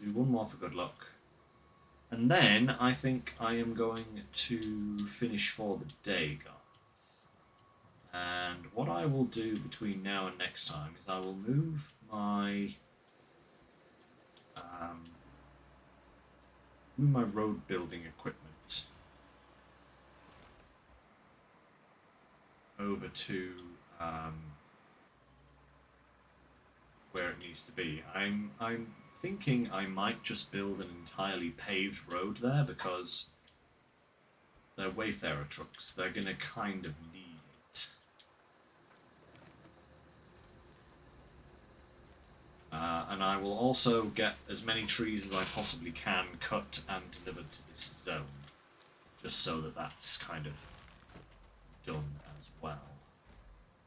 We'll do one more for good luck. And then I think I am going to finish for the day, guys. And what I will do between now and next time is I will move my road building equipment over to where it needs to be. I'm thinking I might just build an entirely paved road there because they're Wayfarer trucks. They're gonna kind of need it. And I will also get as many trees as I possibly can cut and delivered to this zone, just so that that's kind of done as well.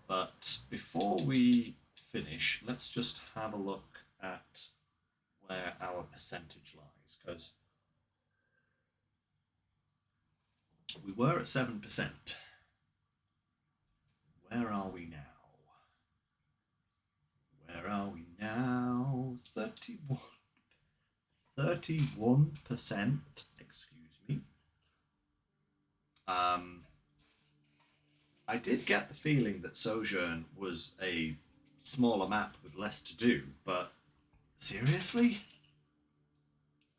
But before we finish, let's just have a look at where our percentage lies, because we were at 7%. Where are we now? Where are we now? 31%, excuse me. I did get the feeling that Sojourn was a smaller map with less to do, but seriously?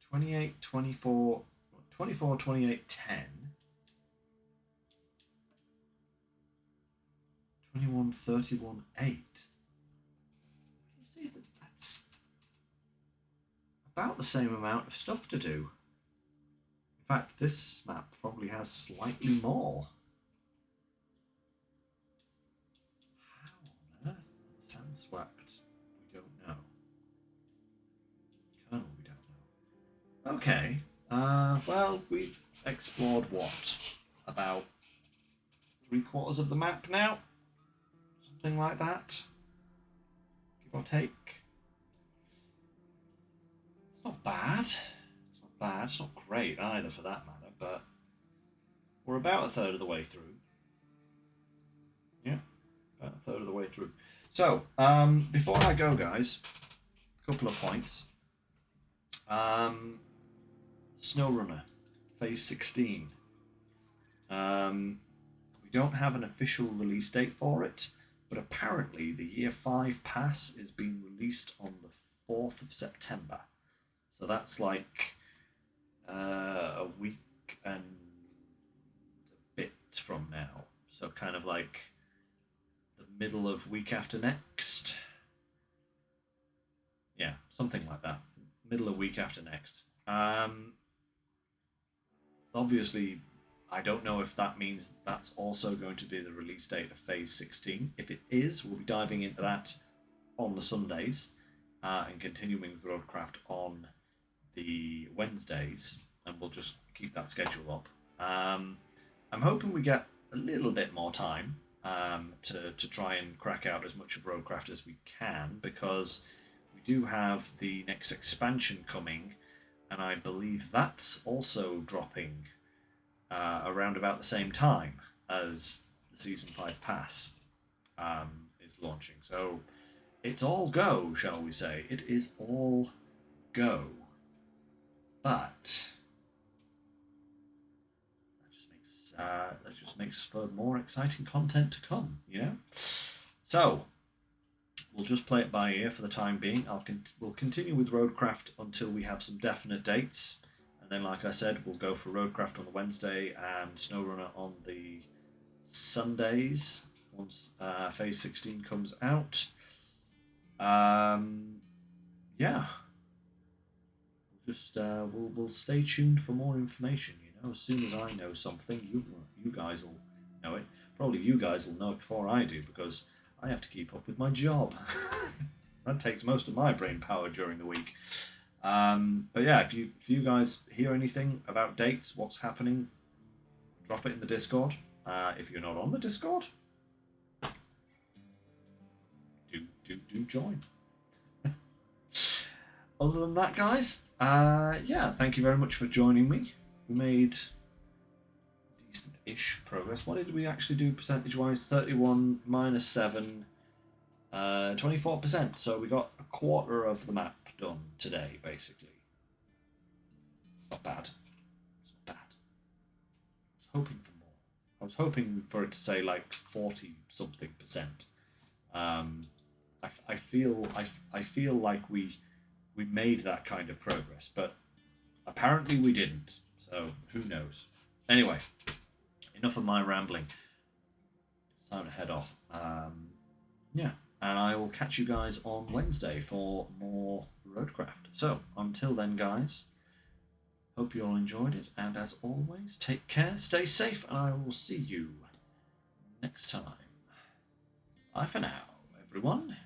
28, 24, 24, 28, 10. 21, 31, 8. You see, that's about the same amount of stuff to do. In fact, this map probably has slightly more. How on earth sand swept? We don't know. Kernel, we don't know. Okay. Well, we've explored what? About 3/4 of the map now? Something like that. Give or take. It's not bad. It's not bad. It's not great either, for that matter, but we're about a third of the way through. Yeah, about a third of the way through. So, before I go, guys, a couple of points. SnowRunner, Phase 16. We don't have an official release date for it, but apparently the Year 5 pass is being released on the 4th of September. So that's like a week and a bit from now. So kind of like the middle of week after next. Yeah, something like that. Middle of week after next. Obviously, I don't know if that means that's also going to be the release date of Phase 16. If it is, we'll be diving into that on the Sundays and continuing with Roadcraft on the Wednesdays, and we'll just keep that schedule up. I'm hoping we get a little bit more time to try and crack out as much of Roadcraft as we can, because we do have the next expansion coming, and I believe that's also dropping around about the same time as the Season 5 Pass is launching. So it's all go, shall we say. It is all go. But that just makes for more exciting content to come, you know? So we'll just play it by ear for the time being. We'll continue with Roadcraft until we have some definite dates. And then, like I said, we'll go for Roadcraft on the Wednesday and SnowRunner on the Sundays once Phase 16 comes out. Yeah. Just we'll stay tuned for more information. You know, as soon as I know something, you guys will know it. Probably you guys will know it before I do, because I have to keep up with my job. That takes most of my brain power during the week. But yeah, if you guys hear anything about dates, what's happening, drop it in the Discord. If you're not on the Discord, do join. Other than that, guys, yeah, thank you very much for joining me. We made decent-ish progress. What did we actually do percentage-wise? 31 minus 7, 24%. So we got a quarter of the map done today, basically. It's not bad. It's not bad. I was hoping for more. I was hoping for it to say like 40-something%. I feel like we made that kind of progress, but apparently we didn't. So who knows? Anyway, enough of my rambling. It's time to head off. Yeah, and I will catch you guys on Wednesday for more Roadcraft. So until then, guys, hope you all enjoyed it, and as always, take care, stay safe, and I will see you next time. Bye for now, everyone.